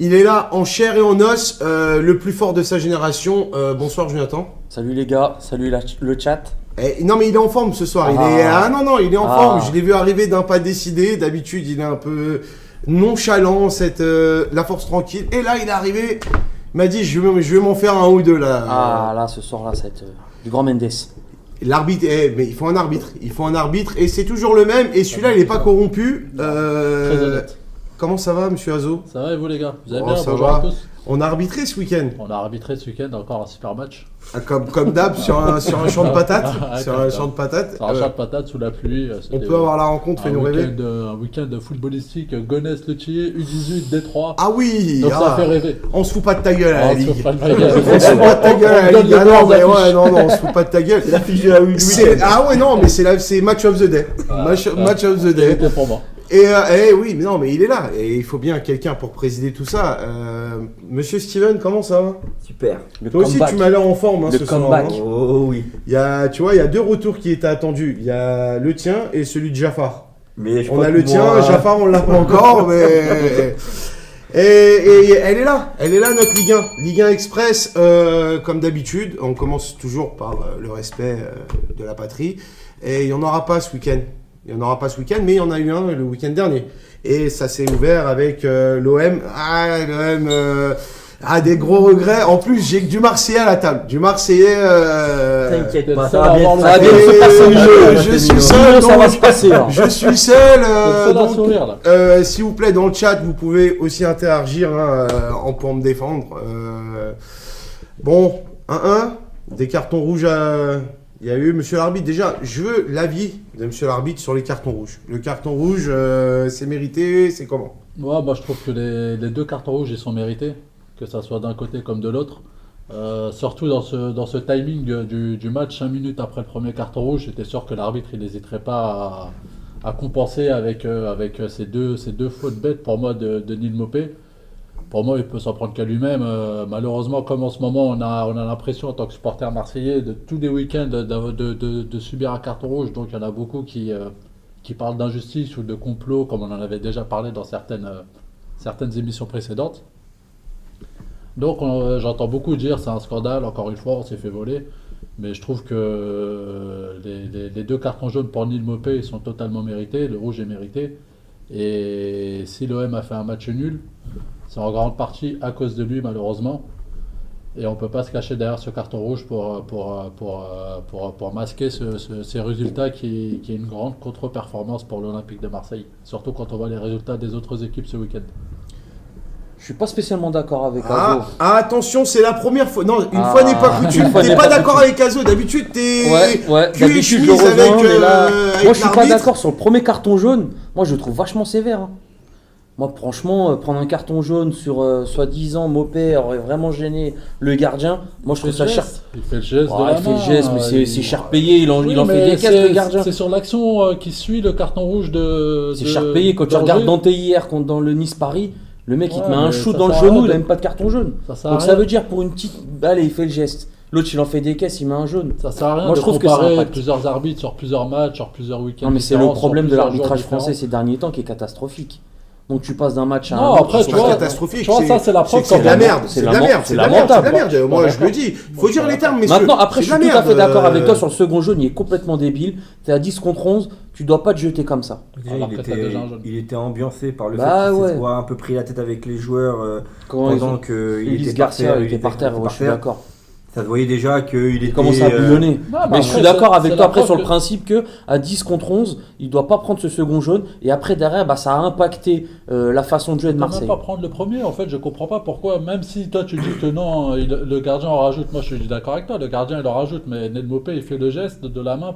Il est là en chair et en os, le plus fort de sa génération. Bonsoir Jonathan. Salut les gars, salut le chat. Non mais il est en forme ce soir. Non, il est en forme. Je l'ai vu arriver d'un pas décidé. D'habitude il est un peu nonchalant, la force tranquille. Et là il est arrivé, il m'a dit je vais m'en faire un ou deux là. Là ce soir là ça va être du grand Mendes. L'arbitre, mais il faut un arbitre et c'est toujours le même. Et celui-là il est pas corrompu. Très honnête. Comment ça va monsieur Azo? Ça va et vous les gars? Vous allez Oh, bien? ça Bonjour va. à tous. On a arbitré ce week-end. On a arbitré ce week-end encore un super match. Comme d'hab sur un champ de patates. Sur un champ de patates. Sur un champ de patates sous la pluie. On peut avoir la rencontre, fais-nous rêver. Un week-end footballistique, Gonesse-Le-Thier, U18, Détroit. Ah oui. Donc ça fait rêver. On se fout pas de ta gueule à la On se Ligue. fout pas de ta gueule. On se fout pas de ta gueule à la Ligue. Ah non, mais ouais, non, on se fout pas de ta gueule. La fiche de la week. Ah ouais, non, mais c'est match of the day. Match of the day. C'était pour moi. Et oui, mais non, mais il est là. Et il faut bien quelqu'un pour présider tout ça. Monsieur Steven, comment ça va? Super. Toi aussi, tu m'as l'air en forme ce soir. comeback. Hein. Oh oui. Tu vois, il y a deux retours qui étaient attendus. Il y a le tien et celui de Jafar. Mais On a le tien, Jafar, on l'a pas encore, mais. Et elle est là, notre Ligue 1. Ligue 1 Express, comme d'habitude. On commence toujours par le respect de la patrie. Et il n'y en aura pas ce week-end. Mais il y en a eu un le week-end dernier. Et ça s'est ouvert avec l'OM. L'OM a des gros regrets. En plus, j'ai que du Marseillais à la table. Du Marseillais. T'inquiète pas, ça ça va bien. va bien se passer le jeu. Je suis seul. Ça va se passer. Hein. Je suis seul. C'est donc, un sourire là. s'il vous plaît, dans le chat, vous pouvez aussi interagir en pour me défendre. Bon, 1-1. Des cartons rouges Il y a eu monsieur l'arbitre. Déjà, je veux l'avis de monsieur l'arbitre sur les cartons rouges. Le carton rouge, c'est mérité, c'est comment? Ouais, moi je trouve que les deux cartons rouges ils sont mérités, que ça soit d'un côté comme de l'autre. Surtout dans ce timing du match, 5 minutes après le premier carton rouge, j'étais sûr que l'arbitre il n'hésiterait pas à compenser avec ces deux fautes bêtes pour moi de Neil Maupay. Pour moi, il peut s'en prendre qu'à lui-même. Malheureusement, comme en ce moment, on a l'impression, en tant que supporter marseillais, de tous les week-ends de subir un carton rouge. Donc, il y en a beaucoup qui parlent d'injustice ou de complot, comme on en avait déjà parlé dans certaines émissions précédentes. Donc, j'entends beaucoup dire c'est un scandale. Encore une fois, on s'est fait voler. Mais je trouve que les deux cartons jaunes pour Neil Maupay sont totalement mérités. Le rouge est mérité. Et si l'OM a fait un match nul, c'est en grande partie à cause de lui, malheureusement. Et on ne peut pas se cacher derrière ce carton rouge pour masquer ces résultats qui est une grande contre-performance pour l'Olympique de Marseille. Surtout quand on voit les résultats des autres équipes ce week-end. Je suis pas spécialement d'accord avec Azo. Attention, c'est la première fois. Non, une fois n'est pas coutume. T'es pas d'accord avec Azo. D'habitude, t'es. Ouais. cul et D'habitude, je chemise le rejoins, avec, mais là, avec moi, je suis pas l'arbitre. d'accord sur le premier carton jaune. Moi, je le trouve vachement sévère. Hein. Moi, franchement, prendre un carton jaune sur soi-disant Maupay aurait vraiment gêné le gardien. Moi, je trouve ça cher. Il fait le geste de Ouais, la il fait le main, geste, mais c'est cher payé. Il en Oui, fait mais des caisses, le gardien. C'est sur l'action qui suit le carton rouge C'est cher payé. Quand tu regardes Dante hier dans le Nice-Paris, le mec, il te met un shoot dans le genou, il a même pas de carton jaune. Donc ça veut dire pour une petite. Allez, il fait le geste. L'autre, il en fait des caisses, il met un jaune. Ça sert à rien Moi, de je trouve que ça comparer impacte. plusieurs arbitres sur plusieurs matchs, sur plusieurs week-ends. Non, mais c'est le différents, problème sur de plusieurs l'arbitrage jours différents. français ces derniers temps qui est catastrophique. Donc tu passes d'un match à Non, un autre. après, C'est tu pas vois, catastrophique. tu vois, ça, c'est la preuve C'est de la merde. c'est C'est de la merde. C'est de la merde. C'est de la merde. Moi, je le dis. Faut dire les termes, messieurs. Maintenant, après, C'est je de suis la tout à fait merde, d'accord avec toi sur le second jaune, il est complètement débile. T'es à 10 contre 11, tu dois pas te jeter comme ça. Déjà, Alors que t'as déjà un jaune. il était ambiancé par le Bah fait qu'il ouais. s'est un peu pris la tête avec les joueurs Quand ils pendant ont- qu'il Ulysse était par Garcia, terre. il était par terre, ouais, je suis d'accord. Ça se voyait déjà qu'il était. Il commence à bouillonner. Non, Mais je après, suis d'accord c'est avec la toi après preuve sur le que- principe que à 10 contre 11, il doit pas prendre ce second jaune. Et après, derrière, bah, ça a impacté la façon de jouer de Il ne Marseille. même pas prendre le premier, en fait, je comprends pas pourquoi, même si toi tu dis que non, le gardien en rajoute, moi je suis d'accord avec toi, le gardien il en rajoute, mais Neil Maupay il fait le geste de la main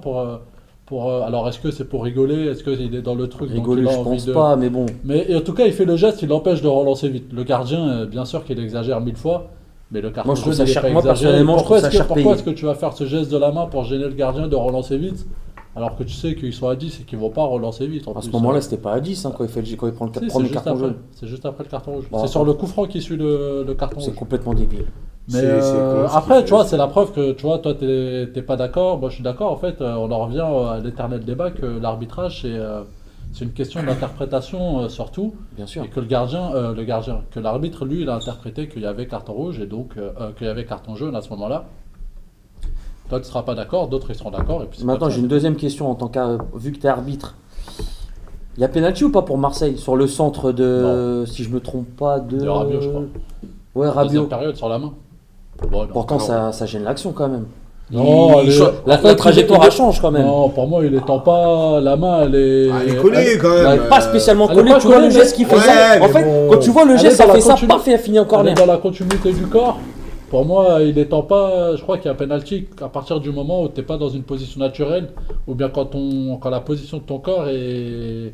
alors est-ce que c'est pour rigoler, est-ce qu'il est dans le truc donc Rigoler, il a je envie pense de- pas, mais bon. Mais en tout cas il fait le geste, il l'empêche de relancer vite. Le gardien, bien sûr qu'il exagère 1000 fois, mais le carton Moi, je trouve jaune, ça il est cher- pas moi, exagéré. personnellement, je Pourquoi trouve ça cher pourquoi payé. est-ce que tu vas faire ce geste de la main pour gêner le gardien de relancer vite alors que tu sais qu'ils sont à 10 et qu'ils vont pas relancer vite en À ce plus. moment-là, c'était pas à 10 quand il prend le Si, premier c'est juste carton après. jaune. C'est juste après le carton rouge. Bon, C'est sur le coup franc qui suit le carton C'est rouge. complètement débile. Mais C'est con, ce après, qu'il tu fait. vois, c'est la preuve que tu vois, toi, t'es pas d'accord. Moi, je suis d'accord. En fait, on en revient à l'éternel débat que l'arbitrage, C'est une question d'interprétation surtout. Bien sûr. Et que que l'arbitre, lui, il a interprété qu'il y avait carton rouge et donc qu'il y avait carton jaune à ce moment-là. Toi, tu ne seras pas d'accord, d'autres, ils seront d'accord. Maintenant, j'ai une deuxième question vu que tu es arbitre. Il y a pénalty ou pas pour Marseille sur le centre de, si je me trompe pas, de Rabiot, je crois. Ouais, Rabiot. Deuxième période sur la main. Bon, pourtant, ça gêne l'action quand même. Non, la trajectoire change quand même. Non, pour moi, il étend pas la main, elle est collée quand même. Pas spécialement collée, tu vois le geste qu'il fait. En fait, quand tu vois le geste, ça fait ça, parfait, elle finit en corner. Dans la continuité du corps. Pour moi, il n'étend pas. Je crois qu'il y a un penalty à partir du moment où tu n'es pas dans une position naturelle, ou bien quand la position de ton corps est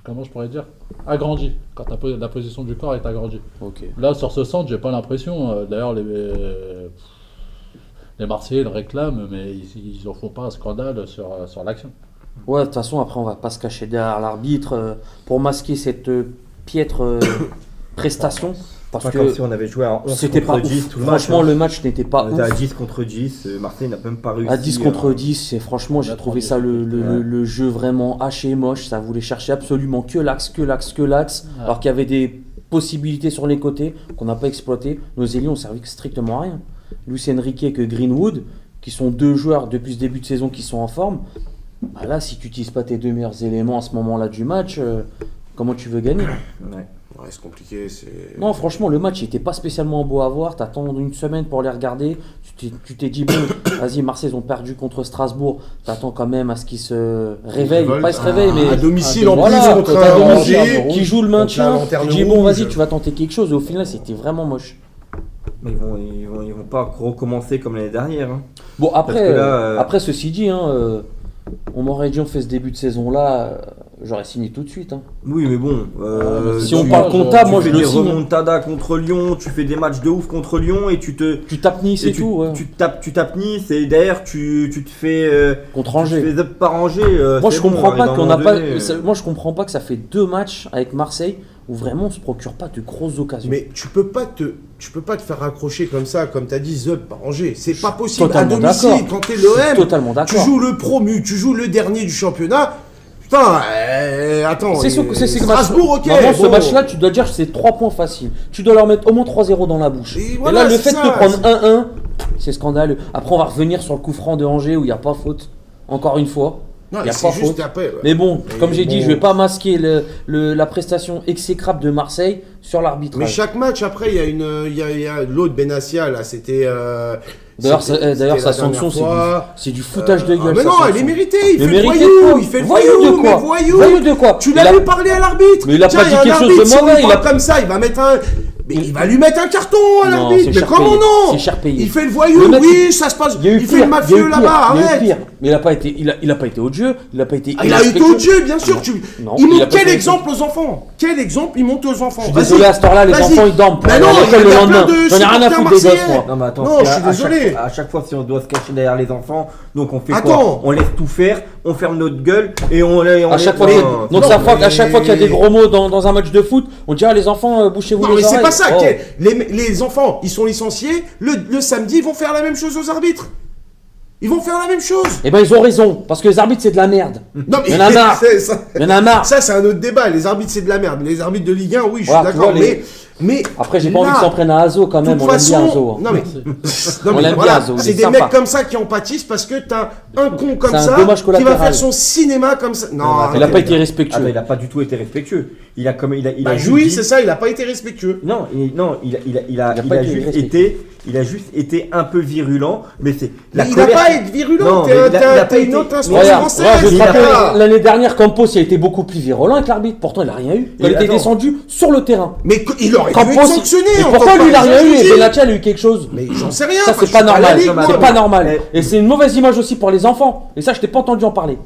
comment je pourrais dire, agrandie. Quand la position du corps est agrandie. Okay. Là, sur ce centre, j'ai pas l'impression. D'ailleurs, les Marseillais le réclament, mais ils en font pas un scandale sur l'action. Ouais, de toute façon, après, on va pas se cacher derrière l'arbitre pour masquer cette piètre prestation. Parce que comme si on avait joué à 11 contre 10 tout le match. Franchement, le match n'était pas ouf. À 10 contre 10, Marseille n'a même pas réussi. À 10 contre 10, franchement, j'ai trouvé ça le jeu vraiment haché et moche. Ça voulait chercher absolument que l'axe. Alors qu'il y avait des possibilités sur les côtés qu'on n'a pas exploitées. Nos ailiers ont servi strictement à rien. Luis Enrique et Greenwood, qui sont deux joueurs depuis ce début de saison qui sont en forme. Bah là, si tu n'utilises pas tes deux meilleurs éléments à ce moment-là du match, comment tu veux gagner ? Ouais, c'est compliqué. Non, franchement, le match n'était pas spécialement beau à voir. T'attends une semaine pour les regarder. Tu t'es dit, bon, vas-y, Marseille, ils ont perdu contre Strasbourg. T'attends quand même à ce qu'ils se réveillent. Pas ils se réveillent, mais. À domicile, en voilà, plus, contre un Angers qui joue le maintien. Tu dis, bon, vas-y, tu vas tenter quelque chose. Et au final, c'était vraiment moche. Mais ils vont pas recommencer comme l'année dernière. Hein. Bon, après, ceci dit, on m'aurait dit, on fait ce début de saison-là. J'aurais signé tout de suite. Oui, mais bon. Si on parle comptable, moi je le signe. Tu fais des remontadas contre Lyon, tu fais des matchs de ouf contre Lyon et tu tapes Nice et tout. Ouais. Tu tapes Nice et derrière tu te fais. Contre Angers. Tu te fais up par Angers. Moi je comprends pas qu'on n'a pas. Moi je comprends pas que ça fait 2 matchs avec Marseille où vraiment on se procure pas de grosses occasions. Mais tu peux pas te faire raccrocher comme ça, comme t'as dit, up par Angers. C'est pas possible. Totalement à domicile, d'accord. quand t'es l'OM, totalement d'accord. Tu joues le promu, tu joues le dernier du championnat. Putain, attends, c'est Strasbourg, ok. Ce match-là, tu dois dire que c'est 3 points faciles. Tu dois leur mettre au moins 3-0 dans la bouche. Et là, le fait de prendre 1-1, c'est scandaleux. Après, on va revenir sur le coup franc de Angers où il n'y a pas faute. Encore une fois. Non, il n'y a pas faute. Après, Mais bon, comme j'ai dit, je ne vais pas masquer la prestation exécrable de Marseille sur l'arbitrage. Mais chaque match, après, il y a l'autre Benassia, là, c'était... D'ailleurs, sa sanction, c'est du foutage de gueule. Mais non, elle est méritée. Il fait le voyou. Mais voyou. Voyou de quoi ? Tu l'as vu parler à l'arbitre. Mais il a pas dit quelque chose de mauvais. Il a comme ça, il va mettre un... Mais il va lui mettre un carton à l'arbitre. Mais comment non ? C'est cher payé. Il fait le voyou, oui, ça se passe. Il fait le mafieux là-bas, arrête. Mais il a pas été au jeu. Il a été au jeu, bien sûr. Il montre quel exemple aux enfants ? Quel exemple il montre aux enfants ? Je suis désolé, à cette heure-là, les enfants ils dorment. Mais non, le lendemain. J'en ai rien à foutre des gosses, moi. Non, mais attends, non, je suis désolé. À chaque fois, si on doit se cacher derrière les enfants, donc on fait quoi ? On laisse tout faire, on ferme notre gueule et on à chaque fois qu'il y a des gros mots dans un match de foot, on dit les enfants, bouchez-vous les oreilles. Non, mais c'est pas ça. Les enfants, ils sont licenciés. Le samedi, ils vont faire la même chose aux arbitres. Ils vont faire la même chose. Eh ben ils ont raison, parce que les arbitres c'est de la merde. Non, mais il y en a marre. Il y en a marre. Ça c'est un autre débat. Les arbitres c'est de la merde. Les arbitres de Ligue 1, oui, je suis d'accord. Mais après j'ai pas envie qu'ils s'en prennent à Azo quand même. On aime bien Azo. Non mais voilà, c'est des mecs comme ça qui en pâtissent parce que t'as un con comme ça qui va faire son cinéma comme ça. Non, il a pas été respectueux. Il a pas du tout été respectueux. Il a oui, c'est ça. Il a pas été respectueux. Non, il a juste été un peu virulent, mais c'est la colère. Il n'a pas été virulent, t'es une autre instance française. L'année dernière, Campos, il a été beaucoup plus virulent avec l'arbitre, pourtant il n'a rien eu. Il était descendu sur le terrain. Mais il aurait dû être sanctionné. Et pourquoi lui il n'a rien eu et Benatia a eu quelque chose? Mais j'en sais rien. Ça c'est pas normal, c'est pas normal. Et c'est une mauvaise image aussi pour les enfants. Et ça je t'ai pas entendu en parler.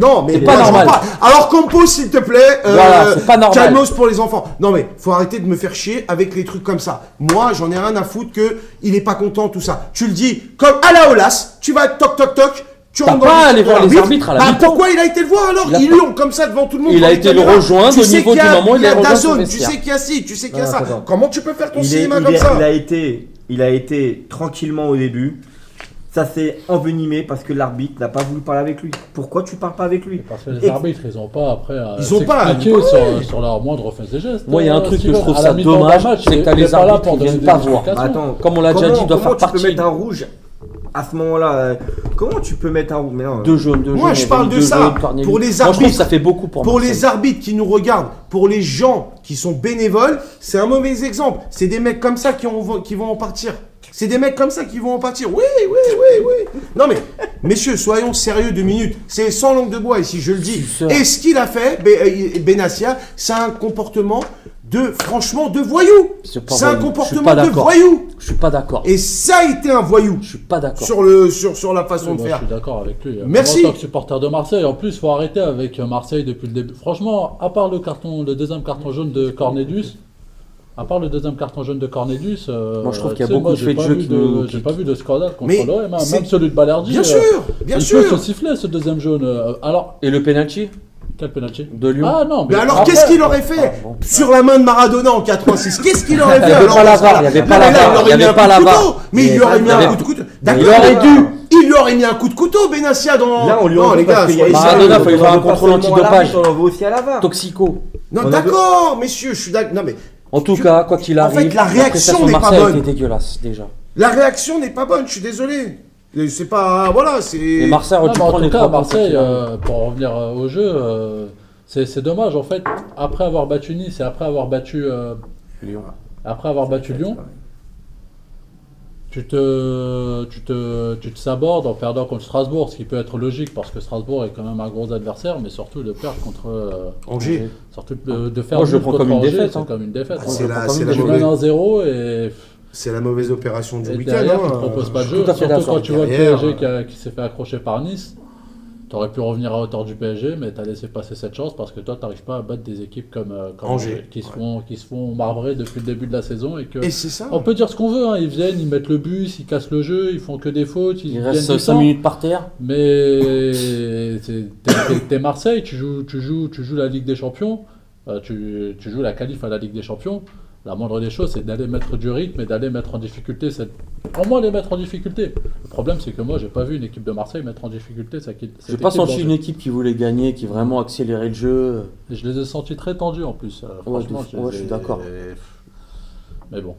Non, mais c'est pas normal. Alors Campos, s'il te plaît, voilà, c'est pas normal. calmos pour les enfants. Non mais faut arrêter de me faire chier avec les trucs comme ça. Moi j'en ai rien à foutre que il est pas content tout ça. Tu le dis comme à la Olas, tu vas toc toc toc. Tu vas pas aller voir les arbitres à la mi-temps. Pourquoi il a été le voir alors? Ils l'ont comme ça devant tout le monde. Il a été le rejoindre au niveau du moment où il est rejoint son vestiaire. Tu sais qu'il y a ci, tu sais qu'il y a ça. Comment tu peux faire ton cinéma comme ça? Il a été tranquillement au début. Ça s'est envenimé parce que l'arbitre n'a pas voulu parler avec lui. Pourquoi tu parles pas avec lui? Parce que les arbitres, ils n'ont pas après à Ils ont pas à s'expliquer lui parler. sur leur moindre fait des gestes. Moi, il y a un truc que je trouve À ça la mi-temps d'un dommage, match, c'est que t'as il est les pas là arbitres pour qui donner viennent des pas voir. explications. Attends, Comme on l'a déjà dit, il doit faire comment tu partie. peux mettre un rouge à ce moment-là? Comment tu peux mettre un rouge? Mais non. Deux jaunes, deux jaunes. Moi, je il y parle avait de deux ça. jaunes, Cornelius. Pour les Moi, je trouve arbitres, que ça fait beaucoup pour Pour Marseille. les arbitres qui nous regardent, pour les gens qui sont bénévoles, c'est un mauvais exemple. C'est des mecs comme ça qui vont en partir. C'est des mecs comme ça qui vont en partir. Oui. Non mais, messieurs, soyons sérieux 2 minutes. C'est sans langue de bois ici, je le dis. Et ce qu'il a fait, Benassia, c'est un comportement franchement, de voyou. C'est un comportement de voyou. Je suis pas d'accord. Et ça a été un voyou. Je suis pas d'accord. Sur la façon de Moi, faire. je suis d'accord avec lui. Merci. En tant que supporter de Marseille, en plus, il faut arrêter avec Marseille depuis le début. Franchement, à part le deuxième carton jaune de Cornelius, moi, je trouve qu'il y a beaucoup de faits de jeu qui nous. J'ai pas vu de scandale contre Mais l'OM, c'est- même celui de Balerdi. Bien sûr. Il peut se siffler ce deuxième jaune. Alors, Et le penalty quel penalty de Lyon. Ah non, Mais alors, après- qu'est-ce qu'il aurait fait Ah, bon. sur la main de Maradona en 86? Qu'est-ce qu'il aurait fait? Il y avait alors, pas la dans ce cas-là? VAR, il y avait Non, pas mais la là, VAR, il aurait il y mis avait un pas coup la de VAR. couteau. Mais il lui aurait mis un coup de couteau. D'accord, Il aurait dû. Il lui aurait mis un coup de couteau, Benassia, dans. Là, on lui Non, en les veut parce gars, qu'il y a soyez Maradona, sérieux. il faut y avoir un On veut pas contrôle seulement à antidopage. l'arbitre, on en veut aussi à la VAR. Toxico. Non, On a d'accord, messieurs, je suis d'accord. Non, mais En tout cas, quoi qu'il En arrive, fait, la réaction prestation de n'est pas Marseille bonne. était dégueulasse déjà. la réaction n'est pas bonne, je suis désolé. C'est pas. Voilà, c'est. Et Marseille Non, aurait dû mais en prendre tout les cas, trois points. Marseille, quoi qu'il arrive. pour revenir au jeu, c'est dommage en fait. Après avoir battu Nice et après avoir battu Lyon. Lyon, tu te sabordes en perdant contre Strasbourg, ce qui peut être logique parce que Strasbourg est quand même un gros adversaire, mais surtout de perdre contre Angers. surtout de faire Moi, je le nul prends contre comme une Angers, défaite, c'est hein. comme une défaite. C'est la Tu mauvaise- mènes 1-0 et C'est la mauvaise opération du Et week-end. derrière, hein. tu ne proposes pas de je suis jeu. tout à fait Surtout d'accord. quand tu vois le Derrière, PSG qui s'est fait accrocher par Nice. Tu aurais pu revenir à hauteur du PSG, mais tu as laissé passer cette chance parce que toi, tu n'arrives pas à battre des équipes comme Angers, qui se font marbrer depuis le début de la saison. Et que, Et c'est ça. on peut dire ce qu'on veut, hein. Ils viennent, ils mettent le bus, ils cassent le jeu, ils font que des fautes. Il viennent reste du 5 temps. minutes par terre. Mais t'es Marseille, tu joues la Ligue des Champions, tu joues la qualif à la Ligue des Champions. La moindre des choses, c'est d'aller mettre du rythme et d'aller mettre en difficulté au moins les mettre en difficulté. Le problème, c'est que moi, j'ai pas vu une équipe de Marseille mettre en difficulté cette J'ai pas équipe senti d'Angers. une équipe qui voulait gagner, qui vraiment accélérait le jeu. Et je les ai sentis très tendus en plus. Franchement, je suis d'accord. Mais bon.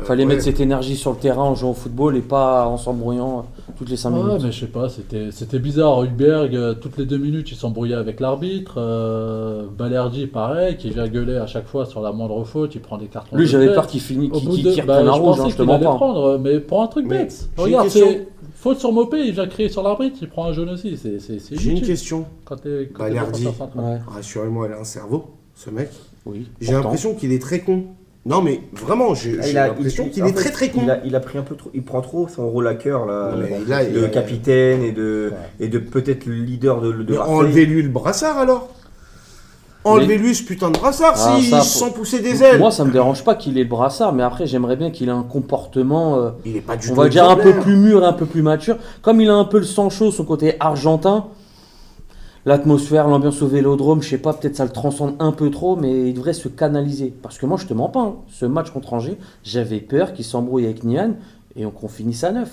Fallait ouais. mettre cette énergie sur le terrain en jouant au football et pas en s'embrouillant toutes les 5 Ouais, minutes. mais je sais pas, c'était bizarre. Hülberg, toutes les 2 minutes, il s'embrouillait avec l'arbitre. Balerdi, pareil, qui vient gueuler à chaque fois sur la moindre faute, il prend des cartons. Lui, de j'avais tête. peur qu'il finisse, Au qu'il bout qu'il de, reprenne bah, un je rouge, pensais hein, je te qu'il mens allait pas. prendre, mais pour un truc Mais bête. j'ai une Regarde, question. c'est faute sur Mopé, il vient crier sur l'arbitre, il prend un jaune aussi. C'est J'ai une inutile. question. Quand t'es Balerdi. défenseur central. Ouais, Rassurez-moi, elle a un cerveau, ce mec. oui. J'ai pourtant. l'impression qu'il est très con. Non, mais vraiment, j'ai l'impression qu'il est très très con. Il a pris un peu trop. Il prend trop son rôle à cœur là, Mais là, de capitaine et de peut-être le leader de Mais Marseille. enlevez-lui le brassard alors. Enlevez-lui ce putain de brassard Ah, s'il ça, se sent pousser des ailes. Moi, ça me dérange pas qu'il ait le brassard, mais après, j'aimerais bien qu'il ait un comportement, Il est pas du on tout va dire, un peu exemplaire. plus mûr, un peu plus mature. Comme il a un peu le sang chaud, son côté argentin, l'atmosphère, l'ambiance au Vélodrome, je sais pas, peut-être ça le transcende un peu trop, mais il devrait se canaliser. Parce que moi, je te mens pas, hein. Ce match contre Angers, j'avais peur qu'il s'embrouille avec Nian et qu'on finisse à 9.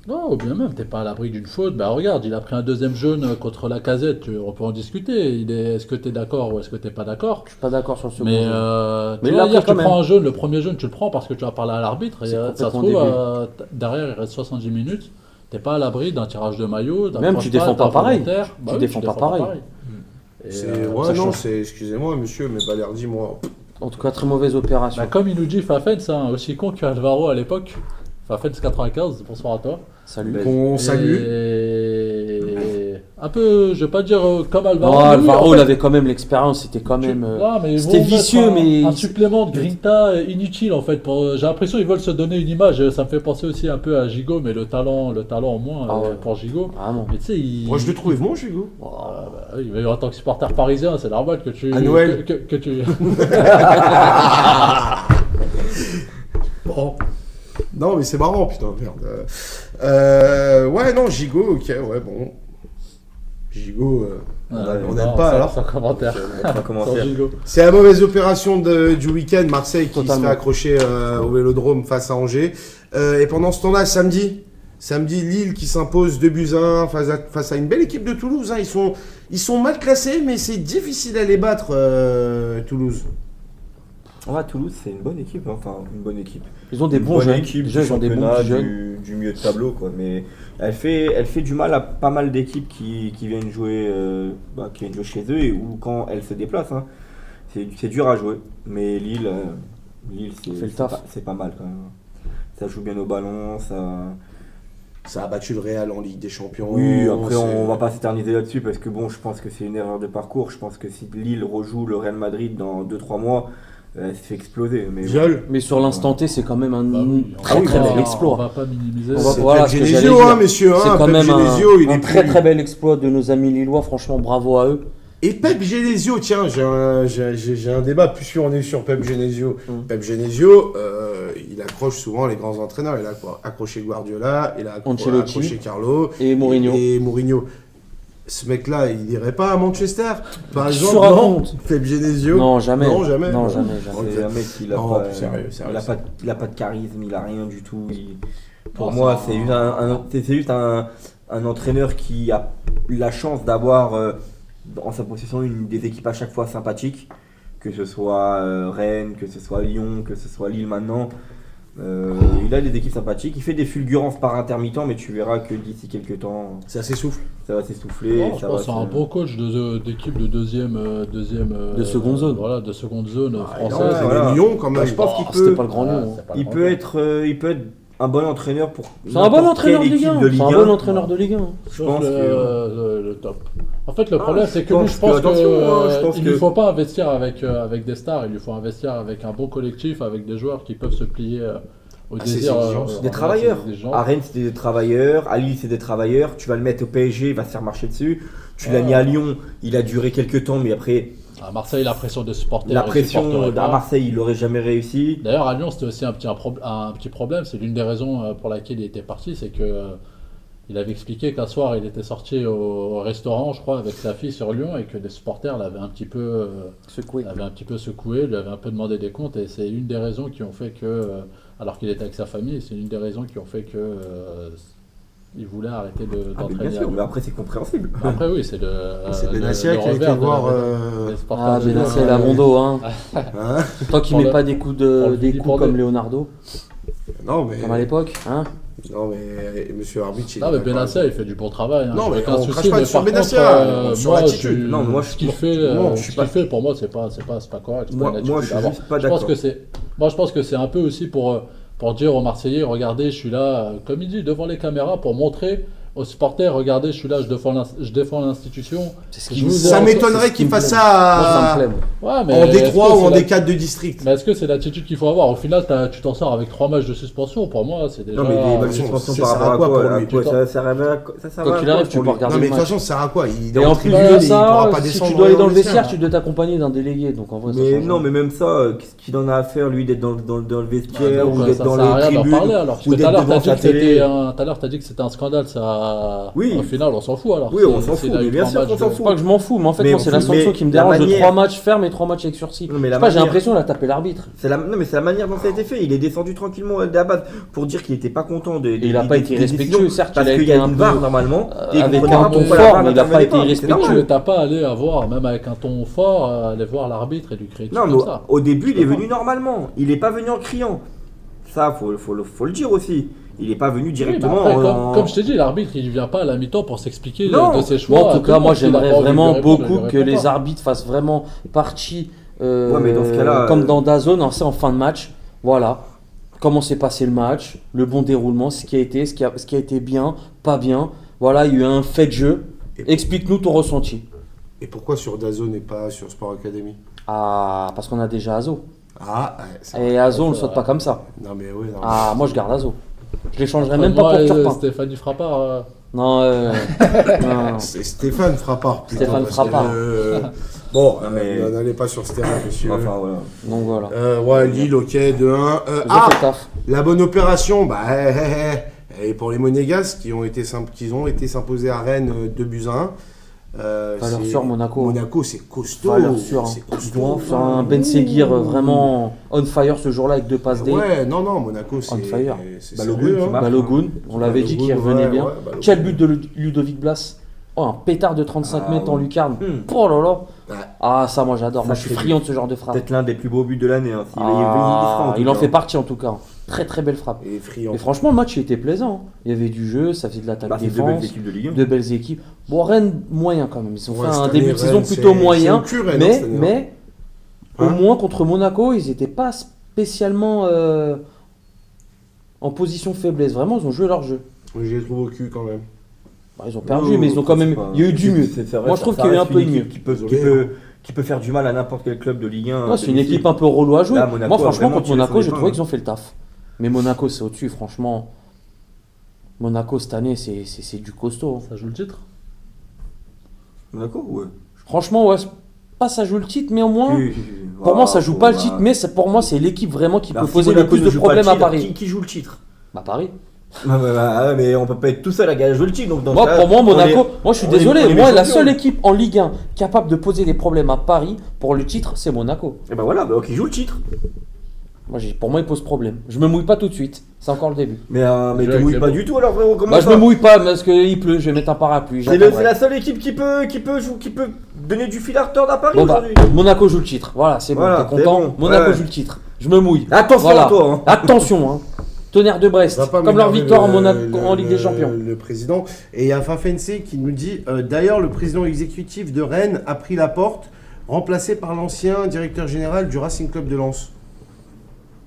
Non, ou bien même, t'es pas à l'abri d'une faute. Bah regarde, il a pris un deuxième jaune contre la Casette, on peut en discuter. Est-ce que t'es d'accord ou est-ce que t'es pas d'accord? Je suis pas d'accord sur ce Mais, point. tu Mais vois, là, hier, quand tu même. prends un jaune, le premier jaune, tu le prends parce que tu vas parler à l'arbitre. Et C'est ça se complètement trouve, débile. derrière, il reste 70 minutes. T'es pas à l'abri d'un tirage de maillot, d'un Même tu défends pas pareil. Tu défends pas pareil. Et, C'est ça ouais, non, change. c'est excusez-moi monsieur, mais Balerdi, moi. En tout cas, très mauvaise opération. Bah, comme il nous dit Fafens, hein, aussi con qu'Alvaro à l'époque. Fafens 95, bonsoir à toi. Salut. On salue. Et un peu, je vais pas dire comme Alvaro. Non, mais oui, Alvaro, en fait, il avait quand même l'expérience, c'était quand même. non, mais ils c'était vont vicieux, mettre mais. un supplément de grinta inutile en fait. J'ai l'impression qu'ils veulent se donner une image. Ça me fait penser aussi un peu à Gigot, mais le talent en moins Ah ouais. pour Gigot. Vraiment. Mais tu sais, Moi, je le trouvais bon, Hugo. oui, mais en tant que supporter parisien, c'est normal que tu. À Noël. Que tu. Bon. Non, mais c'est marrant, putain, merde. Ouais, non, Gigot, ok, ouais, bon. Gigot, on n'aime pas alors. Sans commentaire. Sans Sans commentaire. Gigot. C'est la mauvaise opération du week-end. Marseille qui se Totalement. fait accrocher au Vélodrome face à Angers. Et pendant ce temps-là, samedi, Lille qui s'impose 2-1 face à une belle équipe de Toulouse. Hein. Ils sont mal classés, mais c'est difficile à les battre, Toulouse. Toulouse, c'est une bonne équipe. Une bonne équipe. Ils ont des bons jeunes. Déjà, ils ont des bons jeunes. Du milieu de tableau, quoi. Mais elle fait du mal à pas mal d'équipes qui viennent jouer chez eux ou quand elles se déplacent. Hein. C'est dur à jouer. Mais Lille c'est pas mal quand même. Ça joue bien au ballon, Ça a battu le Real en Ligue des Champions. Oui, après on va pas s'éterniser là-dessus parce que je pense que c'est une erreur de parcours. Je pense que si Lille rejoue le Real Madrid dans 2-3 mois, elle se fait exploser. Mais sur l'instant T, c'est quand même un très bel exploit. On va pas minimiser. Pep Genesio, messieurs. C'est quand même un très bel exploit de nos amis lillois. Franchement, bravo à eux. Et Pep Genesio, tiens, j'ai un débat, puisque on est sur Pep Genesio. Pep Genesio, il accroche souvent les grands entraîneurs. Il a accroché Guardiola, il a accroché Carlo et Mourinho. Ce mec-là, il irait pas à Manchester, par exemple. Non, Pep Genesio. Non, jamais. Non, jamais. C'est un mec qui a pas de charisme, il a rien du tout. Pour moi, c'est juste un entraîneur qui a la chance d'avoir en sa possession des équipes à chaque fois sympathiques, que ce soit Rennes, que ce soit Lyon, que ce soit Lille maintenant. Il a des équipes sympathiques, il fait des fulgurances par intermittent, mais tu verras que d'ici quelques temps, ça s'essouffle. Ça va s'essouffler. Je pense que c'est un beau coach d'équipe de seconde zone. Voilà, de seconde zone française. Lyon quand même. Je pense qu'il c'était pas le grand Lyon. Il peut être un bon entraîneur pour. C'est un bon entraîneur de Ligue 1. C'est un bon entraîneur de Ligue 1. Je pense le top. En fait, le problème, c'est que lui, je pense qu'il ne faut pas investir avec des stars. Il lui faut investir avec un bon collectif, avec des joueurs qui peuvent se plier au désir. Des travailleurs. À Rennes, c'était des travailleurs. À Lille, c'est des travailleurs. Tu vas le mettre au PSG, il va se faire marcher dessus. Tu l'as mis à Lyon, il a duré quelques temps, mais après. À Marseille, la pression des supporters. La pression à Marseille, il n'aurait jamais réussi. D'ailleurs, à Lyon, c'était aussi un petit problème. C'est l'une des raisons pour laquelle il était parti. C'est que il avait expliqué qu'un soir, il était sorti au restaurant, je crois, avec sa fille sur Lyon et que des supporters l'avaient un petit peu secoué, lui avaient un peu demandé des comptes. Et c'est une des raisons qui ont fait que, alors qu'il était avec sa famille, c'est une des raisons qui ont fait que. Il voulait arrêter d'entraîner. Bien sûr, mais après c'est compréhensible. Après oui, c'est Benassia qui a été voir. Benassia la Rondo, hein. Tant qu'il met pas des coups comme Leonardo. Non mais. Comme à l'époque, hein. Non mais Monsieur Arbitre. Non mais Benassia il fait du bon travail. Hein. Non mais on crache pas sur Benassia, sur l'attitude. Non moi ce qu'il fait pour moi c'est pas correct. Moi je suis juste pas d'accord. Je pense que c'est un peu aussi pour dire aux Marseillais, regardez, je suis là, comme il dit, devant les caméras pour montrer aux supporters, regardez, je suis là, je défends l'institution. Ça m'étonnerait qu'il fasse ça en D3 ou en D4 de district. Mais est-ce que c'est l'attitude qu'il faut avoir? Au final, tu t'en sors avec 3 matchs de suspension. Pour moi, c'est déjà. Non, mais des matchs de suspension par rapport à quoi pour lui? Ça sert à quoi? Quand il arrive, tu peux regarder. Non, mais de toute façon, ça sert à quoi? Et en plus de ça, si tu dois aller dans le vestiaire, tu dois t'accompagner d'un délégué. Donc en vrai, mais non, mais même ça, qu'est-ce qu'il en a à faire, lui, d'être dans le vestiaire ou d'être dans les tribunes? Ou d'être devant sa télé. Tout à l'heure, t'as dit que c'était un scandale, ça. Oui. Au final, on s'en fout alors. Oui, on s'en fout, mais bien sûr qu'on s'en fout. Pas que je m'en fous, mais en fait, moi, c'est la sanction qui me dérange de 3 matchs fermes et 3 matchs avec sursis. Je sais pas, j'ai l'impression qu'il a tapé l'arbitre. Non, mais c'est la manière dont ça a été fait. Il est descendu tranquillement de la base pour dire qu'il était pas content de. Il a pas été respectueux, certes. Parce qu'il y a une barre normalement. Avec un ton fort, mais il a pas été irrespectueux. T'as pas allé voir, même avec un ton fort, aller voir l'arbitre et lui crier comme ça. Non, au début, il est venu normalement. Il est pas venu en criant. Ça, faut le dire aussi. Il n'est pas venu directement. Oui, après, comme je t'ai dit, l'arbitre il ne vient pas à la mi-temps pour s'expliquer de ses choix. En tout cas, moi j'aimerais vraiment beaucoup que les arbitres fassent vraiment partie, mais dans ce cas-là, comme dans DAZN, en fin de match. Voilà, comment s'est passé le match, le bon déroulement, ce qui a été bien, pas bien. Voilà, il y a eu un fait de jeu. Explique-nous ton ressenti. Et pourquoi sur DAZN et pas sur Sport Academy? Ah, parce qu'on a déjà Azo. Et Azo, on ne le saute pas comme ça. Non, mais oui. Non, moi je garde Azo. Je l'échangerai même pas pour Turpin. Stéphanie Frappard. Non. C'est Stéphane Frappard. Stéphane Frappard. Bon, n'allez pas sur ce terrain, monsieur. Enfin, voilà. Donc voilà. Lille, ok, 2-1. La bonne opération, et pour les Monégasques qui ont été s'imposer à Rennes 2-1. Valeur sûre, Monaco. Monaco, c'est costaud. Valeur sûre. C'est Ils costaud. doivent faire un Ben Seguir vraiment on fire ce jour-là avec 2 passes D. Ouais, non, Monaco, c'est. On fire. C'est Balogun, sérieux, qui hein. marque. Balogun, on l'avait dit qu'il revenait bien. Balogun. Quel but de Ludovic Blas. Oh, un pétard de 35 mètres en lucarne. Oh là là. Ouais. Ah, ça, moi j'adore. Ça, Moi je suis c'est friand de ce genre de frappe. Peut-être l'un des plus beaux buts de l'année. Hein. Il en fait partie en tout cas. Très très belle frappe. Et friand. Et franchement, le match il était plaisant. Il y avait du jeu, ça faisait de C'est deux l'attaque-défense. belles équipes de Ligue 1. De belles équipes. Bon, Rennes, moyen quand même. Ils ont Ouais, fait cette un année, début de saison Rennes, plutôt c'est moyen. au cul, Rennes, cette année, hein. Mais au Hein moins contre Monaco, ils n'étaient pas spécialement en position de faiblesse. Vraiment, ils ont joué leur jeu. Je les trouve au cul quand même. Bah, ils ont perdu, mais ils ont quand même. Il y a eu du mieux. Moi, je trouve qu'il y a eu un peu de mieux. Qui peut faire du mal à n'importe quel club de Ligue 1. Ouais, c'est une équipe un peu relou à jouer. Là, Monaco Moi, a franchement, vraiment contre tiré Monaco, son j'ai trouvé épingle. qu'ils ont fait le taf. Mais Monaco, c'est au-dessus, franchement. Monaco, cette année, c'est du costaud. Ça joue le titre. Monaco, ouais. Franchement, ouais, pas ça joue le titre, mais au moins. Oui, Pour moi, ça joue pas le bah, titre, mais pour moi, c'est l'équipe vraiment qui bah, peut si poser le Monaco plus ne de joue pas le problèmes à titre, Paris. Qui joue le titre? Bah, Paris. Mais on peut pas être tout seul à jouer le titre. Donc dans Moi, ce cas, pour moi, on Monaco, est- moi je suis on est- désolé, on est moi les la champions. seule équipe en Ligue 1 capable de poser des problèmes à Paris pour le titre, c'est Monaco. Et bah voilà, bah, ok, joue le titre. Pour moi, il pose problème. Je me mouille pas tout de suite, c'est encore le début. Mais Jouer te avec mouilles les pas bons. du tout alors frérot. Comment Bah, je ça me mouille pas parce qu'il pleut, je vais mettre un parapluie. C'est j'attendrai. la seule équipe qui peut donner du fil à retordre à Paris Bon, bah, aujourd'hui. Monaco joue le titre, voilà, c'est bon, Voilà, t'es c'est content. bon. Monaco Ouais. joue le titre, je me mouille. Attention Voilà. à toi. Hein. Attention, hein. Tonnerre de Brest, Ça va pas comme leur m'énerver victoire en Ligue des Champions. Le président. Et il y a Fafense qui nous dit d'ailleurs, le président exécutif de Rennes a pris la porte, remplacé par l'ancien directeur général du Racing Club de Lens.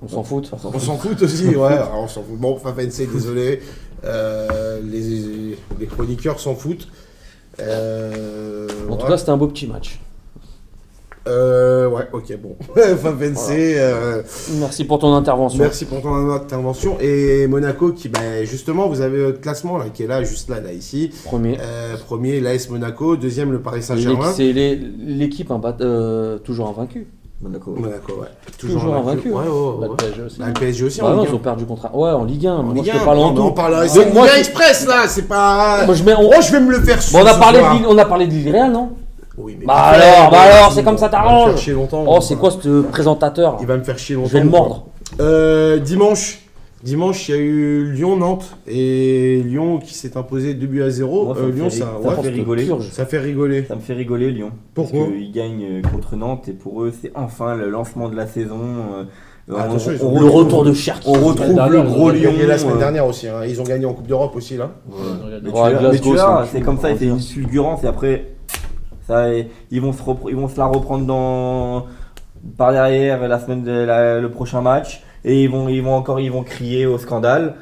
On s'en fout. On s'en fout aussi, ouais. Alors, on s'en fout. Bon, Fafense, désolé. Les chroniqueurs s'en foutent. En tout cas, c'était un beau petit match. Ouais, ok, bon. Fafense, Merci pour ton intervention. merci pour ton intervention. Et Monaco, qui, justement, vous avez votre classement là, qui est là, juste là, ici. Premier. Premier, l'AS Monaco. Deuxième, le Paris Saint-Germain. C'est l'équipe toujours invaincue. Monaco. Monaco, ouais. Toujours invaincu, Ouais, ouais. ouais, Bah, ouais. le PSG aussi. Bah, le PSG aussi, Bah en non, Ligue ils 1. ont perdu contre. Ouais, en Ligue 1. En Moi, Ligue je te 1, parle en non, tout. mais on parle. Mais C'est moi, Ligue 1 Express, là, c'est pas. Moi, je mets. Oh, je vais me le faire Bon, on a ce parlé soir. de Lille Real, non? Oui, mais Bah vite fait, alors, vas-y, c'est comme ça, il va me t'arranges. faire chier longtemps. Oh, c'est quoi ce présentateur? Il va me faire chier longtemps. Je vais le mordre. Dimanche, il y a eu Lyon-Nantes et Lyon qui s'est imposé 2-0. Moi, ça me Lyon, fait ça, rire. ouais, Ça fait rigoler. ça fait rigoler. Ça me fait rigoler Lyon. Pourquoi Parce qu'ils gagnent contre Nantes et pour eux c'est enfin le lancement de la saison. Attention, ils ont Le retour de Cherki. On retrouve dernière, le ils ont gros Ils ont Lyon. gagné la semaine dernière aussi. Hein. Ils ont gagné en Coupe d'Europe aussi là. Mais Ouais, Glasgow, tu verras, c'est un c'est comme ça, cul, c'est une fulgurance et après ça, ils vont se la reprendre par derrière la semaine le prochain match et ils vont crier au scandale.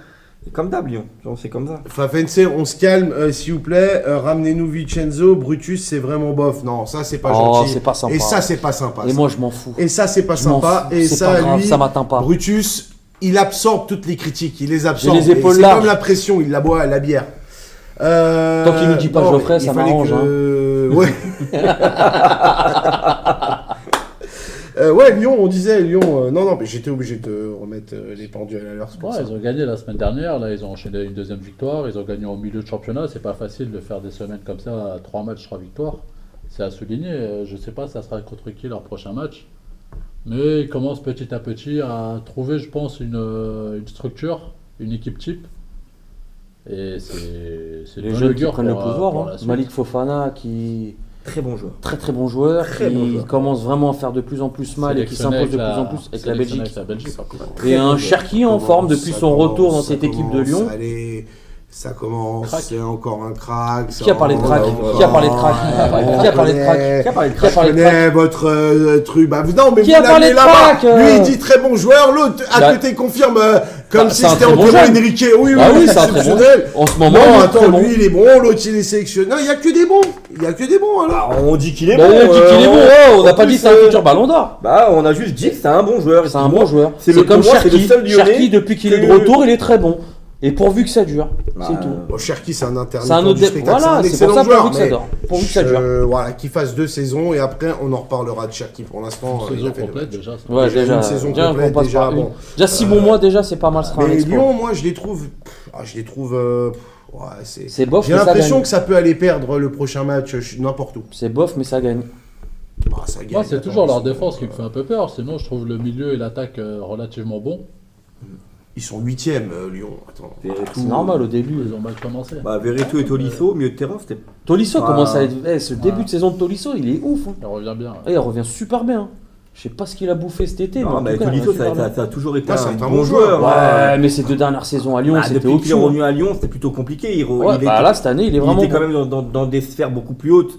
C'est comme d'hab Lyon, genre, c'est comme ça. Fafense, on se calme, s'il vous plaît. Ramenez-nous Vincenzo. Brutus, c'est vraiment bof. Non, ça c'est pas Oh, gentil. c'est pas sympa. Et ça c'est pas sympa. Et ça. moi, je m'en fous. Et ça c'est pas Je m'en sympa. fous. Et C'est ça, pas grave, lui, ça m'atteint pas. Brutus, il absorbe toutes les critiques. Il les absorbe. J'ai les épaules Et c'est larges. comme la pression. Il la boit à la bière. Tant qu'il nous dit pas non, Geoffrey, il ça fallait m'arrange, que- Ouais. Ouais, Lyon, on disait Lyon. Non, mais j'étais obligé de remettre les pendules à l'heure. c'est pour Ouais, ça. ils ont gagné la semaine dernière, là ils ont enchaîné une deuxième victoire, ils ont gagné au milieu de championnat, c'est pas facile de faire des semaines comme ça, 3 matchs, 3 victoires. C'est à souligner, je sais pas ça sera contre qui leur prochain match. Mais ils commencent petit à petit à trouver, je pense, une structure, une équipe type. Et c'est Les de jeunes qui l'augure prennent le pour, pouvoir. pour Hein. la suite. Malik Fofana qui. Très bon joueur. Très bon joueur, Très qui bon joueur. commence vraiment à faire de plus en plus mal et qui s'impose de plus en plus avec la Belgique. Avec la Belgique, par contre. Et un Cherki en forme depuis son retour dans cette équipe de Lyon. Ça commence, Crack. c'est encore un crack. Qui a parlé de crack Qui a parlé de crack Qui a parlé de crack Qui a parlé de Qui a Je parlé de crack connais votre truc. Bah, non, mais Qui vous a parlé l'avez de là-bas. crack Lui, il dit très bon joueur. L'autre, à Bah, côté, confirme comme bah, si c'est un c'était très bon Antonio jeune. Henrique. Oui, Bah oui, c'est un très bon exceptionnel. En ce moment, Non, il est attends, très bon. lui, il est bon. L'autre, il est sélectionné. Non, il n'y a que des bons. Il n'y a que des bons, alors. On dit qu'il est Bah, bon. on dit qu'il est bon, ouais, on n'a en pas plus, dit que c'est un futur ballon d'or. Bah on a juste dit que c'est un bon joueur. C'est un bon joueur. C'est C'est comme pour moi, c'est le Cherki. seul Lyonnais Cherki, depuis qu'il est de que- retour, il est très bon. Et pourvu que ça dure, Bah, c'est tout. Bon, Cherki, c'est un interne. C'est un autre. Voilà, c'est pour ça pourvu que ça dure. Pourvu que ça dure. Voilà, qu'il fasse 2 saisons et après, on en reparlera de Cherki. Pour l'instant, il Saison a fait le complète match. déjà. ça. Ouais, Déjà déjà. une saison Déjà, complète, on passe déjà, par bon. une. Déjà 6 bons mois, déjà, c'est pas mal, ce sera un Mais exploit. Lyon, moi, je les trouve. Ouais, C'est bof, j'ai mais ça l'impression gagne. que ça peut aller perdre le prochain match n'importe où. C'est bof, mais ça gagne. Ah, ça gagne, Moi, c'est attends, toujours leur ils sont- défense qui me fait un peu peur. Sinon, je trouve le milieu et l'attaque relativement bons. Ils sont 8ème, Lyon. Attends. C'est normal au début. Ils ont mal commencé. Bah, Verretou et Tolisso, milieu de terrain, c'était. Tolisso Ah. commence à être. Ce début de saison de Tolisso, il est ouf. Hein. Il revient bien. Il revient super bien. Je sais pas ce qu'il a bouffé cet été. Non, mais en mais tout cas, il Tolisso, revient super bien. ça a toujours été Ouais, c'est un un bon bon joueur. Ouais, mais ces 2 dernières saisons à Lyon, Bah, c'était depuis qu'il est au-dessus. revenu à Lyon, c'était plutôt compliqué. Ouais, bah là, cette année, il est vraiment. était quand bon. même dans des sphères beaucoup plus hautes.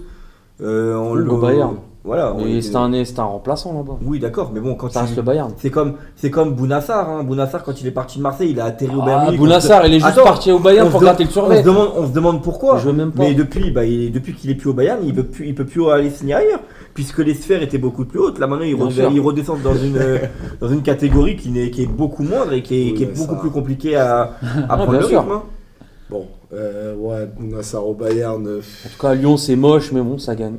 Au Bayern. Voilà. Et c'était un remplaçant là-bas. Oui, d'accord, mais bon, quand Ça reste le Bayern. c'est comme Bounassar. Hein. Bounassar, quand il est parti de Marseille, il a atterri au Bayern. Munich. Bounassar, il est juste Attends, parti au Bayern pour gratter le survêt. On se demande pourquoi. Je veux même pas. Mais depuis qu'il est plus au Bayern, il peut plus aller signer ailleurs, puisque les sphères étaient beaucoup plus hautes. Là maintenant, Bien sûr. il redescend dans une catégorie qui est beaucoup moindre et qui est beaucoup plus compliquée à prendre bien le sûr. rythme. Hein. Bon, ouais, Nassar au Bayern. En tout cas, Lyon, c'est moche, mais bon, ça gagne.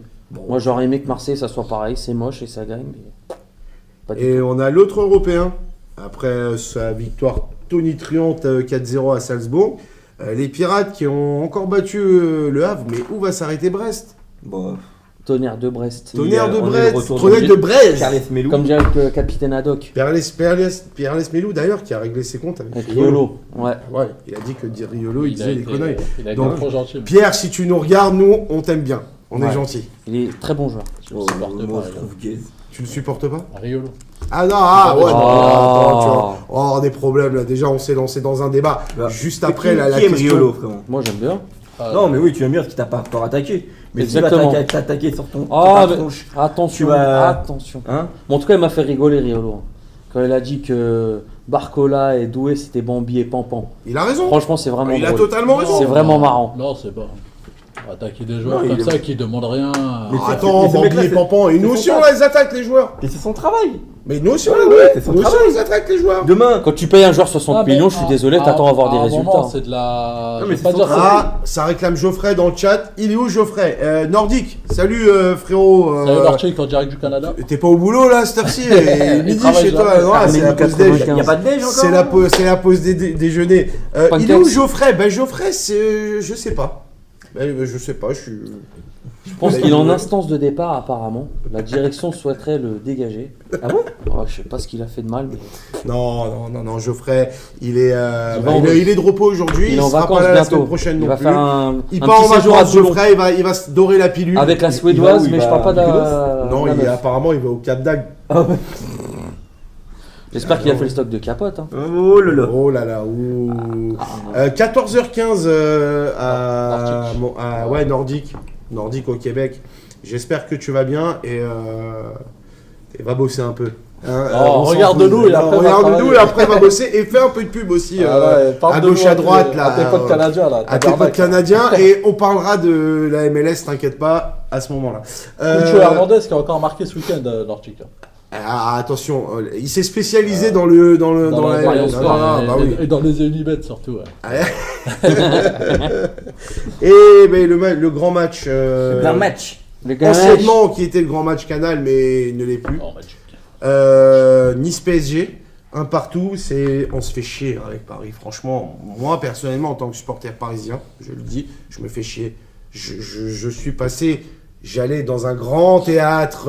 Moi, j'aurais aimé que Marseille, ça soit pareil. C'est moche et ça gagne. Mais... pas du Et tout. on a l'autre Européen, après sa victoire tonitruante 4-0 à Salzbourg. Les Pirates qui ont encore battu le Havre, mais où va s'arrêter Brest? Bon, Tonnerre de Brest. Tonnerre de on est Brest, de retour Tonnerre de Brest. Carles Melou. Comme dirait le capitaine Haddock. Pierre Melou d'ailleurs qui a réglé ses comptes avec Avec Riolo. Ouais. Ouais, il a dit que Riolo il disait des conneries. Il a été Donc, trop gentil. Pierre, si tu nous regardes, nous, on t'aime bien. On est Ouais. gentil. Il est très bon joueur. Je le supporte moi, pas. je trouve gaze. Tu ne supportes pas? Riolo. Ah non, ouais, Oh. attends, tu vois. Oh, des problèmes là. Déjà, on s'est lancé dans un débat. Bah, Juste après, la qui aime question. Riolo, frérot. Moi, j'aime bien. Non, mais oui, tu aimes bien parce qu'il t'a pas encore attaqué. Mais s'il va Exactement. t'attaquer sur ton Ah, ta mais- tronche, Attention, Tu vas- attention. hein Bon, en tout cas, il m'a fait rigoler, Riolo. Quand il a dit que Barcola et Doué, c'était Bambi et Pampan. Il a raison. Franchement, c'est vraiment Il a drôle. totalement raison. C'est vraiment marrant. Non, c'est pas. Attaquer des joueurs Non, comme il ça est- qui demandent rien. Mais Ah, c'est- attends, mais ce Bambi mec-là, et c'est- Pampan. Et c'est nous son aussi, on taf. les attaque, les joueurs. Et c'est son travail. Mais nous aussi, Ouais, on ouais, les c'est son nous aussi, travail. on les attaque, les joueurs. Demain, Quand tu payes un joueur 60 Ah, mais millions, je suis désolé, t'attends à avoir des un résultats. moment, c'est de la. Non, je mais vais pas c'est dire son ça. Ah, ça réclame Geoffrey dans le chat. Il est où, Geoffrey? Nordique. Salut, frérot. Salut Nordique en direct du Canada. T'es pas au boulot là, cette heure-ci? Il est midi travaille chez toi. jamais. Non, Ah, c'est mais la nous, pause déj. 95. il n'y a pas de neige encore. C'est la pause déjeuner. Il est Pancakes. où Geoffrey? Ben Geoffrey, je sais pas. Je sais pas, Je pense qu'il est en instance de départ, apparemment. La direction souhaiterait le dégager. Ah bon? Ouais, je sais pas ce qu'il a fait de mal, mais Non, Geoffrey, il est de repos aujourd'hui. il est en sera vacances pas là la semaine bientôt. prochaine Il non va plus. faire un Il petit part en séjour à vacances, Toulon Geoffrey, il va se dorer la pilule. avec la Il suédoise, va où? mais Il je va parle pas à de Mykonos? Non, la meuf. apparemment, il va au Cap d'Agde. J'espère qu'il a fait le stock de capote. Hein. Oh là là. Oh là là, ouh. 14h15 ouais, Nordique au Québec. J'espère que tu vas bien et va bosser un peu. Hein, Oh, on s'en regarde-nous fout. et après, va regarde-nous travailler. et après va bosser et fais un peu de pub aussi à gauche à droite là. À tes potes canadiens là. À tes potes canadiens et on parlera de la MLS, t'inquiète pas, à ce moment-là. Cucho Hernandez qui a encore marqué ce week-end Nordique. Attention, il s'est spécialisé dans la variance, non, bah oui. et dans les Unibet surtout. Ouais. Et ben, le grand match. Un match. Les gars, Anciennement, qui était le grand match Canal, mais il ne l'est plus. Oh, Magic. Nice PSG, un partout, on se fait chier hein, avec Paris. Franchement, moi personnellement, en tant que supporter parisien, je le dis, je me fais chier. Je suis passé, j'allais dans un grand théâtre,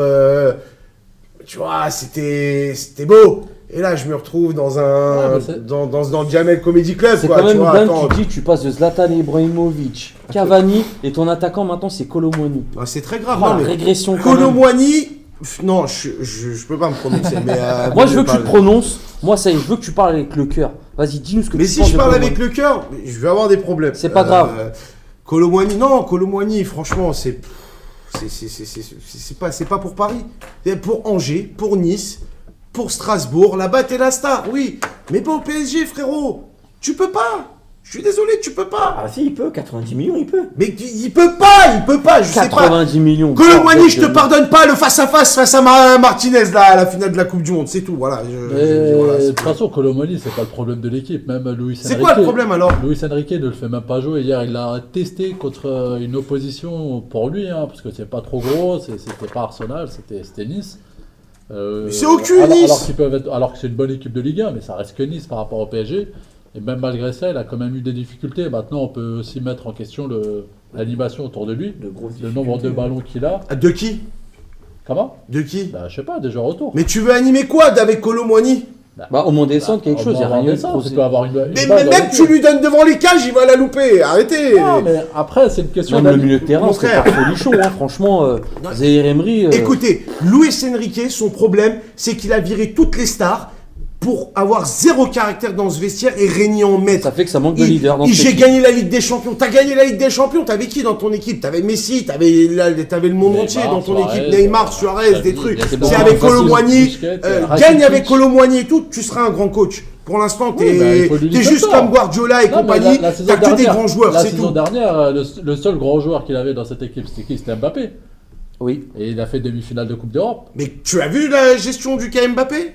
tu vois, c'était beau. Et là, je me retrouve dans dans le Jamel Comedy Club. c'est quoi, quand tu même vois, dingue, attends. tu dis, tu passes de Zlatan Ibrahimovic, Cavani, et ton attaquant maintenant c'est Colomboigny. Ah, c'est très grave. Oh, non, la mais régression quand même. Colomboigny, non, je peux pas me prononcer. Mais, Moi je veux que tu te prononces, moi ça y est, je veux que tu parles avec le cœur. Vas-y, dis-nous ce que Mais tu si penses je de parle Colomboigny. avec le cœur, je vais avoir des problèmes. C'est pas grave. Colomboigny, franchement, c'est pas pour Paris. C'est pour Angers, pour Nice, pour Strasbourg. Là-bas, t'es la star, oui. Mais pas au PSG, frérot. Tu peux pas. Je suis désolé, tu peux pas. Ah si, il peut, 90 millions, il peut. Mais il peut pas, je sais pas. 90 millions. Colomboigny, je te pardonne pas le face-à-face face à Martinez là, à la finale de la Coupe du Monde, c'est tout, voilà. De toute façon, Colomboigny, c'est pas le problème de l'équipe. Même Luis Enrique. C'est quoi le problème alors? Luis Enrique ne le fait même pas jouer. Hier, il l'a testé contre une opposition pour lui, hein, parce que c'est pas trop gros. C'était pas Arsenal, c'était Nice. Mais c'est aucun Nice. Alors que c'est une bonne équipe de Ligue 1, mais ça reste que Nice par rapport au PSG. Et même malgré ça, il a quand même eu des difficultés. Maintenant, on peut aussi mettre en question l'animation autour de lui, le nombre de ballons qu'il a. De qui? Comment? De qui? Bah, je sais pas, des joueurs autour. Mais tu veux animer quoi avec Kolo Muani? Bah, au moins descendre quelque chose, il n'y a rien de ça. Tu peux avoir une Mais balle même tu lui donnes devant les cages, il va la louper. Arrêtez. Non, mais après, c'est une question même le milieu de terrain, Mon c'est frère. pas folichon, hein, franchement. Zaïre Emery. Écoutez, Luis Enrique, son problème, c'est qu'il a viré toutes les stars pour avoir zéro caractère dans ce vestiaire et régner en maître. Ça fait que ça manque de leader dans J'ai gagné la Ligue des Champions. T'as gagné la Ligue des Champions. T'avais qui dans ton équipe? T'avais Messi, t'avais le monde entier dans ton équipe. Neymar, Suarez, des trucs. C'est avec Kolo Muani. Gagne avec Kolo Muani et tout, tu seras un grand coach. Pour l'instant, t'es juste comme Guardiola et compagnie. T'as que des grands joueurs, c'est tout. La saison dernière, le seul grand joueur qu'il avait dans cette équipe, c'était qui? C'était Mbappé. Oui. Et il a fait demi-finale de Coupe d'Europe. Mais tu as vu la gestion du cas Mbappé?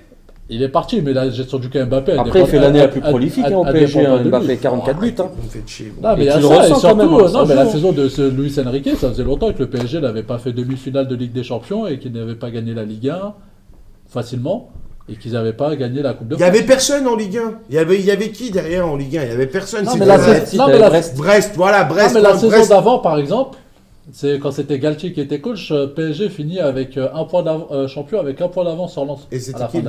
Il est parti, mais la gestion du cas Mbappé. Après, il fait l'année la plus prolifique au PSG. Mbappé, 44 buts. On fait chier. Non, mais il y a ça, et surtout, la saison de Luis Enrique, ça faisait longtemps que le PSG n'avait pas fait demi-finale de Ligue des Champions et qu'il n'avait pas gagné la Ligue 1 facilement et qu'ils n'avaient pas gagné la Coupe de France. Il n'y avait personne en Ligue 1. Il y avait qui derrière en Ligue 1? Il n'y avait personne. Non, C'est mais Brest, voilà, Brest. Non, mais la saison d'avant, par exemple, c'est quand c'était Galtier qui était coach, PSG finit avec champion avec un point d'avance sur Lens. Et c'était qui?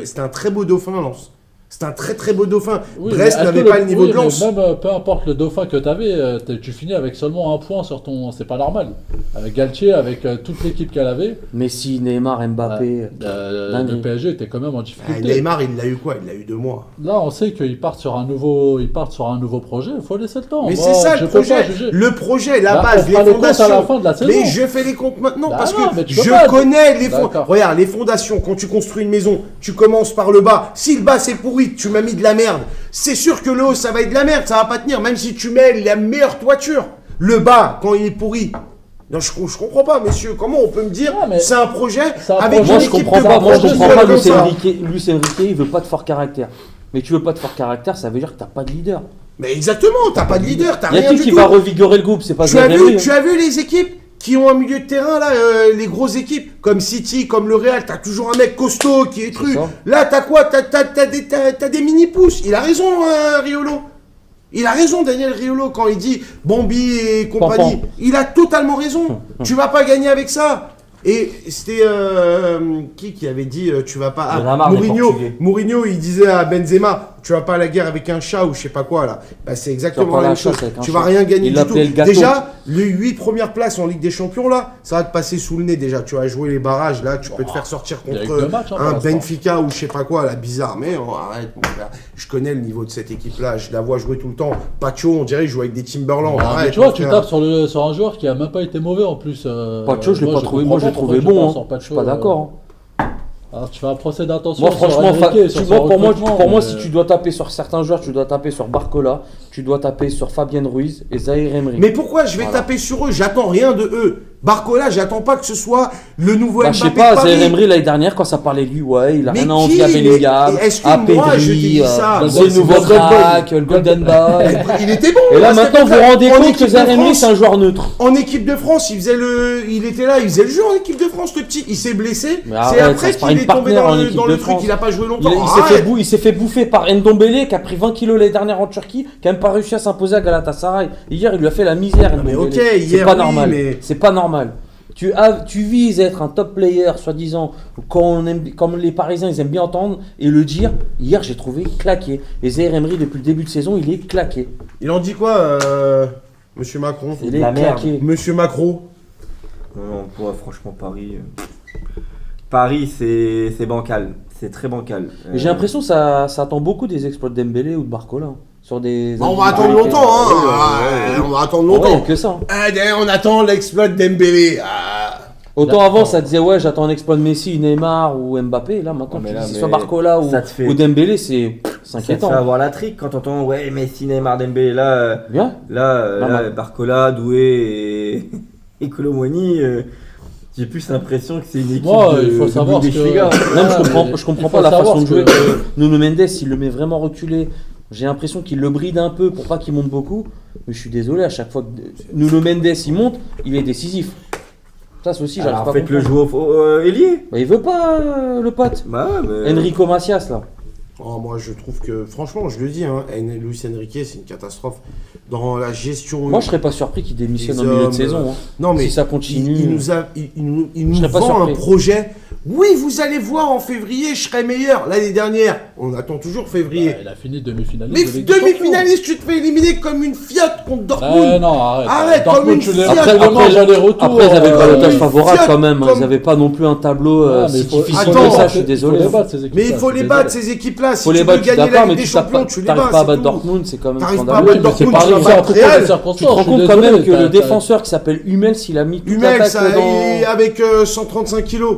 C'était un très beau dauphin, Lens. C'était un très très beau dauphin. Oui, Brest n'avait pas le niveau de Lens. Même peu importe le dauphin que tu avais, tu finis avec seulement un point sur ton. C'est pas normal. Avec Galtier, avec toute l'équipe qu'elle avait. Messi, Neymar, Mbappé. Le PSG était quand même en difficulté. Neymar, il l'a eu quoi? Il l'a eu 2 mois. Là, on sait qu'ils partent sur un nouveau projet. Il faut laisser le temps. Mais c'est ça le projet. Le projet, la base, les fondations. À la fin de la saison. Mais je fais les comptes maintenant parce que je connais les fondations. Regarde, les fondations. Quand tu construis une maison, tu commences par le bas. Si le bas c'est pourri, tu m'as mis de la merde. C'est sûr que le haut, ça va être de la merde, ça va pas tenir, même si tu mets la meilleure toiture. Le bas, quand il est pourri. Non, je comprends pas, messieurs. Comment on peut me dire c'est un projet avec moi, une je équipe comprends de pas. Moi, je comprends pas. Luis Enrique, il veut pas de fort caractère. Mais tu veux pas de fort caractère, ça veut dire que t'as pas de leader. Mais exactement, t'as pas de leader, t'as rien du tout. Il y a qui va revigorer le groupe, c'est pas ça. Tu as vu les équipes qui ont un milieu de terrain, là, les grosses équipes, comme City, comme le Real, t'as toujours un mec costaud qui est truc. Là, t'as quoi? T'as des mini-pousses. Il a raison, Riolo. Il a raison, Daniel Riolo, quand il dit Bambi et compagnie. Pampan. Il a totalement raison. Tu vas pas gagner avec ça. Et c'était qui avait dit tu vas pas. Mourinho, il disait à Benzema, tu vas pas à la guerre avec un chat ou je sais pas quoi là. Bah, c'est exactement la même chose. Tu vas rien gagner du tout. Déjà, les 8 premières places en Ligue des Champions là, ça va te passer sous le nez déjà. Tu vas jouer les barrages là, tu peux te faire sortir contre un Benfica ou je sais pas quoi là, bizarre. Mais arrête mon frère. Je connais le niveau de cette équipe là, je la vois jouer tout le temps. Pacho, on dirait il joue avec des Timberland. Arrête, tu vois, tu tapes sur un joueur qui a même pas été mauvais en plus. Pacho, je l'ai pas trouvé. Moi, je l'ai trouvé bon. Je suis pas d'accord. Alors tu fais un procès d'intention. Moi franchement, pour moi, si tu dois taper sur certains joueurs, tu dois taper sur Barcola, tu dois taper sur Fabien Ruiz et Zaïre Emery. Mais pourquoi je vais taper sur eux? J'attends rien de eux. Barcola, j'attends pas que ce soit le nouveau Mbappé. Je sais pas, Zaïre Emery l'année dernière quand ça parlait de lui, ouais, il a rien envie à Bellingham, à Pedri, le nouveau crack, le Golden Boy. Il était bon. Et là maintenant vous vous rendez compte que Zaïre Emery c'est un joueur neutre. En équipe de France, il était là, il faisait le jeu en équipe de France, le petit. Il s'est blessé. C'est après qu'il est tombé dans le truc. Il a pas joué longtemps. Il s'est fait bouffer par Ndombele qui a pris 20 kilos l'année dernière en Turquie, qui a même pas réussi à s'imposer à Galatasaray. Hier il lui a fait la misère. Mais ok, c'est pas normal. C'est pas normal. Tu vises à être un top player, soi-disant, comme les Parisiens ils aiment bien entendre et le dire. Hier j'ai trouvé claqué. Et Zaïre Emery depuis le début de saison il est claqué. Il en dit quoi, Monsieur Macron? Il est claqué. Monsieur Macron. Non, franchement Paris c'est bancal, c'est très bancal. J'ai l'impression que ça attend beaucoup des exploits de Dembélé ou de Barcola. Sur des on va attendre longtemps, hein. On va attendre longtemps. Ouais, que ça. On attend l'exploit de Dembélé. Autant avant, ça disait ouais, j'attends un exploit de Messi, Neymar ou Mbappé. Là, maintenant, que ce soit Barcola ou Dembélé, c'est inquiétant. Ça te fait avoir la trique quand t'entends ouais, Messi, Neymar, Dembélé. Là, Barcola, Doué et Kolo Muani. J'ai plus l'impression que c'est une équipe il faut savoir des Chega. Je comprends pas la façon de jouer de Nuno Mendes. Il le met vraiment reculé. J'ai l'impression qu'il le bride un peu pour pas qu'il monte beaucoup. Mais je suis désolé, à chaque fois que Nuno Mendes il monte, il est décisif. Ça c'est aussi, j'arrive pas à comprendre. Le joueur ailier. Il veut pas le pote. Bah ouais, mais... Enrico Macias là. Moi, je trouve que, franchement, je le dis, Luis Enrique, c'est une catastrophe dans la gestion. Moi, je serais pas surpris qu'il démissionne au milieu de saison. Non, mais si ça continue. Il nous vend un projet. Oui, vous allez voir en février, je serai meilleur. L'année dernière, on attend toujours février. Il a fini demi-finaliste. Mais demi-finaliste, tu te fais éliminer comme une Fiat contre Dortmund. Non, arrête Dortmund, comme une tu Fiat. Après, ils avaient le balotage favorable Fiat quand même. comme- Ils n'avaient pas non plus un tableau si difficile Attends, que ça, je suis désolé. Mais il faut les battre, ces équipes-là. Si Faut tu les veux battre, je suis gagner la d'accord, Ligue mais des tu n'arrives Champions, tu les pas bats. à c'est battre tout. Dortmund, c'est quand même T'arrives pas à scandaleux. battre c'est Dortmund, pareil, tu vas c'est battre en tout cas Real. des circonstances. Tu te rends je suis compte quand désolé, même que t'as- le défenseur qui s'appelle Hummels, il a mis toute Hummels, l'attaque dans... avec 135 kilos.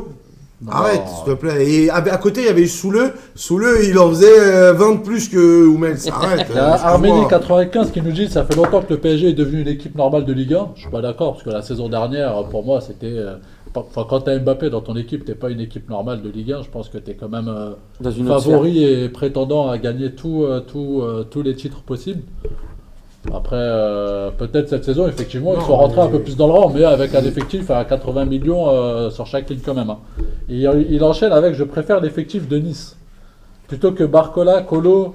Arrête, s'il te plaît. Et à côté, il y avait Souleux. Souleux, il en faisait 20 de plus que Hummels. Arrête. Il y a Arménie 95 qui nous dit ça fait longtemps que le PSG est devenu une équipe normale de Ligue 1. Je suis pas d'accord parce que la saison dernière, pour moi, c'était. Quand tu as Mbappé dans ton équipe, t'es pas une équipe normale de Ligue 1. Je pense que tu es quand même Dans une autre favori et prétendant à gagner tous les titres possibles. Après, peut-être cette saison, effectivement, ils sont rentrés un peu plus dans le rang, mais avec un effectif à 80 millions sur chaque ligne quand même. Et il enchaîne avec je préfère l'effectif de Nice. Plutôt que Barcola, Colo,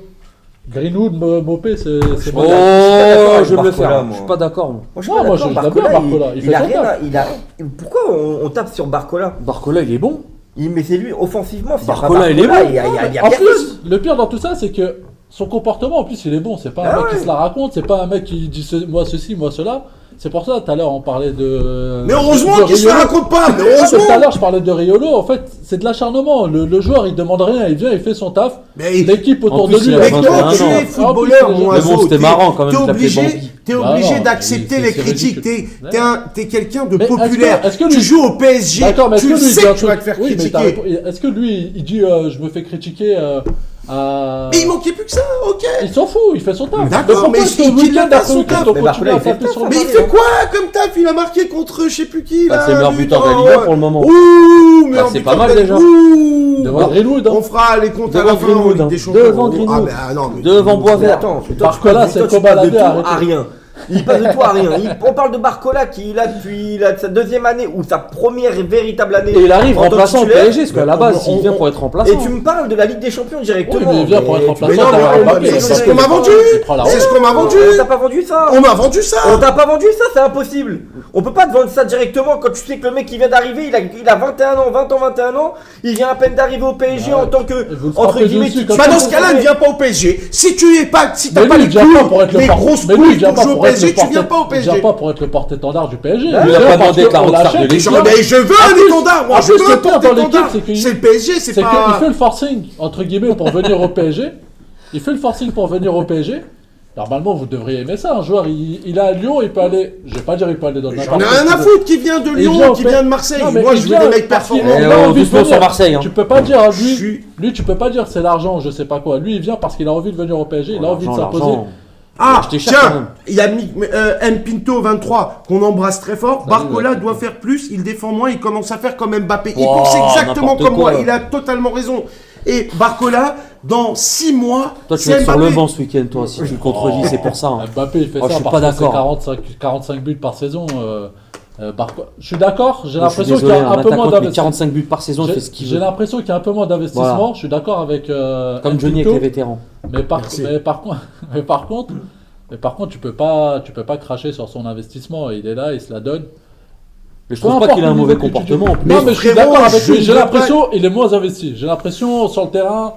Greenwood, Mopé, c'est Oh, avec je vais me le Barcola, faire. moi. Je suis pas d'accord, moi. Moi, je Non, moi, je l'aime bien, Barcola. Il fait a son rien. taf. Pourquoi on tape sur Barcola? Barcola, il est bon. Mais c'est lui, offensivement, s'il y a pas Barcola, il est bon. il y a En personne. plus, le pire dans tout ça, c'est que son comportement, en plus, il est bon. C'est pas un Ah mec qui ouais. se la raconte, c'est pas un mec qui dit moi ceci, moi cela. C'est pour ça, tout à l'heure, on parlait de. Mais heureusement de qu'il se la Riolo. raconte pas. Mais Tout à heureusement. l'heure, je parlais de Riolo. En fait, c'est de l'acharnement. Le joueur, il demande rien, il vient, il fait son taf. Mais L'équipe En autour plus, de lui. il a Mais elle- 21 quand tu ans. es footballeur, Mais bon, Moiseau, c'était marrant quand même t'es de l'appeler obligé, Bambi. t'es Bah obligé non, d'accepter c'est les critiques. ridicule. T'es quelqu'un de Mais populaire. est-ce que Tu lui- joues au PSG, D'accord, mais est-ce tu que lui, il sais dit un que tu vas truc- te faire Oui, mais t'as critiquer. raison. Est-ce que lui, il dit je me fais critiquer à. Mais il manquait plus que ça, ok. Il s'en fout, il fait son taf. D'accord, mais c'est il qu'il le fasse son taf. Mais Barcola, il fait le taf. sur le Mais il ballon. fait quoi comme taf? Il a marqué contre je sais plus qui Bah, là. c'est le meilleur buteur de la Ligue 1 pour le moment. Ouh, mais Bah, en c'est buteur pas mal de la- déjà. Ouh. Devant Greenwood, hein. On fera les comptes à Devant la fin en Greenwood, Ligue des hein. Champions. Devant Ah, Greenwood. mais ah, non, mais- Devant Mais Boisvert. attends, Barcola, c'est toi, tu Coba parles de Ladé, tout arrêtez. à rien. Il passe de tout à rien. On parle de Barcola qui est là depuis sa deuxième année ou sa première véritable année. Et il arrive en tant que remplaçant au titulaire. PSG, parce qu'à la base, il vient pour être remplaçant. Et tu me parles de la Ligue des Champions directement. Oui, mais il vient pour être Mais remplaçant. non, t'as mais Mbappé, c'est ce il qu'on m'a vendu. prend la C'est ce qu'on m'a vendu. On t'a pas vendu ça. On m'a vendu ça. On t'a pas vendu ça, c'est impossible. On peut pas te vendre ça directement quand tu sais que le mec qui vient d'arriver, il a 21 ans, 20 ans, 21 ans, il vient à peine d'arriver au PSG Ouais. en tant que vous le entre frappez guillemets. dessus tu- comme Bah ça, dans ce cas-là, ne viens pas au PSG. Si tu es pas, si t'as Mais pas lui, les il vient pas pour être couilles, le les porte- grosses mais lui, il couilles vient pour pas jouer au pour être PSG, le tu viens pas au porte- il PSG. vient pas pour être le porte-étendard du PSG. Il a vient pas parce demandé qu'on Carlos l'achète, Tardelli. il vient- Mais je veux En un plus- étendard. Moi, en je plus, veux le un pire dans l'équipe, porte-étendard. c'est qu'il- C'est le PSG, c'est C'est qu'il pas. fait le forcing, entre guillemets, pour venir au PSG. Il fait le forcing pour venir au PSG. Normalement, vous devriez aimer ça. Un joueur, il est à Lyon, il peut aller. Je vais pas dire il peut aller dans J'en n'importe ai quel rien à club. foutre qui vient de Et il Lyon, vient au qui P- vient de Marseille. Non, mais Moi, il je veux vient des mecs parce qu'il performants. Eh, a oh, envie de doucement venir. sur Marseille, hein. Tu peux pas dire Je lui, suis- lui, tu peux pas dire c'est l'argent, je sais pas quoi. Lui, il vient parce qu'il a envie de venir au PSG, il a envie de s'imposer. L'argent. Ah, acheté cher quand même. tiens, il y a Mpinto 23 qu'on embrasse très fort. Salut, Barcola ouais. doit faire plus, il défend moins, il commence à faire comme Mbappé. Il Wow, pense exactement n'importe comme moi, quoi. il a totalement raison. Et Barcola, dans 6 mois, Toi, tu c'est vas être sur le Mbappé. banc ce week-end, toi, si tu le contredis, c'est pour ça. hein. Mbappé, il fait Oh, je ça suis parce pas que c'est d'accord. 45 buts par saison. Je suis d'accord, j'ai Moi, je suis l'impression qu'il y désolé, a un peu attaquant moins qui met d'investissement. 45 buts par saison, il fait ce qu'il J'ai veut. l'impression qu'il y a un peu moins d'investissement, Voilà. je suis d'accord avec Comme Johnny avec Mpinto, les vétérans. mais par contre, tu peux pas cracher sur son investissement. Il est là, il se la donne. Mais je Peu trouve pas importe qu'il a le un niveau mauvais que tu comportement. dis. en plus. Non, mais je suis frérot, d'accord avec je lui. J'ai veux l'impression il est moins investi. J'ai l'impression sur le terrain,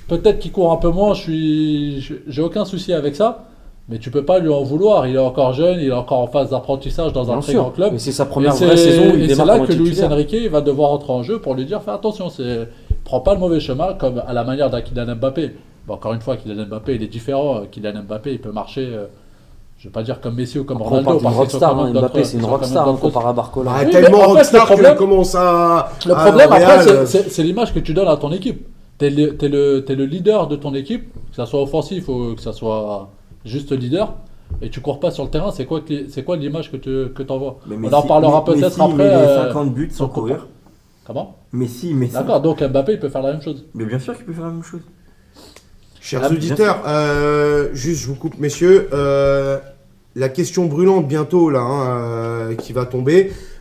peut-être qu'il court un peu moins. J'ai aucun souci avec ça. Mais tu peux pas lui en vouloir. Il est encore jeune, il est encore en phase d'apprentissage dans un Bien très sûr. grand club. Mais c'est sa première Et vraie c'est- saison. Il et c'est démarre là comme un que Luis titulaire. Enrique il va devoir rentrer en jeu pour lui dire fais attention, prends pas le mauvais chemin comme à la manière d'un Kylian Mbappé. Bon, encore une fois, Kylian Mbappé il est différent. Kylian Mbappé il peut marcher, je vais pas dire comme Messi ou comme Après, on parle Ronaldo. d'une parce qu'ils sont rockstar. quand hein. même d'autres- Mbappé, c'est une ils sont quand même rockstar hein, d'autres- comparé à Barcola. Ah, Oui, mais tellement en fait, rockstar le problème- qu'il commence à. Le à problème après, Real, c'est l'image que tu donnes à ton équipe. T'es le leader de ton équipe, que ça soit offensif ou que ça soit juste leader. Et tu cours pas sur le terrain, c'est quoi l'image que t'envoies? On en parlera peut-être après. Mais 50 buts sans sur Copa. courir. Comment? Messi. D'accord, donc Mbappé il peut faire la même chose. Mais bien sûr qu'il peut faire la même chose. Chers Ah, bien auditeurs, juste je vous coupe messieurs, la question brûlante bientôt là, qui va tomber.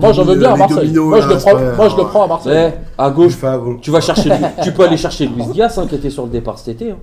moi, j'en veux bien à Marseille. Moi, je le prends à Marseille. Ouais, à gauche, tu peux aller chercher Luis Diaz, qui était sur le départ cet été.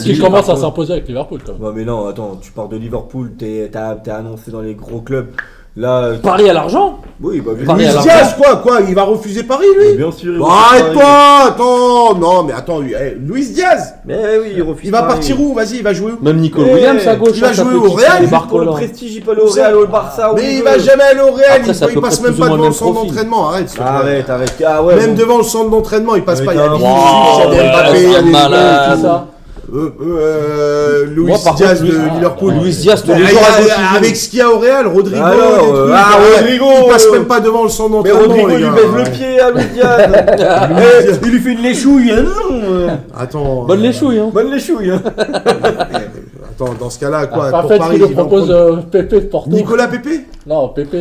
Qui commence à s'imposer avec Liverpool, quand même. Ouais, mais non, attends, tu pars de Liverpool, t'es annoncé dans les gros clubs. Là, Paris à l'argent. oui, bah, Paris Luis à Diaz, quoi, il va refuser Paris, lui. bien sûr. Bon, arrête-toi, attends, non, mais attends, Luis Diaz, Mais oui, il refuse. il va Paris. partir où? Vas-y, il va jouer où? Même Nicolas Eh, Williams à gauche. il va là, ça jouer peut au quitter Real, les Pour le Barcola. prestige, il peut aller au Real, au Barça. où Mais il veut. va jamais aller au Real, Après, ça il peut passe près même plus ou pas moins devant le le centre profil. d'entraînement, arrête. s'il te plaît. Arrête. Ah ouais. Même bon. devant le centre d'entraînement, il passe Mais pas. Il y a t'as- Vinicius, Wow, il y a Mbappé, il y a c'est malade. Qui ça Luis Moi, par Diaz contre, de Liverpool. Luis Diaz, tous Ah, les jours à gauche. avec ce qu'il y a au Real, Rodrigo, Alors, et des trucs, Rodrigo, il passe même pas devant le centre Mais d'entraînement. Rodrigo les lui gars. baise le pied à Luis Diaz. Il lui fait une léchouille. Non. Attends. Bonne les chouilles, hein. Bonne léchouille. Attends, dans ce cas-là, quoi, En pour fait, Paris, il nous ils vont propose prendre Pépé de Porto. Nicolas Pépé. Non, Pépé.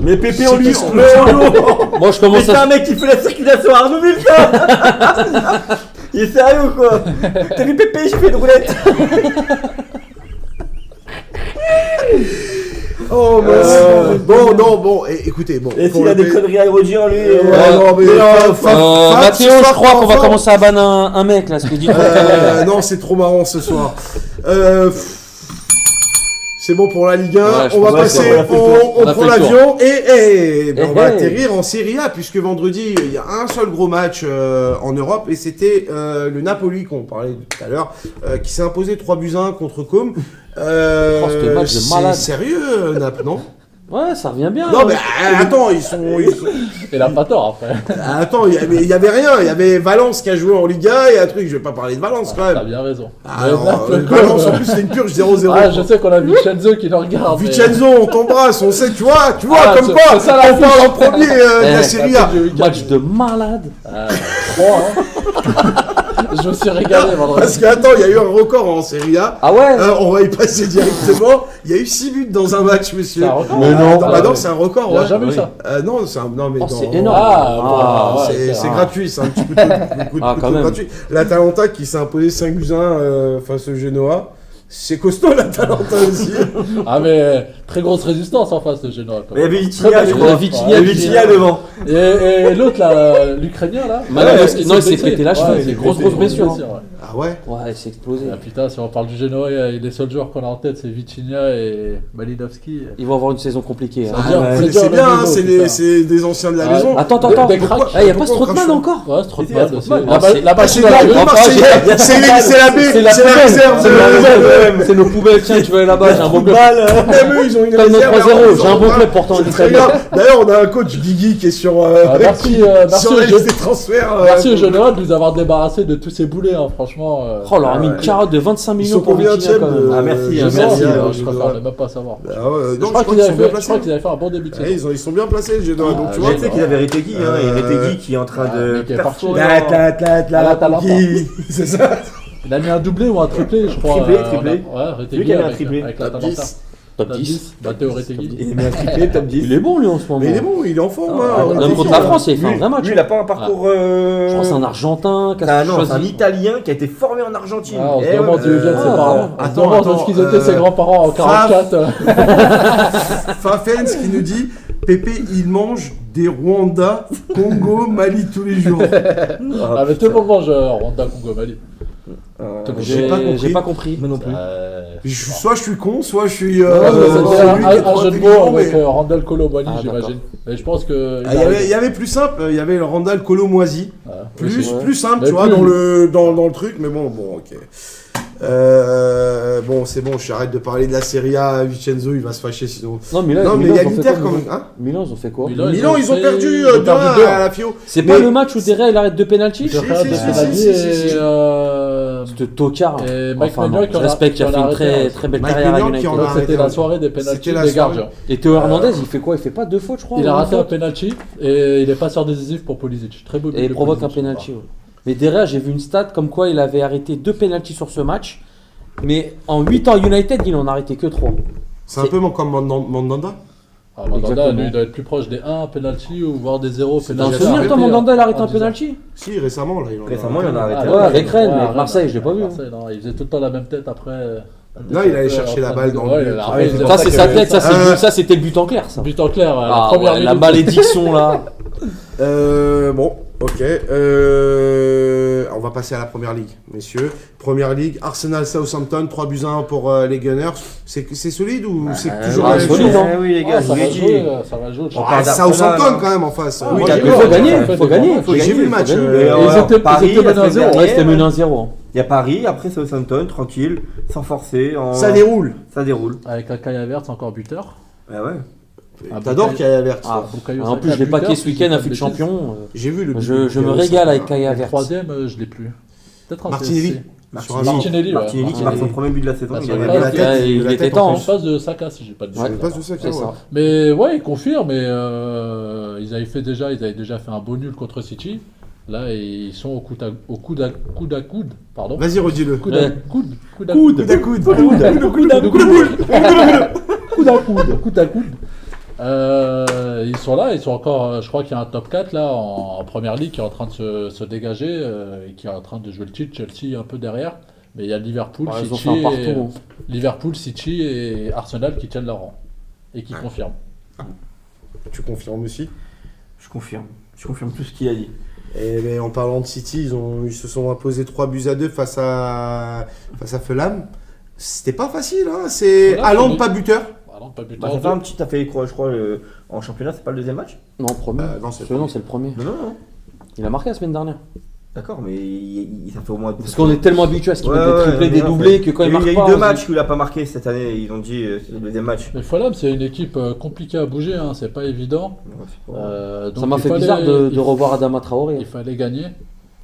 Mais Pépé, on C'est lui. qui, ça Mais Moi, je Mais commence c'est à. un mec qui fait la circulation à Arnouville, ça. Il est sérieux, quoi. T'as vu Pépé, j'ai fait une roulette. Oh, bon, non, bon, écoutez, bon. Et pour s'il a le des P- conneries à redire, lui. non, mais Mathéo, je crois qu'on va commencer à banner un mec là, ce que dit Non, c'est trop marrant ce soir. C'est bon pour la Ligue 1. Ouais, je on va pense que passer, c'est bon, on on a prend fait le l'avion et ben, on va hey. atterrir en Serie A puisque vendredi il y a un seul gros match en Europe et c'était le Napoli qu'on parlait tout à l'heure qui s'est imposé 3-1 contre Com. ce match de malade. C'est sérieux, Naples, non? Ouais, ça revient bien. Non, mais attends, Il a pas tort après. attends, il y avait rien. Il y avait Valence qui a joué en Liga et un truc. Je vais pas parler de Valence quand T'as même. bien raison. Alors, Valence en plus c'est une purge 0-0. Ah, je sais qu'on a Vincenzo qui nous regarde. mais- Vincenzo, on t'embrasse, on sait, tu vois, Ah, comme c'est- quoi, c'est ça, la on parle en premier de la Eh, Serie A. Match de malade. Ah, 3, hein. Je me suis régalé vendredi. Parce que attends, il y a eu un record en Serie A. Ah ouais. On va y passer directement. Il y a eu 6 buts dans un match, monsieur. C'est un record. Mais non. Bah non, c'est un record, Il a ouais. jamais eu oui. ça. Non, non, mais Oh, dans- c'est énorme. Ah, ouais, c'est ok. gratuit, c'est un petit peu beaucoup Ah, quand de même. gratuit. L'Atalanta qui s'est imposé 5-1 face au Genoa. C'est costaud l'Atalanta aussi. Ah, mais très grosse résistance en face de Genoa. quand Mais il y même. avait Vitinha, Très je bonne crois. équipe. Vitinha Il y avait qui- Vitinha devant. Et l'autre là, l'Ukrainien là. Malinowski, non, il s'est blessé. pété la cheville, Ouais, c'est il grosse, s'est grosse blessé, blessure. ouais. Ah ouais. Ouais, il s'est explosé. Ah, putain, si on parle du Genoa, les seuls joueurs qu'on a en tête, c'est Vitinha et Malinowski. Ils vont avoir une saison compliquée. hein. Ça veut dire- ouais. ça veut dire C'est le bien, niveau, hein, c'est putain. des anciens de la Ah, maison. Attends, Des attends. cracks. Il n'y a pas Pourquoi Strootman Crash encore. Ouais, Strootman C'est aussi. Strootman. La balle- la balle C'est sur la la gueule. Marseillais, c'est la C'est la réserve C'est la de. poubelle. C'est nos poubelles. Tiens, tu vas aller là-bas, j'ai un bon club. Même eux, ils ont une Calme réserve. 3-0, j'ai un bon Ouais, club pourtant, c'est il est très très bien. bien. D'ailleurs, on a un coach Guigui qui est sur Merci, merci sur au la jeu. liste des transferts. Merci au Genoa de nous avoir débarrassé de tous ces boulets, hein, franchement. Oh, on leur a mis une carotte de 25 Ils millions sont pour combien Vitinha quand même. Ah, merci, Je hein, sais, merci, je préfère ne même pas savoir. Ah ouais, Je non, crois qu'ils sont avaient bien fait- je crois qu'ils placés. avaient fait un bon début de Ouais, saison. ils sont bien placés, le Genoa. Donc tu vois. Tu sais qu'il avait Retegui, hein. Et Retegui qui est en train de. mais qui est parti. performer. C'est ça. Il a mis un doublé ou un triplé, je crois. Triplé, Ouais, Celui Retegui qui a mis un avec triplé. avec Top l'Atalanta. 10. Top Top 10. 10, Matteo Retegui. Il a mis un triplé, top 10. Il est bon lui en ce moment. Mais il est bon, il est en forme. Ah, hein, on même dit, contre hein. la France, il a fait un vrai match. Lui, il a pas un parcours. Je crois que c'est un Argentin qui a Ah non, c'est un choisi. Italien qui a été formé en Argentine. Ah, on se Eh demande ouais. d'où ils viennent ses parents. On se attends, demande attends, ce qu'ils étaient ses grands-parents en 44. Fafens qui nous dit Pépé, il mange des Rwanda, Congo, Mali tous les jours. Ah, mais tout le monde mange Rwanda, Congo, Mali. J'ai pas compris. J'ai pas compris. Moi non plus. Soit je suis con, soit je suis. C'était celui qui est trop un jeu de intelligent, mots avec mais- Randall Kolo Mali, Ah, j'imagine. Mais je pense que. Ah, il y avait plus simple, il y avait le Randall Colomoisi. Plus simple, Mais tu vois, plus- dans le truc, mais bon, ok. Bon, c'est bon, j'arrête de parler de la Serie A. Vincenzo, il va se fâcher sinon. Non, mais là, Non, mais Milan, il y a ils ont fait l'Inter quoi, quand même. Milan Hein Milan, ils ont fait quoi Milan, ils ont perdu ils ont 2-1 perdu 2-1. à la Fio. C'est pas Mais- le match où Derrea il arrête deux pénaltys Je Si, regarde si, des si, pénaltys si. et. Ce tocard. Et Mike Enfin, Maignan non, qui en a- respect, qui a qui fait en a une arrêté très, un. très belle Mike carrière à Maignan qui United. en a Donc c'était arrêté la un. soirée des C'était pénaltys la des soirée. gardiens. Et Théo Hernandez, il fait quoi? Il fait pas deux fautes, je crois. Il a ou raté une un faute penalty et il est passeur décisif pour Pulisic. Très beau but Et il de provoque un Pulisic, penalty. Ouais. Mais Derrea, j'ai vu une stat comme quoi il avait arrêté 2 pénaltys sur ce match. Mais en 8 ans United, il en a arrêté que 3. C'est un peu comme Mandanda. Ah, Mandanda, Exactement. lui, il doit être plus proche des 1 penalty ou voire des 0 T'as un penalty. souvenir, toi, Mandanda, il a arrêté en un 10 ans. penalty? Si, récemment, là. Récemment, il en a arrêté. Ah, Ouais, avec Rennes, ouais, mais avec Marseille, je l'ai pas vu. Marseille, non, il faisait tout le temps la même tête après. Non, il allait chercher la balle dans le but. Après, il faisait Ça, c'est sa tête, ça, c'est Ah. ça, c'était le but en clair, ça. but en clair, la Ah, première ouais, la minute. malédiction, là. Bon. Ok. On va passer à la première ligue, messieurs. Première ligue, Arsenal Southampton, 3-1 pour les Gunners. C'est solide ou c'est toujours la même solide, chose? hein. Oui, les gars, ça je va l'ai dit. jouer. Ça va jouer. Southampton quand même en face. Oui, Il d'accord. faut gagner, Ouais, faut gagner. J'ai vu le match. Faut gagner. Et Ils étaient Paris, menés la à semaine 0. Ouais, c'était dernière, mené 1-0. Il y a Paris, après Southampton, tranquille, sans forcer. Ça déroule. Ça déroule. Avec un Kai Havertz encore buteur. Ah ouais. T'adores Kai Havertz. Ah, Bukayo en plus, Saka, je l'ai pas buteur, ce week-end si à je fut de dis pas de bêtises. champion. J'ai vu le. Je me régale avec Kai Le Havertz. troisième, je l'ai plus. Peut-être un Martinelli. CSC. Sur un Martinelli, Martinelli qui marque son Martinelli. premier but de la saison. Ah, Il c'est avait vrai. la la tête. tête. il de la était tête temps, en En plus. face de Saka, si j'ai pas de Je bêtises. ne passe de ça. C'est ça. Mais ouais, ils confirment. Mais ils avaient déjà fait un beau nul contre City. Là, ils sont au coude à coude. Pardon. Vas-y, redis-le. Coude à Ouais. coude. Coude à coude. Coude à coude. Ils sont là, ils sont encore. Je crois qu'il y a un top 4 là en première ligue qui est en train de se dégager et qui est en train de jouer le titre. Chelsea un peu derrière. Mais il y a Liverpool, Ouais, ils ont City, fait un partout. Liverpool, City et Arsenal qui tiennent leur rang et qui confirment. Tu confirmes aussi. Je confirme. Je confirme tout ce qu'il a dit. Et mais en parlant de City, ils se sont imposés 3-2 face à Fulham. C'était pas facile, hein. C'est Fulham, Haaland oui. pas buteur. Pardon, pas Bah, buteur. ça fait un petit, t'as fait quoi, je crois, en championnat, c'est pas le deuxième match? Non, premier. Non, c'est Non, c'est le premier. Non, non, non. Il a marqué la semaine dernière. D'accord, mais ça fait au moins. Parce qu'on est tellement habitué à ce qu'il Ouais, met des ouais, triplés, non, des non, doublés, ça- que quand il Il marque y a pas. eu deux on matchs dit- qu'il a pas marqué cette année, ils ont dit c'est le deuxième match. Mais Fulham, c'est une équipe compliquée à bouger, hein, c'est pas évident. Ouais, c'est pas- Donc Ça m'a il fait fallait- bizarre de il- revoir Adama Traoré. Il fallait gagner.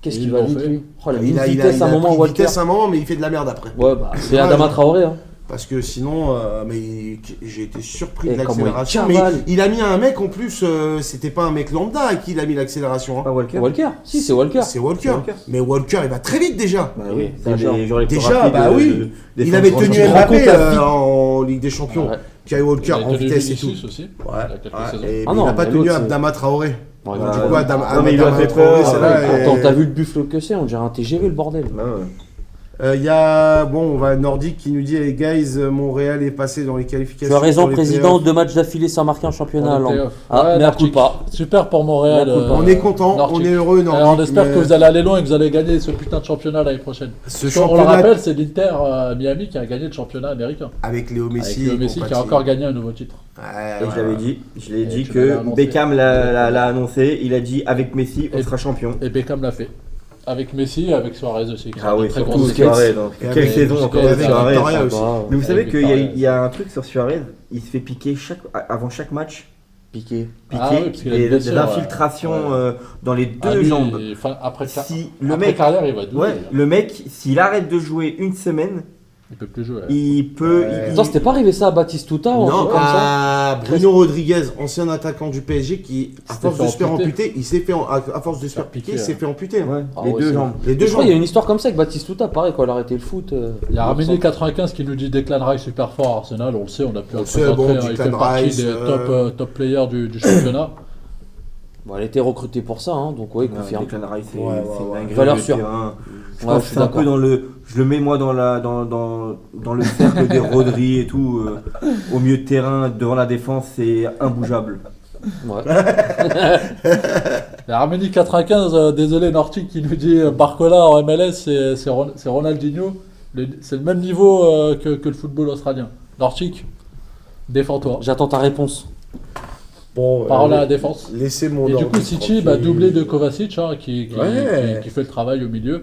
Qu'est-ce Et qu'il ils va l'ont vite fait. lui. Oh, il a mis Il une a vitesse à un moment, pris Walker. vitesse à un moment, mais il fait de la merde après. Ouais, bah, c'est Ouais, Adama ouais. Traoré. Hein. Parce que sinon, mais j'ai été surpris Et de comment il l'accélération. Mais cavale. il a mis un mec en plus, c'était pas un mec lambda à qui il a mis l'accélération. Pas Hein. Walker. Walker. Si, c'est Walker. C'est Walker. C'est Walker. Mais Walker, il va très vite déjà. Bah oui, c'est Déjà. un des joueurs les plus Déjà, rapides bah oui. Il avait tenu Tu te rends Mbappé compte la vie. en Ligue des Champions. Ouais. Kyle Walker Il a en tenu vitesse et tout. Vinicius aussi. Ouais. Il y a quelques saisons. Et Ah mais non, il n'a pas mais tenu l'autre, Adama Traoré. Ouais, Voilà. Du coup, Non, mais il lui a Adama fait Traoré, peur. c'est là. et- Pourtant, t'as vu le buffle que c'est, on dirait un TGV le bordel. Bah ouais. Il y a, bon, on va Nordique qui nous dit, les guys, Montréal est passé dans les qualifications. Tu as raison, pour les président, playoffs. 2 matchs d'affilée sans marquer en championnat à Pour les Londres. playoffs. Ah, Ouais, mais à Nordique. coup pas. Super pour Montréal. Mais à coup pas. On est content, Nordique. on est heureux, Nordique. On espère mais que vous allez aller loin et que vous allez gagner ce putain de championnat l'année prochaine. Ce Parce qu'on le championnat rappelle, c'est l'Inter Miami qui a gagné le championnat américain. avec Léo Messi. Avec Léo Messi qui a encore gagné un nouveau titre. Ouais, Et ouais, je l'avais ouais. dit, je l'ai Et dit tu l'avais que annoncé. Beckham l'a annoncé, il a dit avec Messi on Et- sera champion. Et Beckham l'a fait. Avec Messi et avec Suarez aussi. qui Ah sont de oui, très surtout grosses Busquets. Suarez. Donc, Et quelle avec- saison Busquets, encore de avec Suarez. Victoria Ça aussi. va. Mais vous savez Avec qu'il y, Victoria. il y a un truc sur Suarez, il se fait piquer avant chaque match, Piqué. Ah oui, parce qu'il a une et blessure, des infiltrations ouais. dans les Ah, deux lui, jambes. Après, Si le après mec, carrière, il va douiller. ouais, le mec, s'il arrête de jouer une semaine, Il peut plus jouer. il peut. Ouais. il- Attends, c'était pas arrivé ça à Batistuta ou un Non, truc comme ça à Bruno Rodriguez, ancien attaquant du PSG, qui, à s'était force fait de se faire amputer. amputer, il s'est fait, à force de se faire piquer, il s'est fait amputer. hein. Ouais, Ah les ouais, deux c'est- jambes. Les deux Je crois qu'il y a jambes. une histoire comme ça avec Batistuta, pareil, quand il a arrêté le foot. Il y a Arménie95 qui nous dit Declan Rice super fort à Arsenal, on le sait, on a pu On le le sait, présenter, bon, hein, il fait Declan partie Rice, des top players du championnat. Bon, elle a été recrutée pour ça, hein, donc oui, il confirme. Declan Rice, c'est Ouais, ouais, c'est une ouais. dinguerie Valeur de sûre. terrain. Je Ouais, pense je que suis c'est un peu d'accord. dans le. Je le mets moi dans le cercle des Rodri et tout. Au milieu de terrain, devant la défense, c'est imbougeable. Ouais. Et Arménie95, désolé Nortic qui nous dit Barcola en MLS, c'est Ronaldinho. C'est le même niveau que le football australien. Nortic, défends-toi. J'attends ta réponse. Bon, Parole à la défense. laissez mon Et du coup, Nordique City, tranquille. doublé de Kovacic, hein, qui Ouais. fait le travail au milieu,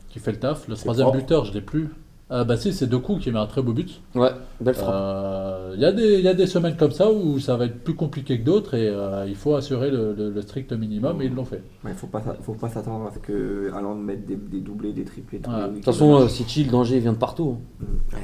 qui fait le taf. Le troisième propre. buteur, je l'ai plus. Bah si, c'est Doku qui met un très beau but. Ouais, belle frappe. Il y a des semaines comme ça où ça va être plus compliqué que d'autres et il faut assurer le strict minimum et ils l'ont fait. Il faut pas s'attendre à ce que Haaland mette des doublés, des triplés. tous Ouais. les De toute week-ends. façon, City, le danger vient de partout. Ouais.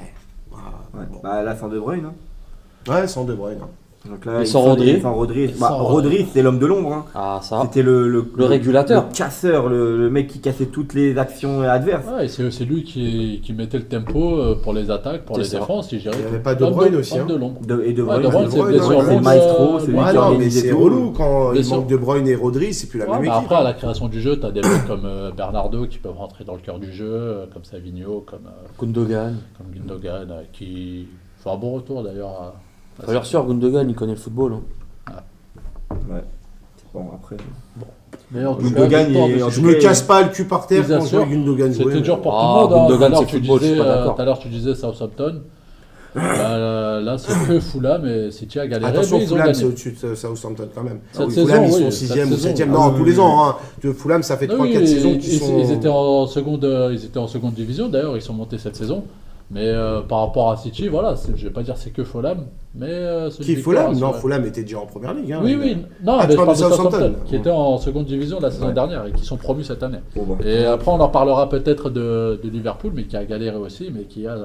Bah là, sans De Bruyne. Hein. Ouais, sans De Bruyne. Donc là, Et sans Rodri. Sans Rodri. Et Bah, sans Rodri, c'est l'homme de l'ombre. Hein. Ah, ça. C'était le régulateur. le casseur, le mec qui cassait toutes les actions adverses. Ouais, et c'est aussi lui qui mettait le tempo pour les attaques, pour C'est les ça. défenses. Il gérait Il y avait tout. pas De Homme Bruyne aussi, homme hein. de l'ombre. Et De Ouais, Bruyne, De Bruyne, c'est Bruyne, blessure ouais, c'est le longue, maestro, c'est lui Ouais, qui non, mais organisait c'est tout. relou quand il Bien sûr. manque De Bruyne et Rodri, c'est plus la Ouais, même mais équipe. après, à la création du jeu, tu as des mecs comme Bernardo qui peuvent rentrer dans le cœur du jeu, comme Savigno, comme Gundogan. Gundogan, qui fait un bon retour d'ailleurs. Valeur sûre, Gundogan, il connaît le football. Hein. Ouais. Bon, après. Gundogan, je me casse pas le cul par terre quand je vois Gundogan jouer. C'était dur pour tout le monde. Gundogan, Tout c'est football, je suis pas d'accord. à l'heure, tu disais Southampton. Là, c'est que Fulham et City a galéré. Attention, mais ils ont Fulham, gagné. c'est au-dessus de Southampton quand même. Cette Fulham, ils saison, sont oui, 6e ou cette 7e. saison. Non, tous les ans. Fulham, ça fait 3-4 saisons qu'ils sont. Ils étaient en seconde division. D'ailleurs, ils sont montés cette saison. Mais par rapport à City, voilà, je vais pas dire c'est que Fulham, mais Qui Fulham? Non, Fulham était déjà en première ligue. Oui, non, mais tu je parles parle de de Southampton, Southampton. qui était en seconde division la saison dernière et qui sont promus cette année. Bon, bah. Et après, on en parlera peut-être de Liverpool, mais qui a galéré aussi, mais qui a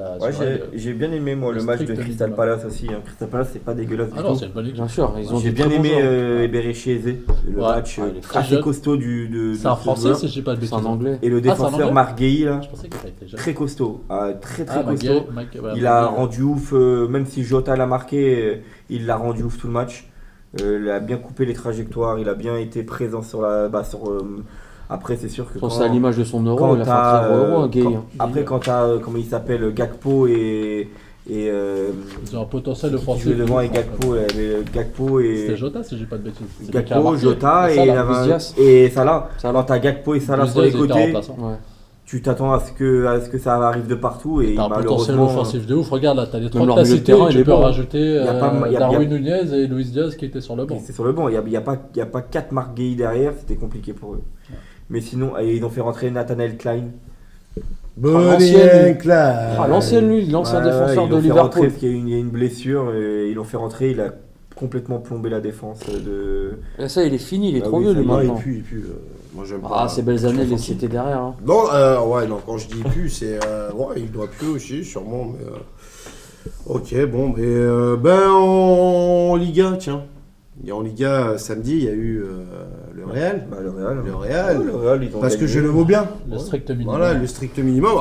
j'ai bien aimé moi le match de Crystal Palace aussi. Crystal Palace, c'est pas dégueulasse du Ah non, tout. c'est une bonne équipe. Bien sûr, ils ont J'ai des bien très bons aimé joueurs. Eberechi Eze, le match il est très assez jeune. costaud de C'est un ce français, joueur. si je dis pas de bêtises. C'est un anglais. Et le c'est un défenseur Anglais Marc Guéhi, là, Je pensais qu'il était jeune. très costaud, très Ah, costaud. Il a rendu ouf, même si Jota l'a marqué, il l'a rendu ouf tout le match. Il a bien coupé les trajectoires, il a bien été présent sur la. Après, c'est sûr que. C'est à l'image de son euro, quand il a fait un très gros euro, Gay. Après, quand t'as, comment il s'appelle, Gakpo et. Ils ont un potentiel qui offensif. jouait devant avec Gakpo C'était et. Jota, si je dis pas de bêtises. Gakpo, Jota Salah, et Salah. Quand t'as Gakpo et Salah sur les Luis Diaz était côtés, remplaçant. Ouais. tu t'attends à ce que ça arrive de partout et T'as un potentiel malheureusement. offensif de ouf. Regarde là, t'as les trois leur que t'as milieu de cités, terrain, il tu est peux bon. rajouter Y a pas- y a- Darwin Nunez et Luis Diaz qui étaient sur le banc. C'est sur le banc, il n'y a pas 4 Marc Guéhi derrière, c'était compliqué pour eux. Mais sinon, ils ont fait rentrer Nathaniel Klein. Bonnie Clark. L'ancien défenseur ils de l'ont fait rentrer Liverpool. parce qu'il y a une blessure, et ils l'ont fait rentrer, il a complètement plombé la défense de. Et ça, il est fini, il est Ah trop oui, vieux ça lui y est, maintenant. Et puis, moi j'aime pas. Ah, ces belles années, les c'était derrière. Hein. Non, quand je dis plus, c'est. Ouais, il doit plus aussi, sûrement, mais. Ok, bon, mais. En Liga, tiens. Et en Liga, samedi, il y a eu le Real. Le Real. Le Real. Ouais, le Real, ils ont Parce que gagné. je le vaux bien. Le strict minimum. Voilà, le strict minimum.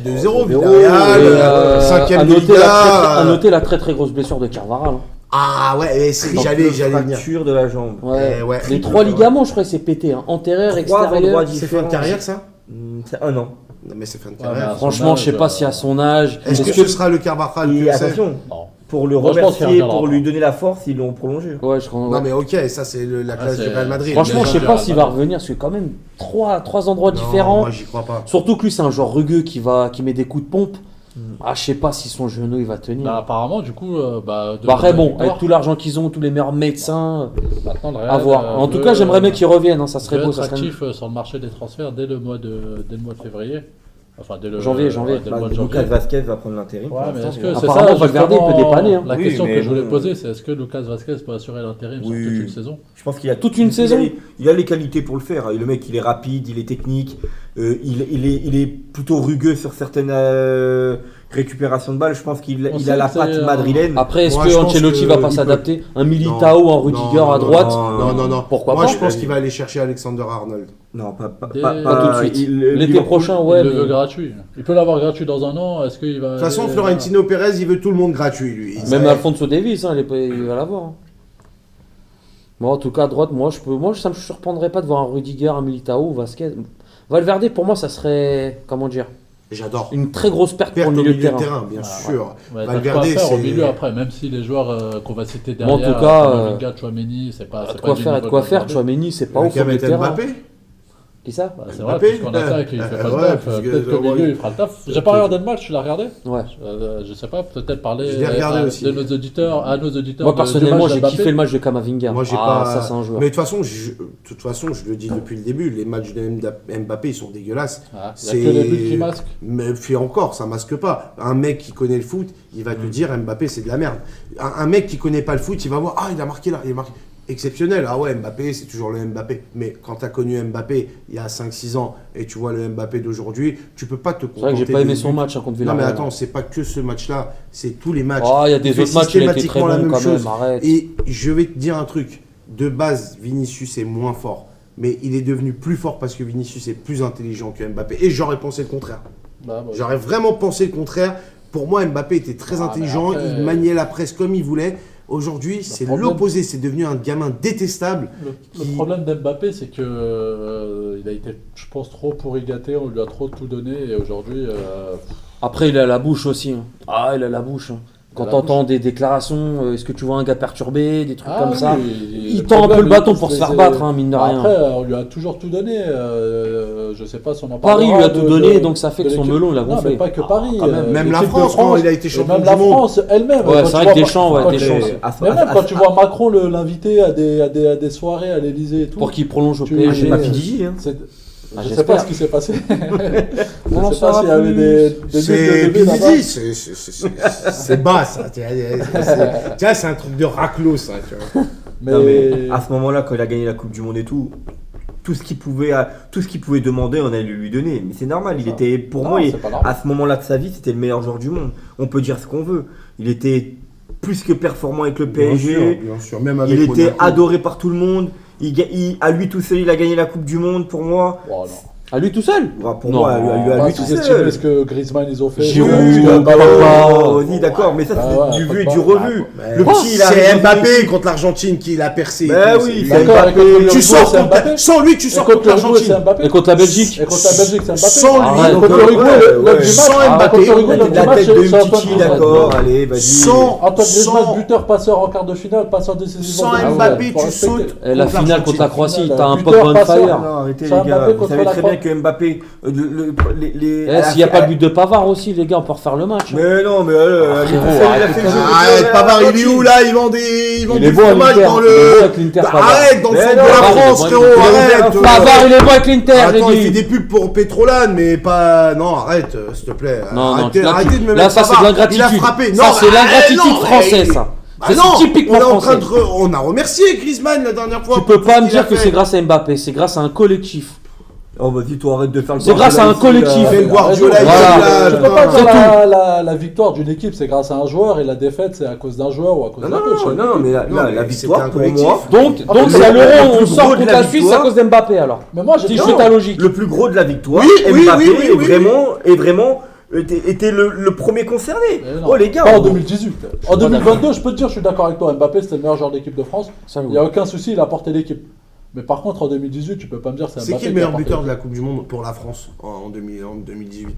2-0, 2-0, Villarreal, Et, 5ème à de noter Liga. à noter la très très grosse blessure de Carvajal. Hein. Ah ouais, j'allais venir. Fracture de la jambe. Ouais. Ouais. Les 3 ligaments, je crois, c'est pété. Hein. Antérieur, 3 extérieur. endroits C'est fin de carrière, ça? C'est un an. Non, mais c'est fin de Ouais, carrière. mais Franchement, je sais pas si à son âge. Est-ce que ce sera le Carvajal Et que c'est? attention, Non. pour le Moi, je pense qu'il remercier, reviendra pour pas. lui donner la force, ils l'ont prolongé. Ouais, je crois. Non, mais ok, ça c'est la classe du c'est- Real Madrid. Franchement, Mais je sais déjà, pas s'il va Madrid. revenir, parce que quand même 3 endroits Non, différents. moi j'y crois pas. Surtout que lui, c'est un joueur rugueux qui met des coups de pompe. Ah, je sais pas si son genou il va tenir. Bah, apparemment, du coup. Après, bon, avec tout l'argent qu'ils ont, tous les meilleurs médecins, Maintenant, le Real, à voir. En tout veut- cas, j'aimerais bien qu'ils reviennent, hein, ça veut serait beau. être Ça serait... actif sur le marché des transferts dès le mois de février. Enfin, dès le Janvier. dès le mois de Lucas janvier. Vasquez va prendre l'intérim. Ouais, mais est-ce que c'est Apparemment, ça Valverde, justement, il peut dépanner, hein. La Oui, question mais que je voulais bon. poser, c'est est-ce que Lucas Vasquez peut assurer l'intérim sur Oui. toute une saison? Je pense qu'il a Toute une saison. Il a les qualités pour le faire. Le mec, il est rapide, il est technique, il est plutôt rugueux sur certaines récupérations de balles. Je pense qu'il On il sait a la que patte c'est, madrilène. Après, est-ce Moi, que je pense Ancelotti que va pas il s'adapter? Un Non, Militao, un Rudiger non, à droite? Non. Pourquoi Moi pas je pense qu'il va aller chercher Alexander Arnold. Non, pas Pas tout de suite. L'été Liverpool- prochain, Il ouais. le veut mais- gratuit. Il peut l'avoir gratuit dans un an. Est-ce qu'il va. De toute façon, Florentino Pérez, il veut tout le monde gratuit, lui. Même Alfonso Davies, hein, il va l'avoir. Hein. Bon, en tout cas, à droite, ça me surprendrait pas de voir un Rudiger, un Militao, Vasquez. Valverde, pour moi, ça serait, comment dire, J'adore. une très grosse perte Perte pour au le milieu de terrain. bien Ah, sûr. Ouais, t'as Valverde, quoi faire au c'est- milieu après, même si les joueurs qu'on va citer Bon, en derrière, tout cas, Camavinga, Chouameni, c'est pas. De c'est quoi pas du faire, niveau de quoi de faire. Valverde. Chouameni, c'est pas Le ouf au milieu de terrain. Mbappé. Qui ça? Bah, c'est vrai, Mbappé. puisqu'on attaque, il fait pas le Ouais, taf. parce que- Peut-être qu'au milieu, il fera le taf. J'ai pas regardé le match, tu l'as regardé? Ouais. Je sais pas, peut-être parler Je l'ai regardé aussi. de nos auditeurs, à nos auditeurs. Moi, du personnellement, match j'ai d'Mbappé. kiffé le match de Camavinga. Moi, j'ai Ah, pas. ça, c'est un joueur. Mais de toute façon, je le dis depuis le début, les matchs de Mbappé, ils sont dégueulasses. Ah, il y a que les buts qui masquent. Mais puis encore, ça masque pas. Un mec qui connaît le foot, il va te dire Mbappé, c'est de la merde. Un mec qui connaît pas le foot, il va voir, ah, il a marqué là, il a marqué. Exceptionnel, ah ouais, Mbappé, c'est toujours le Mbappé. Mais quand tu as connu Mbappé il y a 5-6 ans et tu vois le Mbappé d'aujourd'hui, tu peux pas te contenter. C'est vrai que j'ai pas aimé de son but. match hein, contre Non Villarreal. mais attends, c'est pas que ce match-là, c'est tous les matchs. Oh, il y a des fait autres matchs, il a été très systématiquement la bon même quand chose. même, arrête. Et je vais te dire un truc, de base, Vinicius est moins fort. Mais il est devenu plus fort parce que Vinicius est plus intelligent que Mbappé. Et j'aurais pensé le contraire. Bah, J'aurais vraiment pensé le contraire. Pour moi, Mbappé était très intelligent, mais après- il maniait la presse comme il voulait. Aujourd'hui, c'est problème- l'opposé, c'est devenu un gamin détestable. Le problème d'Mbappé, c'est que il a été, je pense, trop pourri gâté, on lui a trop tout donné et aujourd'hui. Après, il a la bouche aussi. Hein. Ah, il a la bouche. Hein. Quand t'entends des déclarations, est-ce que tu vois un gars perturbé, des trucs comme ça, il le tend un peu problème, le bâton pour se faire battre, hein, mine de rien. Après, on lui a toujours tout donné. Je sais pas si on en Paris parlera lui a tout donné, donc ça fait que son melon il a Non, gonflé. mais pas que Paris. Même la l'équipe de France, quand il a été champion même du la monde. France elle-même. Ouais, Quand c'est tu vrai vois que Deschamps, quand ouais, tu- Deschamps. Mais même quand tu vois Macron l'inviter à des soirées à l'Élysée et tout. Pour qu'il prolonge au Tu- PSG. J'ai pas Fidji, hein. Ah, Je sais j'espère. pas ce qui s'est passé. Je On en sais pas saura s'il y avait plus. des C'est milieux de là-bas. Pizzi, c'est bas ça. Tu vois, c'est un truc de raclos ça. Tu vois. Non, mais à ce moment-là, quand il a gagné la Coupe du Monde et tout ce qu'il pouvait demander, on allait lui donner. Mais c'est normal, il était, pour moi, c'est pas normal. à ce moment-là de sa vie, c'était le meilleur joueur du monde. On peut dire ce qu'on veut. Il était plus que performant avec le PSG. Bien sûr, même avec Il était Monaco. adoré par tout le monde. À lui tout seul, il a gagné la Coupe du Monde pour moi. Oh, non. À lui tout seul Pour Non. moi, à Pas lui tout sous-estimer seul. ce que Griezmann ils ont fait. Giroud, Vas-y, d'accord, mais ça c'est du vu et du Pogba. revu. Mais Le petit, il a c'est Mbappé contre l'Argentine qui l'a percé. Bah oui, C'est- D'accord, avec le Tu Uruguay, sors c'est Mbappé. sans lui, tu Et sors contre contre le Uruguay, c'est l'Argentine. Mbappé. Et contre la Belgique Et contre la Belgique, c'est Mbappé. Sans lui, Arrête. Contre l'Uruguay, l'homme du match. Sans Ah, Mbappé, contre l'Uruguay, l'homme du la match, tête de c'est Antoine Titi, Griezmann. d'accord, allez, vas-y. Sans- Antoine Griezmann, sans- buteur, passeur en quart de finale, passeur décisif. Sans en demi-finale. Mbappé, Faut tu respecter. sautes. Et la finale contre la Croatie, finale, t'as un buteur, pote on passeur. fire. Non, arrêtez Sans les gars, Mbappé vous contre savez la très bien Croatie. que Mbappé, S'il n'y a pas le but de Pavard aussi, les gars, on peut refaire le match. Mais non, mais frérot, il a arrête fait de le jeu. Arrête, Pavard, il est où là? Ils vendent Il du est bon à fromage l'Inter. dans Il est bon le. avec l'Inter, Pavard. Arrête, dans le Mais centre de non, la Pavard, France, il est frérot, bon, arrête. Pavard, il est bon avec l'Inter, Attends, il j'ai fait dit. des pubs pour Pétrolane, mais pas. Non, arrête, s'il te plaît. Non, Arrêtez, là, arrêtez de me là, mettre ça c'est de Pavard. l'ingratitude. Il a frappé. Ça Non, c'est l'ingratitude non, française, ça. Bah Ça, non, c'est typiquement on est en train français. de. On a remercié Griezmann la dernière fois. Tu peux pas me dire que c'est grâce à Mbappé, c'est grâce à un collectif. Oh, vas-y, toi, arrête de faire le C'est grâce à un collectif. Fais le Guardiola, Tu Voilà. peux pas C'est dire la victoire d'une équipe, c'est grâce à un joueur et la défaite, c'est à cause d'un joueur ou à cause Non, d'un coach. non, mais Non, mais la c'était victoire un pour collectif. moi. Donc le- c'est à le l'Euro, on plus sort gros de contre la la Suisse à victoire. cause d'Mbappé alors. Mais moi, j'ai Si dit je fais ta logique. Le plus gros de la victoire, Oui, oui, Mbappé oui, oui, est vraiment était le premier concerné. Mais non, Oh les gars, pas en on- 2018. En 2022, je peux te dire, je suis d'accord avec toi. Mbappé, c'était le meilleur joueur d'équipe de France. Ça, Il n'y a aucun souci, il a porté l'équipe. Mais par contre, en 2018, tu peux pas me dire c'est C'est Mbappé qui le qui a meilleur porté buteur de l'équipe. la Coupe du Monde pour la France en 2018?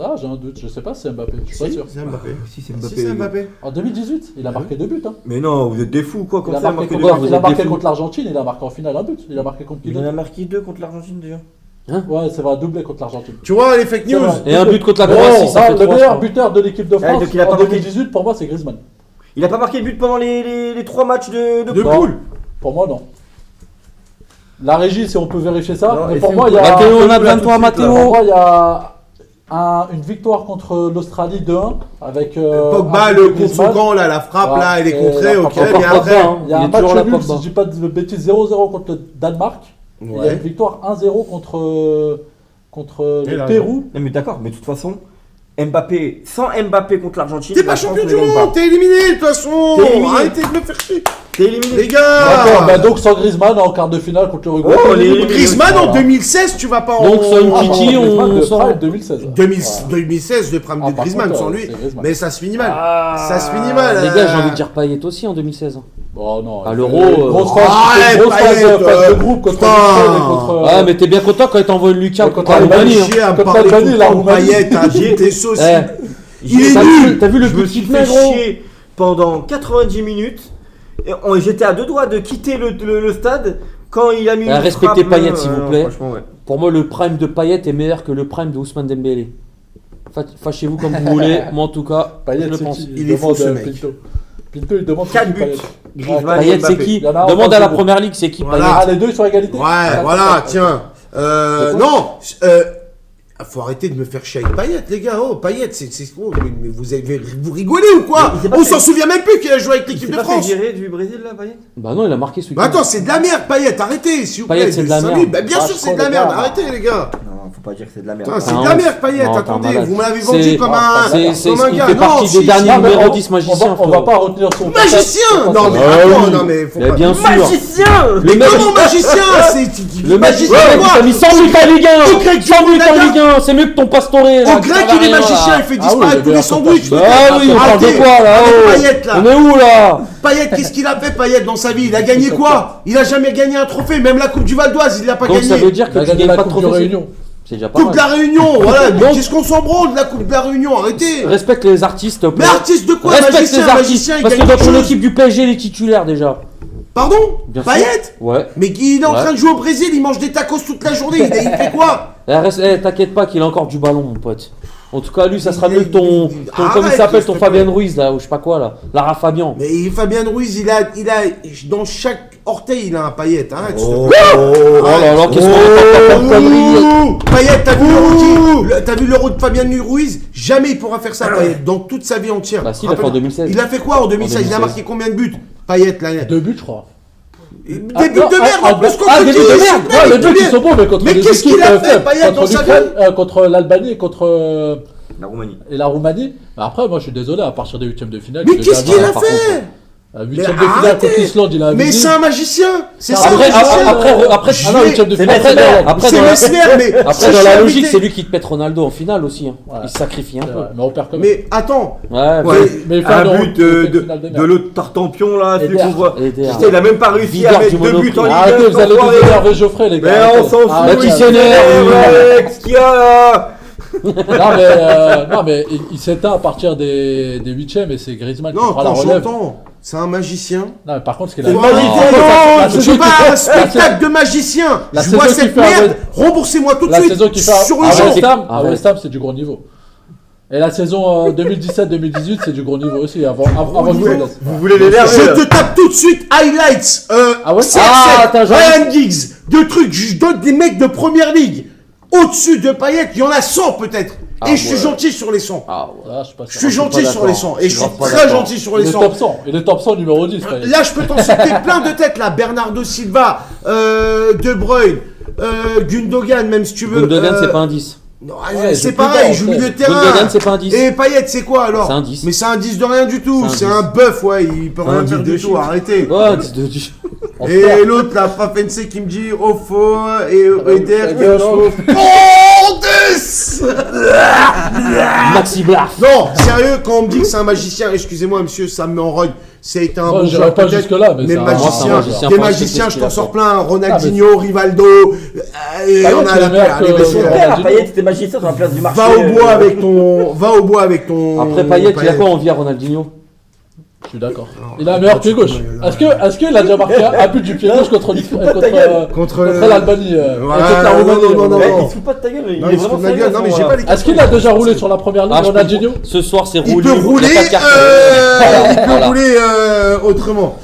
Ah, j'ai un doute, je sais pas si c'est Mbappé, je suis pas sûr. C'est Mbappé. Si c'est Si, Mbappé. c'est Mbappé. En 2018, il a marqué 2 buts. Hein. Mais non, vous êtes des fous quoi, Il comme a ça, marqué, marqué contre, vous il a êtes marqué des fous. contre l'Argentine, il a marqué en finale un but. Il a marqué contre qui Il en a d'autre marqué 2 contre l'Argentine déjà. Ouais, c'est vrai, doublé contre l'Argentine. Tu vois les fake C'est news? vrai. Et un but contre la Non, Croatie, ça fait le 3. meilleur buteur de l'équipe de France donc il a pas en marqué. 2018, pour moi, c'est Griezmann. Il a pas marqué de but pendant les 3 matchs de De Non. poule. Pour moi, non. La régie, si on peut vérifier ça. Non, mais et pour c'est moi, une- il y a. Mathéo, on a là, besoin de tout toi, de suite, Pour Mathéo. moi, il y a une victoire contre l'Australie 2-1 avec. Pogba, un but le de contre Griezmann. son camp, là, la frappe, Ouais, là, elle est et contrée, la ok, frappe mais encore après. pas, hein. Il y a Il un est toujours match là, nul, Pogba. si je dis pas de bêtises, 0-0 contre le Danemark. Il y a une Ouais. victoire 1-0 contre Et le là, Pérou. Non mais d'accord, mais de toute façon, Mbappé, sans Mbappé contre l'Argentine, T'es pas la France champion ne du gagne monde, pas. t'es éliminé de toute façon. T'es éliminé. Arrêtez de me faire chier. T'es éliminé. Les D'accord, bah gars. donc sans Griezmann en quart de finale contre l'Uruguay. Oh, les- Griezmann en Voilà. 2016, tu vas pas en. Donc, Son Ah, Titi, non, Griezmann on de sort. Prime 2016. 2016, le prime Ah, de par Griezmann, contre, sans lui. c'est Griezmann. Mais ça se finit mal. Ah, Ça se finit mal. Les gars, j'ai envie de dire Payet aussi en 2016. Oh non. À il l'Euro, fait une grosse phase, arrête, une grosse phase Payet, phase de groupe contre putain. l'Ukraine et contre. Ah, mais t'es bien content quand il t'envoie une Lucas Mais contre contre l'Allemagne. l'Allemagne, Chier à me Contre parler l'Albanie, tout la le temps de Roumanie. Payet, t'as dit tes saucisses. Il est T'as nul. vu- T'as vu le Je me but suis qu'il te met, fait gros chier pendant 90 minutes. Et j'étais à 2 doigts de quitter le stade quand il a mis une Respectez frappe, Payet, s'il vous plaît. Franchement, ouais. Pour moi, le prime de Payet est meilleur que le prime de Ousmane Dembélé. Fâchez-vous comme vous voulez, moi en tout cas, Payet, je le c'est pense. qui Il est fou, demande, ce mec. Pinto. Pinto, il demande 4 c'est qui, buts. Payet. Griezmann et Payet, c'est Mbappé. qui Il y en a un Demande en à la face de première ligue, c'est qui Voilà. Payet Ah, les deux sont à égalité. Ouais, voilà, tiens. Non. Faut arrêter de me faire chier avec Payet, les gars. Oh, Payet, c'est oh, mais vous rigolez ou quoi? Mais il s'est pas On fait- s'en souvient même plus qu'il a joué avec Il l'équipe s'est de pas fait France. virer du Brésil là, Payet? Bah non, il a marqué ce Mais week-end. attends, c'est de la merde, Payet, arrêtez, s'il vous plaît. Payet, c'est de la Salut. merde. Bah, bien Ah, sûr, je c'est de crois, la les merde, gars. arrêtez, les gars. Non, faut pas dire que c'est de la merde. Putain, c'est Ah, de la on- merde, Payet, non, t'es un attendez, malade. vous m'avez C'est- vendu comme un c'est- comme un il gars. fait Non, partie des si, derniers si. numéros 10 magiciens, On va frérot. pas retenir son Magicien. Non, mais Ah attends, oui. non, mais faut Mais pas. bien sûr. Magicien! Le mec, Comment magicien? C'est le magicien, il quoi? a mis 100 buts en Ligue 1. Au grec, 100 buts en Naga. Ligue 1, c'est mieux que ton Pastore. là, Au qui grec, servait à il est rien, là. magicien, il fait Ah oui, disparaître il tous est les bien sandwichs. Bah oui, on parle de Arrêtez. quoi là Avec oh Payet, là. On est où là Payet, qu'est-ce qu'il a fait, Payet, dans sa vie? Il a gagné quoi? Il a jamais gagné un trophée, même la Coupe du Val d'Oise, il l'a pas Donc ça veut gagné. dire Il que a tu gagné gagnes la pas de Coupe du trophée. Réunion. C'est déjà pas Coupe de mal. la Réunion, voilà. Mais qu'est-ce qu'on s'en branle de la Coupe de la Réunion? Arrêtez. Respecte les artistes. Mais artiste de quoi? Respecte Magicien, les artistes. magicien, il Parce que gagne dans quelque ton chose. équipe du PSG, il est titulaire déjà. Pardon? Bien sûr. Payet? Ouais. Mais il est en Ouais. train de jouer au Brésil, il mange des tacos toute la journée, il fait quoi? T'inquiète pas qu'il a encore du ballon, mon pote. En tout cas, lui, ça sera mieux que ton Arrête, comment il s'appelle, ton s'il te Fabien plaît. Ruiz, là, ou je sais pas quoi, là. Lara Fabian. Mais Fabien Ruiz, il a, dans chaque orteil, il a un Payet, arrête. s'il te Oh, plaît. Oh là là, qu'est-ce qu'on est pas comme connerie. Payet, t'as vu l'euro t'as vu l'euro de Fabien Ruiz? Jamais il pourra faire ça, Payet, dans toute sa vie entière. Bah si, il a fait en 2016. Il a fait quoi en 2016? Il a 2016. marqué combien de buts? Payet, là. 2 buts, je crois. Des buts de merde en plus contre des qui? buts de merde. Ouais, les buts, ils sont bons, mais contre Mais les qu'est-ce équipes qu'il a fait, faibles. Payet, dans Contre sa l'Ukraine, contre l'Albanie et contre La Roumanie. et la Roumanie. Mais après, moi, je suis désolé, à partir des huitièmes de finale. Mais il qu'est-ce devait qu'il a avoir, fait? par contre, huitième de Mais finale arrêtez. contre l'Islande, il a Mais abusé. c'est un magicien! C'est ça, Après, un magicien! après, Ah non, huitième de C'est finale, Mesmer. c'est l'Hollande. après, C'est dans la- Mesmer, mais Après, dans la logique, c'est lui qui te pète Ronaldo en finale aussi. Hein. Ouais. Il se sacrifie un peu. Mais on perd quand même. Mais attends, Ouais, Ouais. Mais il fait Un Euro, but il fait une finale de merde. l'autre tartampion là, celui Eder. qu'on voit. Eder. Putain, il a même pas réussi Vidar à mettre du 2 buts en Monaco. Ligue 1. Arrêtez, vous allez enfoiré. nous énerver Geoffrey, les gars. Mais on arrêtez. s'en fout. Arrêtez. Bah, dictionnaire. Qu'est-ce qu'il y a là? Non, mais il s'éteint à partir des huitièmes et c'est Griezmann qui non, prend la quand relève. j'entends, c'est un magicien. Non, mais par contre, ce qu'il a C'est fait. magicien, la Non, je saison suis qui pas un fait- spectacle de magicien. la Je vois saison qui cette fait merde. Remboursez-moi tout de La suite. saison qui fait Sur le à champ. West Ham, à Arrête. West Ham, c'est du gros niveau. Et la saison 2017-2018, c'est du gros niveau aussi, avant que je vous laisse. Vous voulez l'énerver Je là? te tape tout de suite highlights. Ah ouais? CR7, attends, Ryan Giggs, deux trucs. Je donne des mecs de première ligue. Au-dessus de Payet, il y en a 100 peut-être. Ah Et je suis ouais. gentil sur les 100. Ah, ouais. Ah, je suis pas Je sûr. suis gentil pas sur les d'accord. 100. Et je Je suis suis pas très d'accord. gentil sur Il les est 100. top 100. Il est top 100 numéro 10. Payet. Là, je peux t'en citer plein de têtes là. Bernardo Silva, De Bruyne, Gundogan, même si tu veux. Gundogan, c'est pas un 10. Non, Ouais, c'est j'ai pareil, plus il joue peur, milieu de terrain. Gundogan, c'est pas un 10. Et Payet, c'est quoi alors? C'est un 10. Mais c'est un 10 de rien du tout. C'est C'est un un bœuf, ouais. Il peut C'est rien un faire 10 du de tout. chiffre. Arrêtez. Ouais, 10 de 10. On se Et perd. l'autre, la Fafense qui me dit au faux et Eder ta qui gueule, chauffe. Oh, Deus. Maxi Blaf. Non, sérieux, quand on me dit que c'est un magicien, excusez-moi monsieur, ça me met en rogne. C'est un Moi, bon j'irai joueur pas peut-être, jusque-là, mais mais c'est un- moi, c'est un magicien, magicien, des faut magiciens, respecter je ce qu'il t'en a sors fait. plein. Ronaldinho, Rivaldo, et Payet, on a il est la meilleur paire. que- Allez, vas-y, que- allez. Père, Payet était magicien sur la place du marché. Va au bois avec ton, va au bois avec ton. Après Payet, il a quoi envie à Ronaldinho? Je suis d'accord. Il a un meilleur pied gauche. Est-ce qu'il a déjà marqué un but du pied gauche contre Contre l'Albanie Voilà, contre la Roumanie, non, Mec, non. il se fout pas de ta gueule. Il Non, est il se fout vraiment de ma gueule. sérieux, Non, mais à ce j'ai pas moment-là. les Est-ce qu'il a déjà roulé sur la première ligne, Ah, je Ronaldinho? Ce soir, c'est Il roulé. peut rouler, Il y a pas de carte. il peut Voilà. rouler autrement.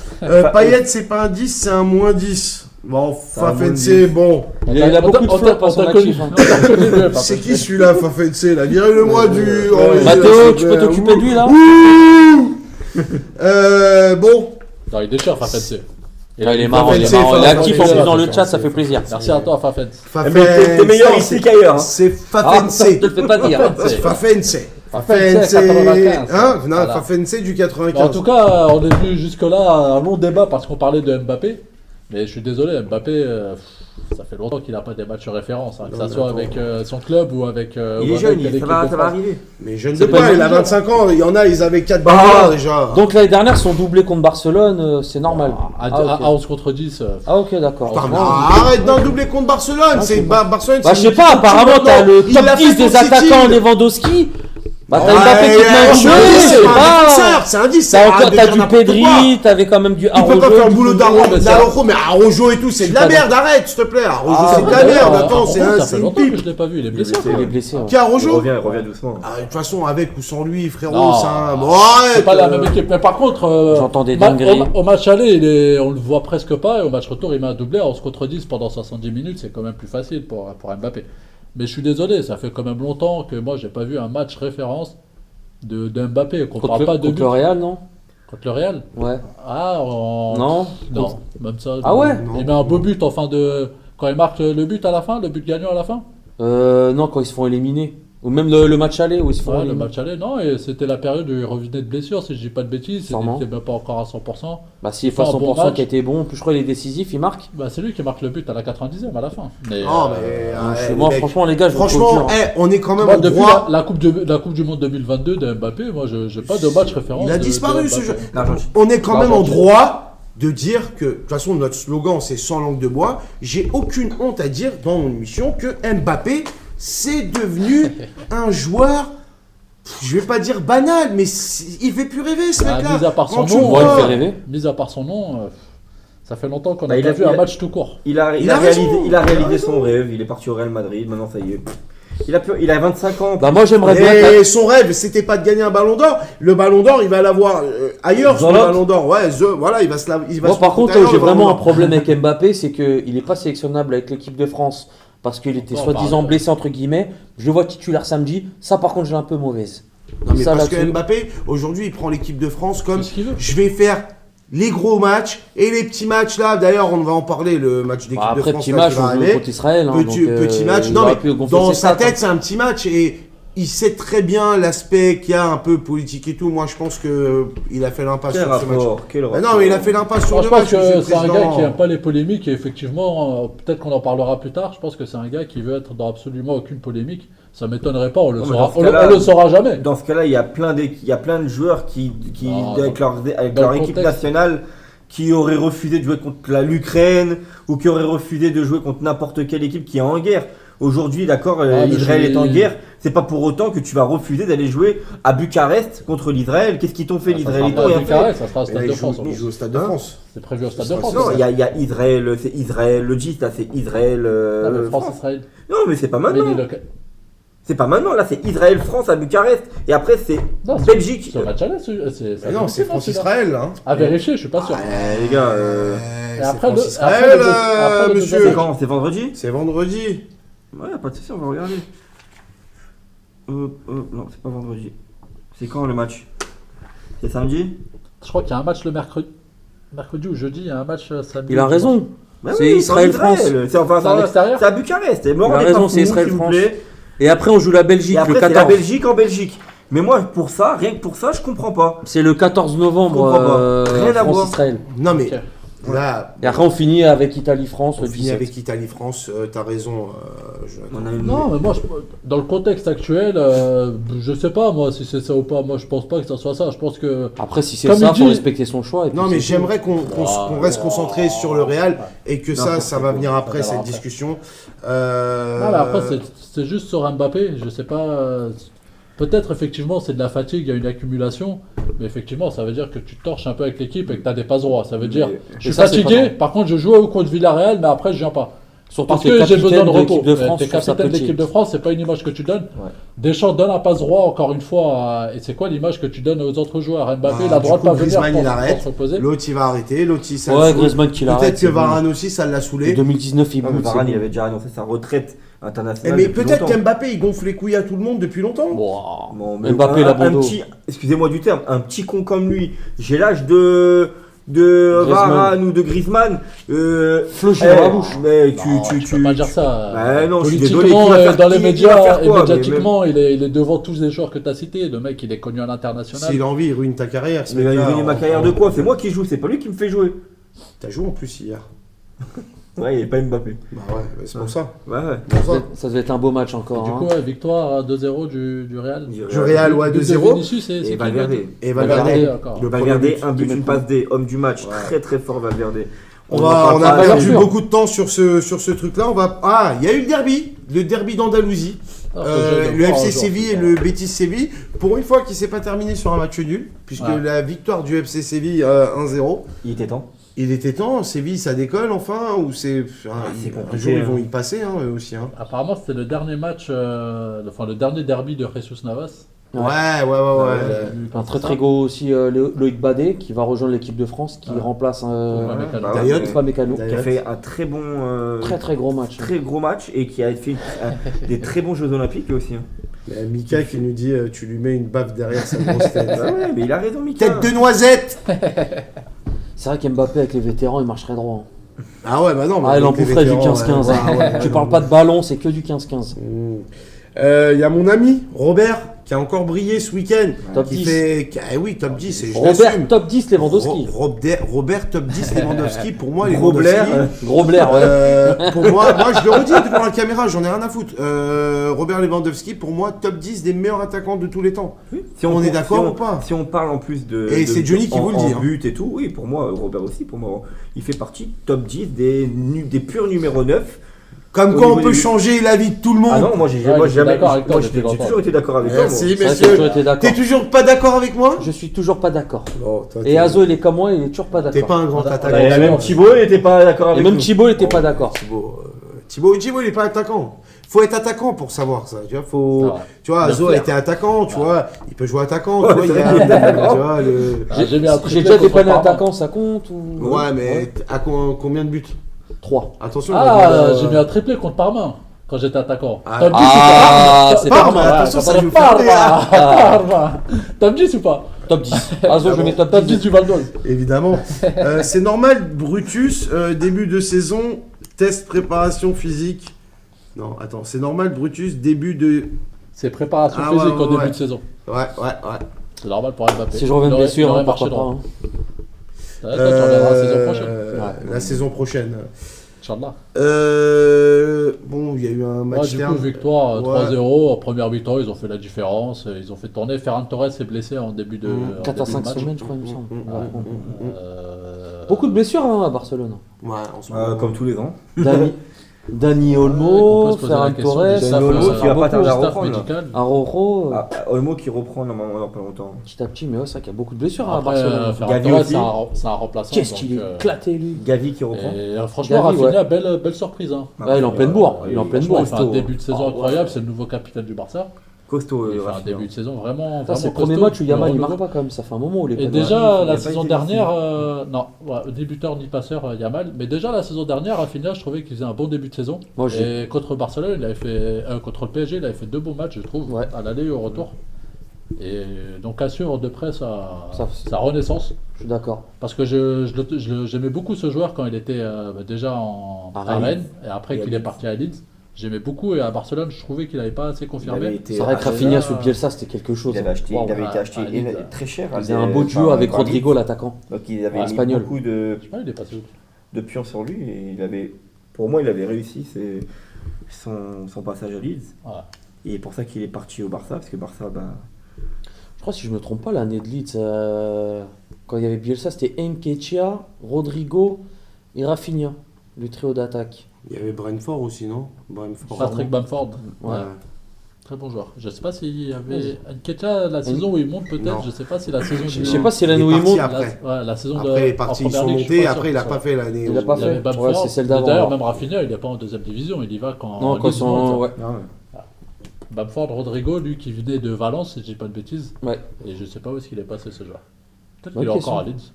Payet, c'est pas un 10, c'est un moins 10. Bon, Fafense, bon. Il a beaucoup de fautes à son actif. hein. C'est qui celui-là, Fafense là? Virez-le-moi du. Mathéo, tu peux t'occuper de lui là? Bon. Non, il déchire Fafense. Il est marrant, il est Fafense, marrant. Il est Fafense, actif en plus dans le Fafense. chat, ça fait plaisir. Merci à toi, Fafense. Mais t'es meilleur ici qu'ailleurs. hein. C'est Ah, Fafense. je te le fais pas dire. C'est Fafense. Fafense, 95. Hein? Non, Voilà. Fafense du Mais 95. en tout cas, on est venu jusque-là à un long débat parce qu'on parlait de Mbappé. Mais je suis désolé, Mbappé, ça fait longtemps qu'il n'a pas des matchs référence, hein, que Non, ça soit attends. avec son club ou avec. Il ou est avec jeune, l'équipe ça de va France. arriver. Mais jeune de C'est pas quoi? une Il a bonne 25 ans. Il y en a, ils avaient 4 Bah. balles déjà. Donc l'année dernière, son doublé contre Barcelone, c'est normal. À 11 contre 10. Ah ok, d'accord. Putain, mais Franchement, arrête d'un doublé contre Barcelone. C'est Barcelone. Bah c'est je sais une pas, équipe apparemment qui, t'as le maintenant, il top l'a 10 fait des contre City. attaquants Lewandowski. Bah t'as Ouais, Mbappé qui te met un jeu, c'est c'est un pas... défenseur, c'est un 10. T'as du Pedri, t'avais quand même du Il peut pas Araujo, faire le du boulot Coutinho. d'Araujo, mais Araujo et tout, c'est de la pas merde, arrête, s'il te plaît. Araujo, Ah, c'est de ouais, la merde, ouais, attends, Par c'est contre, un- ça c'est fait une longtemps que pipe. je l'ai pas vu, il est blessé. Il est blessé. ouais. Qui Araujo Il revient doucement. Ah, de toute façon, avec ou sans lui, frérot, Non, c'est un. Bon, C'est arrête. pas la même équipe. Mais par contre, J'entends des dingueries. au match aller, on le voit presque pas. Et au match retour, il met un doublé à 11 contre 10 pendant 70 minutes. C'est quand même plus facile pour Mbappé. Mais je suis désolé, ça fait quand même longtemps que moi, j'ai pas vu un match référence de Mbappé. Qu'on parle pas de Contre but. le Real, non? Contre le Real. Ouais. Ah, Non? Non, même ça. Ah ouais? Il met un beau but en fin de. Quand il marque le but à la fin, le but gagnant à la fin. Non, quand ils se font éliminer. Ou même le match aller où ils se font Ouais, le éliminer. match aller, non, et c'était la période où il revenait de blessure, si je dis pas de bêtises, Sûrement. il était même pas encore à 100%. Bah s'il Il fait à fait un bon 100% match. qui était bon, plus je crois il est décisif, il marque. Bah, c'est lui qui marque le but à la 90e à la fin. Mais, Non, mais. Moi franchement les gars, je vous trouve Franchement, dur. on est quand même moi, en depuis droit. la coupe du Monde 2022 de Mbappé, moi je n'ai pas de match référence. Il a de disparu ce Mbappé. jeu. L'Argentine. On est quand même en L'Argentine. droit de dire que, de toute façon, notre slogan c'est sans langue de bois. J'ai aucune honte à dire dans mon émission que Mbappé c'est devenu un joueur, je vais pas dire banal, mais il fait plus rêver ce mec-là. Mis à part son Quand tu nom, vois- il fait rêver. Mis à part son nom, ça fait longtemps qu'on Bah, a il pas a- vu il un a- match tout court. Il a réalisé son rêve, il est parti au Real Madrid, maintenant ça y est. Il a 25 ans. Bah moi j'aimerais bien. Et son rêve, c'était pas de gagner un ballon d'or. Le ballon d'or, il va l'avoir ailleurs, Dans le l'autre. ballon d'or. Ouais, voilà, il va se Moi se par foutre contre, ailleurs, j'ai le ballon vraiment un d'or. problème avec Mbappé, c'est qu'il n'est pas sélectionnable avec l'équipe de France parce qu'il était Oh, soi-disant bah, blessé entre guillemets. Je le vois titulaire samedi. Ça par contre, j'ai un peu mauvaise. Non, mais Ça, parce que là-dessus. Mbappé, aujourd'hui, il prend l'équipe de France comme C'est ce qu'il veut. je vais faire les gros matchs et les petits matchs là. D'ailleurs, on va en parler, le match d'équipe Bah, de après, France petit là, match, qui va on joue arriver. contre Israël. Hein, Petit match. il Non, aurait mais pu gonfler dans ses sa stats, tête, hein. c'est un petit match et il sait très bien l'aspect qu'il y a un peu politique et tout. Moi, je pense que il a fait l'impasse Quel sur ce match. rapport, quel Ah rapport. non, mais il a fait l'impasse sur Moi, le je pense match. monsieur que le c'est un président. gars qui n'aime pas les polémiques et effectivement, peut-être qu'on en parlera plus tard. Je pense que c'est un gars qui veut être dans absolument aucune polémique. Ça m'étonnerait pas, on le Non, mais saura, dans ce cas-là- on le saura jamais. Dans ce cas-là, il y a plein de joueurs qui Non, avec dans leur le équipe contexte. nationale, qui auraient refusé de jouer contre l'Ukraine ou qui auraient refusé de jouer contre n'importe quelle équipe qui est en guerre. Aujourd'hui, d'accord, mais l'Israël je- est en guerre, c'est pas pour autant que tu vas refuser d'aller jouer à Bucarest contre l'Israël. Qu'est-ce qu'ils t'ont fait, Ça l'Israël? sera Ils pas t'ont à rien Bucarest, fait. ça sera au Et là, Stade de il France. joue, il joue au Stade de Hein France. C'est prévu au Stade de Non, France. Non, il y a Israël, c'est Israël, le GIST, là, c'est Israël. Ah, mais France. France-Israël. Non, mais c'est pas Mais maintenant. il est local. C'est pas maintenant, là, c'est Israël-France à Bucarest. Et après, c'est Non, Belgique. Ce match-là, c'est Mais non, c'est celui-là. France-Israël là. À vérifier, je suis pas sûr. Les gars, Et C'est après, France-Israël, après le monsieur. deuxième c'est quand? C'est vendredi? C'est vendredi. Ouais, pas de soucis, on va regarder. Non, c'est pas vendredi. C'est quand le match? C'est samedi? Je crois qu'il y a un match le mercredi ou jeudi, il y a un match samedi. Il a raison. Bah C'est oui, Israël-France. C'est enfin, C'est à l'extérieur. c'est à Bucarest. Et Il a raison, c'est Israël-France. Et Et après, on joue la Belgique après, le c'est la 14. Belgique en Belgique. Mais moi, pour ça, rien que pour ça, je comprends pas. C'est le 14 novembre, Je comprends pas. Rien à voir. France-Israël. Non mais Ok. là, Et après, on finit avec Italie-France on le finit 17. avec Italie-France. T'as raison. Jonathan. On a une... Non, mais moi, dans le contexte actuel, je sais pas moi si c'est ça ou pas. Moi, je pense pas que ça soit ça. Je pense que. Après, si c'est Comme ça, il faut dit- respecter son choix. et puis Non mais c'est j'aimerais qu'on Ah, reste concentré sur le Real et que ça N'importe va quoi. venir après Ça va cette après. discussion. Non, mais après, c'est juste sur Mbappé. Je sais pas. Peut-être effectivement c'est de la fatigue, il y a une accumulation, mais effectivement ça veut dire que tu torches un peu avec l'équipe et que tu as des passes droits. Ça veut dire je suis ça, c'est pas fatigué, bon. par contre je joue contre Villarreal, mais après je viens pas. Surtout Parce que que t'es j'ai besoin de capitaine repos. l'équipe de France T'es sur sa capitaine de petite. l'équipe de France, c'est pas une image que tu donnes. Ouais. Deschamps donne un passe droit encore une fois. Et c'est quoi l'image que tu donnes aux autres joueurs? Mbappé, Ah, il a le droit du de pas coup, venir Griezmann, il arrête. pour se reposer. L'autre il va arrêter, l'autre il ça le Ouais, saoule. Griezmann qui l'arrête. Peut-être que c'est bon. Varane aussi ça l'a Et saoulé. 2019, il Ouais, mais bouge. Varane, c'est il bon. avait déjà annoncé sa retraite internationale. Mais depuis peut-être longtemps. qu'Mbappé il gonfle les couilles à tout le monde depuis longtemps. Wow. Bon, mais Mbappé, un l'abandon. petit, excusez-moi du terme, un petit con comme lui, j'ai l'âge de Griezmann. Varane ou de Griezmann. Fleury dans la bouche. Mais Non, tu peux pas dire ça. Bah non, je suis désolé, Politiquement, qui va faire- dans les qui va médias faire et quoi, médiatiquement, il est devant tous les joueurs que tu as cités. Le mec, il est connu à l'international. S'il a envie, il ruine ta carrière. ce Mais il mec-là. va ruiner ma carrière de quoi? C'est moi qui joue, c'est pas lui qui me fait jouer. T'as joué en plus hier. Ouais, il est pas Mbappé. Bah ouais, c'est pour ça. Ouais, ouais. Ça devait être un beau match encore. Du hein. coup, ouais, victoire 2-0 du Real. Du Real, ouais, But de 2-0. Vinicius, c'est Et qui Valverde. Et Valverde, Valverde. encore. Le Valverde, premier but un but, qui une met passe D, homme du match. Ouais. Très très fort Valverde. On en a parle perdu bien sûr. beaucoup de temps sur ce truc-là. Ah, il y a eu le derby d'Andalousie. Ah, faut que j'aille Le voir FC un jour, Séville et putain. le Betis Séville. Pour une fois qu'il s'est pas terminé sur un match nul, puisque Ouais. la victoire du FC Séville 1-0. Il était temps. Il était temps, Séville ça décolle enfin, ou c'est. c'est un compliqué, jour ils hein. vont y passer eux aussi. Hein. Apparemment, c'était le dernier match, le dernier derby de Jesus Navas. Ouais. Un très très gros aussi Loïc Badet qui va rejoindre l'équipe de France qui Ouais. remplace Upamecano. Dayot. Upamecano. Dayot. Qui a fait un très bon. Très très gros match. Très gros match et qui a fait des très bons Jeux Olympiques lui aussi. Hein. Il y a Mika qui nous dit tu lui mets une baffe derrière sa grosse tête. Bah ouais, mais il a raison, Mika. Tête de noisette. C'est vrai qu'Mbappé avec les vétérans il marcherait droit. Ah ouais, bah non. mais Ah, il en avec les boufferait du vétérans, 15-15. ouais, ouais, Tu ouais, parles non, pas de ballon, c'est que du 15-15. Il y a mon ami Robert qui a encore brillé ce week-end. Top qui 10. fait. Oui, top 10. Et je Robert, l'assume. top 10 Lewandowski. Robert top 10 Lewandowski. Pour moi, Gros Blair. Lewandowski. Gros Blair, ouais. Pour moi, je le redis devant la caméra, j'en ai rien à foutre. Robert Lewandowski, pour moi, top 10 des meilleurs attaquants de tous les temps. Si On est d'accord ou pas? Si on parle en plus de. Et c'est Johnny qui vous le dit, En hein. but et tout, oui, pour moi, Robert aussi, pour moi, il fait partie top 10 des purs numéro 9. Comme quoi on peut changer l'avis de tout le monde. Ah non, moi j'ai toujours été d'accord avec toi. Merci, messieurs. T'es toujours pas d'accord avec moi? Je suis toujours pas d'accord. Bon, et Azo, il est comme moi, il est toujours pas d'accord. T'es pas un grand attaquant. Et même Thibaut, il était pas d'accord avec nous. Et même Thibaut, il était pas d'accord. Thibaut, il est pas attaquant. Faut être attaquant pour savoir ça. Tu vois, Azo a été attaquant, tu vois, il peut jouer attaquant. J'ai déjà dépanné attaquant, ça compte ou... Ouais, mais à combien de buts? 3. Attention. J'ai mis un triplé contre Parma quand j'étais attaquant. C'est Parma. Attention, ça joue Parma. Top 10 ou pas? Top 10. Azo, je mets top 10 du Val d'Oise. Évidemment. C'est normal, Brutus, début de saison, test préparation physique. Non, attends, c'est normal, Brutus, début de... C'est préparation physique au début de saison. Ouais. C'est normal pour Mbappé. Si je reviens de blessure, pourquoi pas. Tu reviendras la saison prochaine. La saison prochaine. Inch'Allah. Bon, il y a eu un match du coup, victoire 3-0. En première mi-temps, ils ont fait la différence. Ils ont fait tourner. Ferran Torres s'est blessé en début de 4 à 5 semaines, je crois, il me semble. Beaucoup de blessures à Barcelone. Ouais, en ce moment. Comme tous les ans. Dani Olmo, Ferran Torres, Olmo qui va pas tarder à reprendre. Araujo. Olmo qui reprend normalement dans pas longtemps. Petit à petit, mais c'est vrai qu'il y a beaucoup de blessures à Barcelone. Ferran Torres, c'est un remplaçant. Qu'est-ce qu'il est éclaté, lui. Gavi qui reprend. Et franchement, Rafinha, belle surprise. Il est en pleine bourre. Il fait un début de saison incroyable. C'est le nouveau capitaine du Barça. Costaud. Il fait un début de saison vraiment c'est le premier match où Yamal il marque pas quand même, ça fait un moment où il est. Et déjà la saison dernière, débuteur ni passeur Yamal, mais déjà la saison dernière, Rafinha, je trouvais qu'il faisait un bon début de saison. Et contre Barcelone, il avait fait contre le PSG, il avait fait 2 bons matchs, je trouve, à l'aller et au retour. Et donc à suivre de près sa renaissance. Je suis d'accord. Parce que j'aimais beaucoup ce joueur quand il était déjà à Rennes et après qu'il est parti à Leeds. J'aimais beaucoup et à Barcelone, je trouvais qu'il n'avait pas assez confirmé. C'est vrai que Rafinha sous Bielsa, c'était quelque chose. Il avait été acheté très cher. Il faisait un beau duo avec Rodrigo, l'attaquant. Donc il avait mis beaucoup de pions sur lui et pour moi, il avait réussi son passage à Leeds. Voilà. Et pour ça qu'il est parti au Barça, parce que Barça, je crois, si je me trompe pas, l'année de Leeds, quand il y avait Bielsa, c'était Nketiah, Rodrigo et Rafinha, le trio d'attaque. Il y avait Brentford aussi, non? Patrick Bamford. Ouais. Très bon joueur. Je sais pas s'il y avait Nketiah la saison où il monte peut-être. Je sais pas si la saison. Je sais pas si l'année où il monte. La saison après, il est parti, ils sont montés. Après, il a pas fait l'année. Il a pas fait. C'est celle d'avant. D'ailleurs, même Rafinha, il est pas en deuxième division. Il y va quand. Non, quand son. Bamford, Rodrigo, lui qui venait de Valence, si je dis pas de bêtises. Ouais. Et je sais pas où est-ce qu'il est passé ce joueur. Peut-être qu'il est encore à Leeds.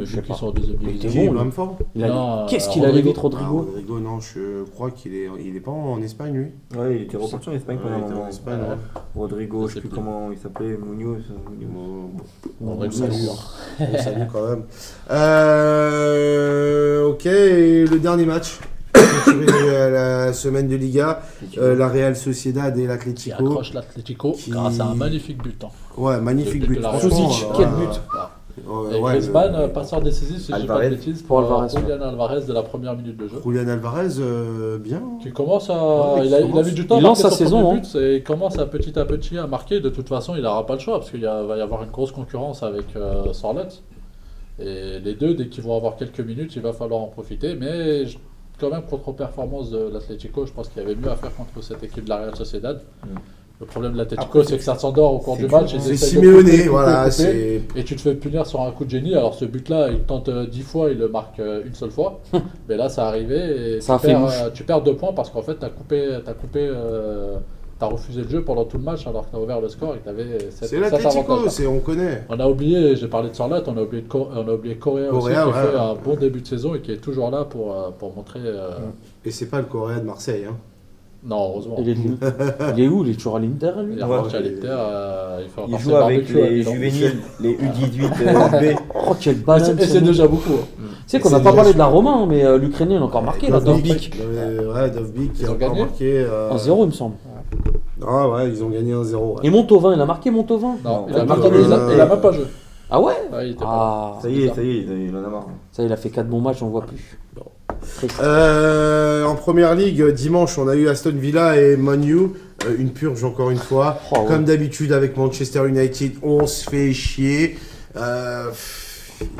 Je sais pas. Sont en deuxième division. Il était bon, Bamford. Qu'est-ce qu'il allait vite, Rodrigo? Rodrigo, non, je crois qu'il est pas en Espagne, lui. Ouais, il était reparti en Espagne pendant un moment. Rodrigo, je sais plus comment il s'appelait, Munoz. On salue quand même. Ok, et le dernier match. La semaine de Liga, la Real Sociedad et l'Atlético. Qui accroche l'Atlético grâce à un magnifique but. Ouais, magnifique but. Susic, quel but! Griezmann, passeur décisif, si je dis pas de bêtises, pour Julian Alvarez de la première minute de jeu. Julian Alvarez, bien. Qui commence à. Il a mis du temps. Il lance sa saison. Et il commence à petit à marquer. De toute façon, il n'aura pas le choix parce qu'il va y avoir une grosse concurrence avec Sorloth. Et les deux, dès qu'ils vont avoir quelques minutes, il va falloir en profiter. Mais quand même, contre-performance de l'Atlético, je pense qu'il y avait mieux à faire contre cette équipe de la Real Sociedad. Le problème de l'Atlético, c'est que ça s'endort au cours du match. C'est Simeone, voilà. Et tu te fais punir sur un coup de génie. Alors ce but-là, il tente 10 fois, il le marque une seule fois. Mais là, ça arrivé et tu perds 2 points parce qu'en fait, t'as refusé le jeu pendant tout le match alors que t'as ouvert le score et que t'avais 7 C'est l'Atlético, on connaît. On a oublié, j'ai parlé de Sorloth, on a oublié Correa aussi qui a fait un bon début de saison et qui est toujours là pour montrer. Et c'est pas le Correa de Marseille, hein. Non, heureusement. Il est où? Il est toujours à l'Inter, lui? Il est à l'Inter. Il joue avec les juvéniles, les U18 B. Oh, quelle balle! Et c'est déjà beaucoup. Tu sais qu'on n'a pas parlé de la Roma, mais l'Ukrainien, il a encore marqué. Dovbyk. Ouais, Dovbyk qui a encore marqué. 1-0, il me semble. Ah ouais, ils ont gagné 1-0. Et Montovin, il a marqué Montovin? Non, il a même pas joué. Ah ouais? Ça y est, il en a marre. Ça, il a fait 4 bons matchs, on voit plus. En première ligue, dimanche, on a eu Aston Villa et Man U. Une purge encore une fois. Comme d'habitude avec Manchester United, on se fait chier.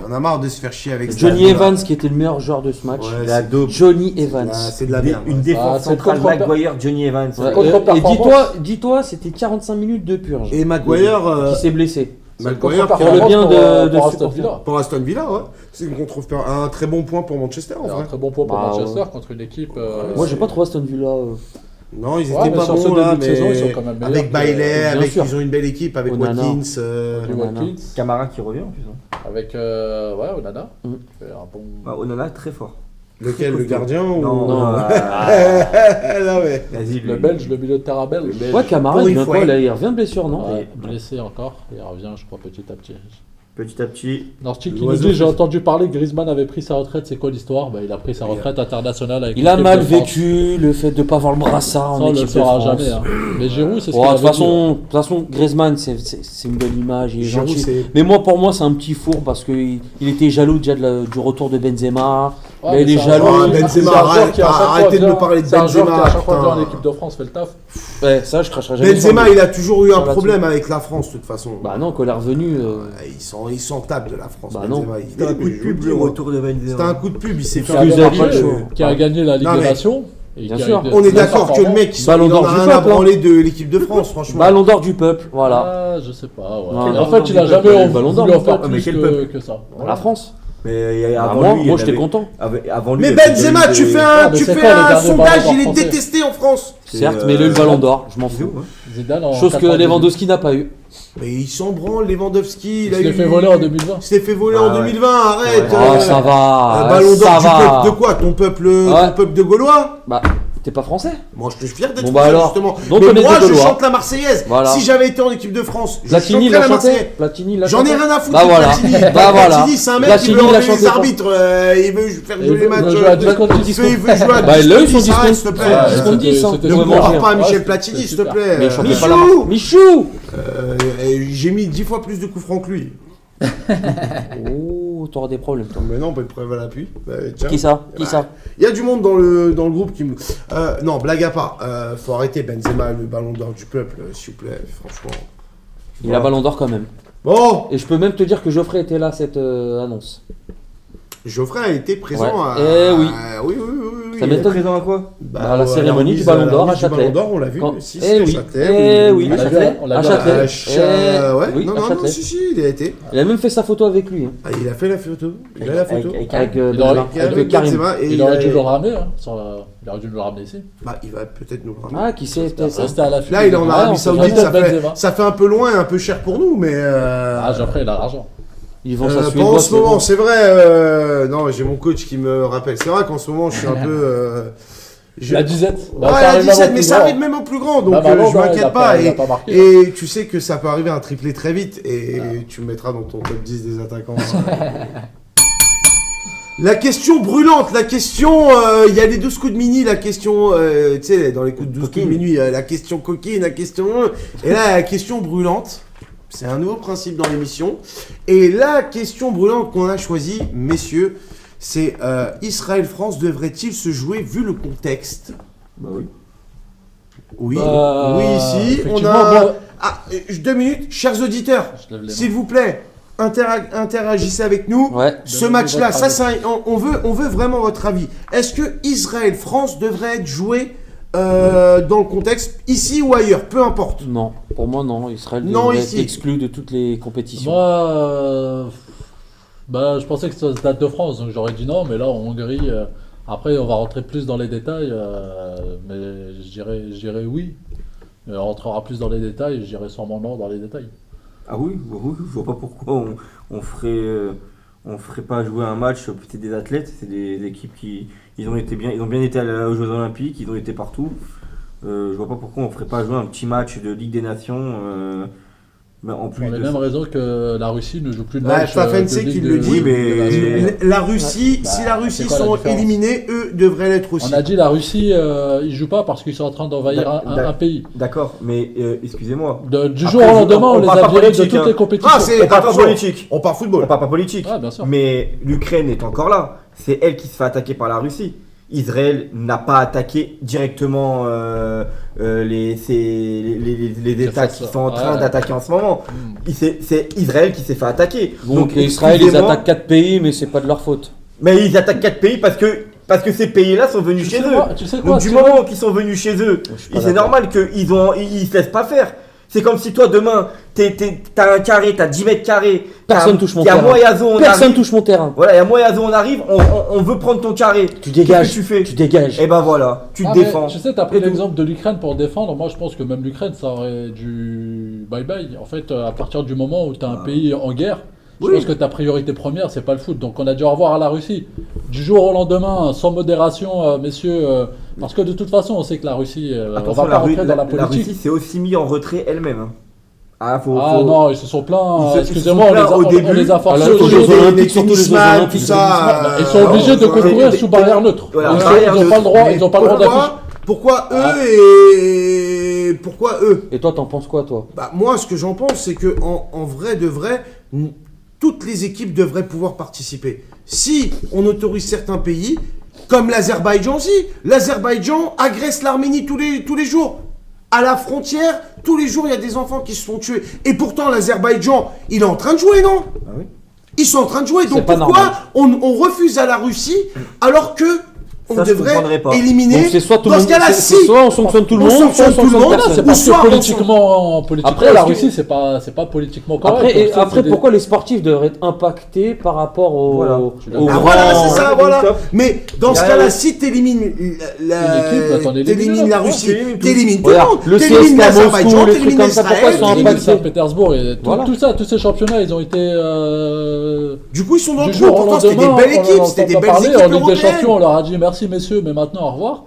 Il en a marre de se faire chier avec Johnny Evans qui était le meilleur joueur de ce match. Ouais, La daube. Johnny Evans. C'est de la merde. Une défense c'est centrale, contre- Maguire, Johnny Evans. Ouais, et dis-toi, c'était 45 minutes de purge. Et Maguire, Qui s'est blessé. Maguire pour le bien de Aston supporter. Villa. pour Aston Villa, ouais. C'est qu'on trouve un très bon point pour Manchester en Un vrai. très bon point pour Bah, Manchester contre une équipe. Moi, j'ai pas trouvé Aston Villa. Non, ils Ouais, étaient mais pas sur ce bons là, début de mais saison, ils sont quand même meilleurs avec que- Bailey, Bien sûr. ils ont une belle équipe avec Onana. Watkins. Lee Watkins, Camara qui revient en plus. Hein. avec Onana. Mm. Fait un bon. Onana très fort. Lequel, le gardien ou... Non, Non. Non, mais... Vas-y, Le Belge, le milieu de terrain belge. Ouais, Camara, Pour il une vient fois. quoi, là, il revient de blessure, non Ouais, blessé encore. Il revient, je crois, petit à petit. Petit à petit. Norstick qui nous L'oiseau dit j'ai fait- entendu parler que Griezmann avait pris sa retraite, c'est quoi l'histoire? Bah, il a pris sa retraite internationale avec Il a l'équipe mal de France. vécu le fait de pas avoir le brassard Ça, en on ne le équipe de saura France. jamais. Hein. Mais Giroud, c'est ce Ouais, qu'il de avait dit. toute façon, Griezmann, c'est une belle image, il est Giroud, gentil. c'est... Mais pour moi, c'est un petit four parce qu'il était jaloux déjà du retour de Benzema. Ouais, Là, mais il est c'est un jaloux. joueur- Ah, Benzema, c'est un joueur arrête, qui, à chaque fois, arrêtez de vient- me parler de c'est un joueur qui, Benzema, à chaque fois, vient en putain. équipe de France, fait le taf. Ouais, ça, je cracherai jamais. sur Benzema, lui. il a toujours eu un Ça va problème avec la France, de toute façon. Bah non, quand il est revenu. Ils s'en tapent de la France, Bah Benzema. non. C'était un coup de pub, le retour de Benzema. C'était un coup de pub, il s'est fait Excusez, un après, peu- chaud. Qui a gagné la Ligue Non, des mais- Nations. et Bien qui a sûr. eu des- On est des d'accord que le performances. mec, il Ballon en d'or a du rien à peuple, hein. branler de l'équipe de France, franchement. Ballon d'or du peuple, voilà. Ah, je sais pas. Ouais. Non, en Ballon fait, d'or il du a peuple, jamais Ballon voulu d'or. en faire Mais plus quel peuple que ça. La France. Mais Bah, avant moi, lui, moi j'étais content. Avant lui, Mais il y avait Benzema, déjà eu tu des- fais Ah, un, mais tu c'est fais quoi le un dernier sondage, ballon d'or il est français détesté en France. Certes, mais il a eu le ballon d'or, je m'en fous. Zidane en Chose que 98. Lewandowski n'a pas eu. Mais il s'en branle, Lewandowski. Il a se l'est eu- fait voler en 2020. Il s'est fait voler Ah en ouais. 2020, arrête. Oh, ça va. Ballon ça d'or du va. peuple de quoi? Ton peuple de Gaulois? Bah, t'es pas français? Moi, je suis fier d'être Bon, français, bah alors. justement. Donc, Mais on est moi, des je Gaulois. chante la Marseillaise. Voilà. Si j'avais été en équipe de France, je Platini chanterais l'a la chanté. Marseillaise. Platini l'a J'en chanté. ai rien à foutre. Bah de voilà. Platini. Bah voilà. Platini, c'est un mec Platini, qui veut il a enlever les chanté arbitres. Il veut faire Et jouer les il matchs. veut jouer à discount Il veut jouer à Bah, il a eu son discount, discount. s'il te plaît. Ouais, discount 10, hein. c'était Ne Vous super. pouvez compare manger. pas à Michel Ouais, Platini, c'est s'il te super. plaît. Mais il chantait Michou pas la marque. Michou. J'ai mis 10 fois plus de coups francs que lui. Oh, t'auras des problèmes, toi. Mais non, pas de preuve à l'appui. Bah, tiens. Qui ça? Qui ça? Il y a du monde dans le groupe qui me. Non, blague à part. Faut arrêter Benzema, le ballon d'or du peuple, s'il vous plaît, franchement. Il a ballon d'or quand même. Bon, Et je peux même te dire que Geoffrey était là à cette annonce. Geoffrey a été présent Ouais. à. Eh oui. Oui. Ça Il est m'étonne. présent à quoi? À la cérémonie du Ballon d'Or à Châtelet. Ballon d'or, on l'a vu. Quand- Si, Eh si, à oui. Châtelet, Eh oui, On à l'a vu, Châtelet. on l'a À vu. Châtelet. Ouais, Oui, non, à non, non, Châtelet. si, il a été. Il a même fait sa photo avec lui. Hein. Ah, il a fait la photo. Il a la photo. Avec Il aurait- Benzema, Avec avec Karim. Benzema, et Il aurait a- dû le ramener. Hein, il aurait dû nous le ramener ici. Bah, il va peut-être nous le ramener. Ah, qui sait, peut-être ça. Rester à l'affût. Là, il est en Ah, Arabie on sait Saoudite, jamais. Benzema. ça fait un peu loin et un peu cher pour nous, mais. Ah, Geoffrey, il a l'argent. Ils vont Pas s'assurer. en ce moment, c'est vrai. Non, j'ai mon coach qui me rappelle. C'est vrai qu'en ce moment, je suis un peu. La disette. Ouais, la disette, mais ça arrive même au plus grand, donc je m'inquiète pas. Et tu sais que ça peut arriver un triplé très vite, et tu me mettras dans ton top 10 des attaquants. La question brûlante, la question, il y a les 12 coups de mini, la question, tu sais, dans les coups de 12 coups de minuit, la question coquine, la question... Et là, la question brûlante, c'est un nouveau principe dans l'émission. Et la question brûlante qu'on a choisie, messieurs, c'est Israël-France devrait-il se jouer vu le contexte? Bah oui. Oui, Bah, oui, ici, on effectivement, a... moi- Ah, 2 minutes, chers auditeurs, Je lève les mains. s'il vous plaît, interagissez avec nous. Ouais. Ce Donnez-nous match-là, votre ça, avis. on veut vraiment votre avis. Est-ce que Israël-France devrait être joué dans le contexte, ici ou ailleurs, peu importe? Non, pour moi, non. Israël Non, devrait ici. être exclu de toutes les compétitions. Moi, bah, je pensais que c'était Stade de France, donc j'aurais dit non, mais là en Hongrie, après on va rentrer plus dans les détails, mais je dirais oui. On rentrera plus dans les détails, je dirais sûrement non dans les détails. Ah oui, je vois pas pourquoi on ferait pas jouer un match. C'est des athlètes, c'est des équipes qui ils ont bien été aux Jeux Olympiques, ils ont été partout. Je vois pas pourquoi on ferait pas jouer un petit match de Ligue des Nations. Mais en plus Pour les de mêmes ça. raisons que la Russie ne joue plus de Bah, match. Fafensé de Ligue qui de- le dit, de mais- Ligue des Nations. La Russie, Bah, si la Russie c'est quoi la sont différence? éliminés, eux devraient l'être aussi. On a dit la Russie, ils jouent pas parce qu'ils sont en train d'envahir un pays. D'accord, mais excusez-moi. Du Après, jour au lendemain, on on les parle a pas virés de politique, toutes hein. les compétitions. Ah, c'est On parle pas attention, politique. on parle On football. parle pas politique. Ouais, bien sûr. Mais l'Ukraine est encore là. C'est elle qui se fait attaquer par la Russie. Israël n'a pas attaqué directement les États qui sont en train d'attaquer en ce moment. C'est Israël qui s'est fait attaquer. Donc Israël, ils attaquent 4 pays, mais c'est pas de leur faute. Mais ils attaquent 4 pays parce que ces pays-là sont venus chez eux. Donc du moment qu'ils sont venus chez eux, c'est normal qu'ils se laissent pas faire. C'est comme si toi demain, t'as un carré, t'as 10 mètres carrés. Personne touche mon terrain. Personne touche mon terrain. Voilà, il y a moi et Azo, on arrive, on veut prendre ton carré. Tu dégages. Qu'est-ce que tu fais ? Tu dégages. Et ben voilà, tu te défends. Tu sais, t'as pris l'exemple de l'Ukraine pour défendre. Moi, je pense que même l'Ukraine, ça aurait dû bye-bye. En fait, à partir du moment où t'as un pays en guerre, je pense que ta priorité première, c'est pas le foot. Donc on a dû au revoir à la Russie. Du jour au lendemain, sans modération, messieurs, parce que de toute façon, on sait que la Russie, on va pas rentrer dans la politique. La Russie s'est aussi mis en retrait elle-même. Non, ils se sont plaints. Excusez-moi, on les a forcés aux Jeux Olympiques, surtout les Jeux Olympiques, tout ça. Ils sont obligés de concourir sous barrière neutre. Ils n'ont pas le droit d'afficher. Pourquoi eux et pourquoi eux ? Et toi, t'en penses quoi, toi ? Bah, moi, ce que j'en pense, c'est que en vrai de vrai, toutes les équipes devraient pouvoir participer. Si on autorise certains pays, comme l'Azerbaïdjan aussi, l'Azerbaïdjan agresse l'Arménie tous les jours. À la frontière, tous les jours, il y a des enfants qui se font tuer. Et pourtant, l'Azerbaïdjan, il est en train de jouer, non ? Ah oui. Ils sont en train de jouer. Donc pourquoi on refuse à la Russie alors que on devrait éliminer. Donc c'est soit tout le monde, si soit on sanctionne tout le monde, soit on sanctionne personne. C'est parce que politiquement, après la Russie, c'est pas politiquement correct. Après, pourquoi les sportifs devraient être impactés par rapport au voilà, c'est ça, voilà. Mais dans ce cas-là, si t'élimines la Russie, t'élimines tout le monde. T'élimines l'Azerbaïdjan, t'élimines Israël, t'élimines Saint-Pétersbourg, tous ces championnats, ils ont été. Du coup, ils sont dans le trou. Pourtant, c'était des belles équipes, c'était des belles équipes européennes. En Ligue des Champions, on leur a dit merci messieurs, mais maintenant au revoir.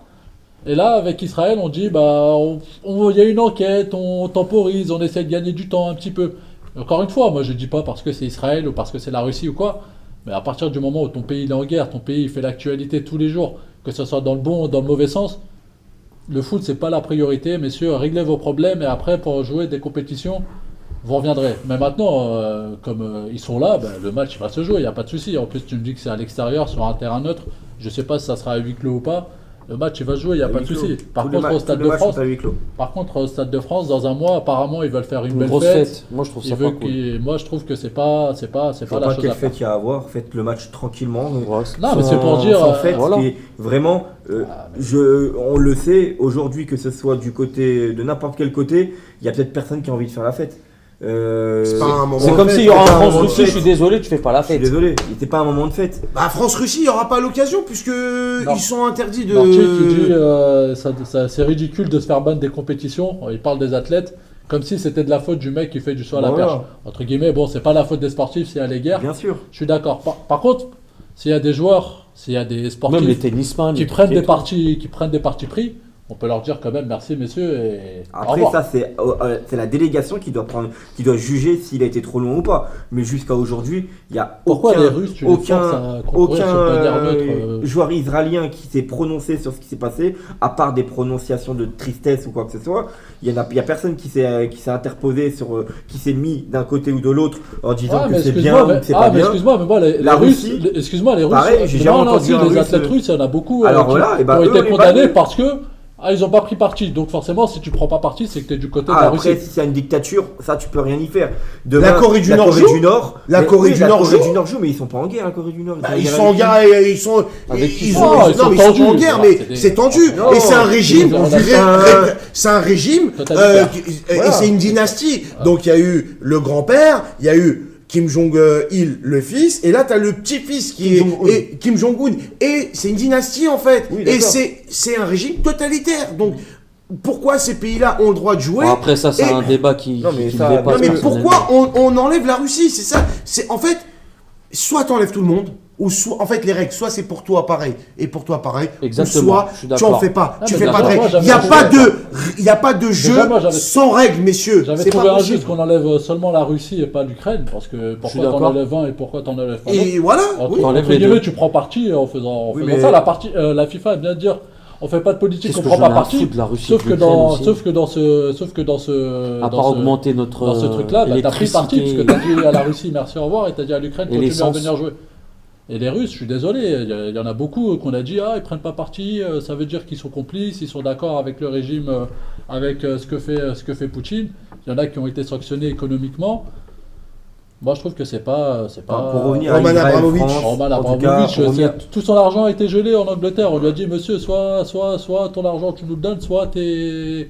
Et là, avec Israël, on dit il y a une enquête, on temporise, on essaie de gagner du temps un petit peu. Encore une fois, moi je dis pas parce que c'est Israël ou parce que c'est la Russie ou quoi, mais à partir du moment où ton pays est en guerre, ton pays fait l'actualité tous les jours, que ce soit dans le bon ou dans le mauvais sens, le foot c'est pas la priorité, messieurs, réglez vos problèmes et après pour jouer des compétitions, vous reviendrez. Mais maintenant, comme ils sont là, le match il va se jouer, il n'y a pas de souci. En plus, tu me dis que c'est à l'extérieur, sur un terrain neutre. Je sais pas si ça sera à huis clos ou pas. Le match il va se jouer, il n'y a pas de souci. Par contre, au Stade de France, dans un mois, apparemment, ils veulent faire une belle fête. Moi, je trouve ça pas cool. Moi, je trouve que c'est pas la chose à faire. Quelle fête il y a à avoir, faites le match tranquillement. Non, mais c'est pour dire. En fait, vraiment, on le sait aujourd'hui, que ce soit du côté de n'importe quel côté, il y a peut-être personne qui a envie de faire la fête. C'est comme s'il y aura un France-Russie, je suis désolé, tu fais pas la fête. Je suis désolé, c'était pas un moment de fête. Bah France-Russie, il n'y aura pas l'occasion puisque ils sont interdits de... Tu dis, c'est ridicule de se faire ban des compétitions, il parle des athlètes, comme si c'était de la faute du mec qui fait du saut à la perche. Entre guillemets, c'est pas la faute des sportifs s'il y a les guerres. Bien sûr. Je suis d'accord. Par contre, s'il y a des joueurs, s'il y a des sportifs même les tennisman, qui prennent des partis pris, on peut leur dire quand même merci messieurs et après ça c'est la délégation qui doit juger s'il a été trop long ou pas, mais jusqu'à aujourd'hui il y a aucun joueur israélien qui s'est prononcé sur ce qui s'est passé, à part des prononciations de tristesse ou quoi que ce soit. Il y a personne qui s'est interposé qui s'est mis d'un côté ou de l'autre en disant que c'est bien ou que c'est pas bien. Excuse-moi, mais moi les Russes, pareil, j'ai jamais entendu les athlètes russes, il y en a beaucoup qui ont été condamnés parce que ils ont pas pris parti, donc forcément si tu prends pas parti c'est que tu es du côté de la Russie. Après si c'est une dictature, ça tu peux rien y faire. La Corée du Nord joue, mais ils sont pas en guerre, la Corée du Nord. Ils sont en guerre, ils sont en guerre, mais c'est tendu. Et c'est un régime, et c'est une dynastie. Donc il y a eu le grand-père, il y a eu Kim Jong-il, le fils, et là t'as le petit-fils qui est Kim Jong-un, et c'est une dynastie en fait, et c'est un régime totalitaire. Donc pourquoi ces pays-là ont le droit de jouer? Après ça, c'est un débat qui dépasse. Non mais pourquoi on enlève la Russie? C'est ça. C'est en fait, soit t'enlèves tout le monde, ou soit, en fait, les règles, soit c'est pour toi pareil et pour toi pareil, exactement, ou soit tu en fais pas. Tu fais pas de règles. Il n'y a pas de jeu sans règles, messieurs. J'avais trouvé injuste qu'on enlève seulement la Russie et pas l'Ukraine, parce que pourquoi t'en enlèves un et pourquoi t'en enlèves pas un? Et voilà. Entre guillemets, tu prends parti en faisant ça. La FIFA aime bien dire. On fait pas de politique, on prend pas parti. Sauf que dans ce à part augmenter notre dans ce truc-là, t'as pris parti parce que t'as dit à la Russie merci au revoir et t'as dit à l'Ukraine continue à venir jouer. Et les Russes, je suis désolé, il y en a beaucoup qu'on a dit ils prennent pas parti, ça veut dire qu'ils sont complices, ils sont d'accord avec le régime, avec ce que fait Poutine. Il y en a qui ont été sanctionnés économiquement. Moi, je trouve que c'est pas. Pour revenir Roman à Israël, Abramovich. France, Roman en tout cas, Abramovich, pour revenir- tout son argent a été gelé en Angleterre. On lui a dit, monsieur, soit ton argent tu nous le donnes, soit t'es,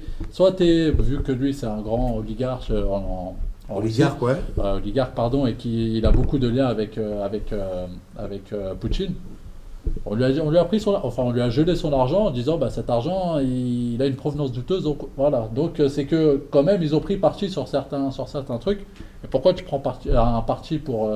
vu que lui c'est un grand oligarque en Russie, Oligarque, ouais. oligarque, pardon, et qu'il a beaucoup de liens avec Poutine. On lui a pris on lui a gelé son argent en disant cet argent il a une provenance douteuse, donc voilà. Donc c'est que quand même ils ont pris parti sur certains trucs. Et pourquoi tu prends un parti pour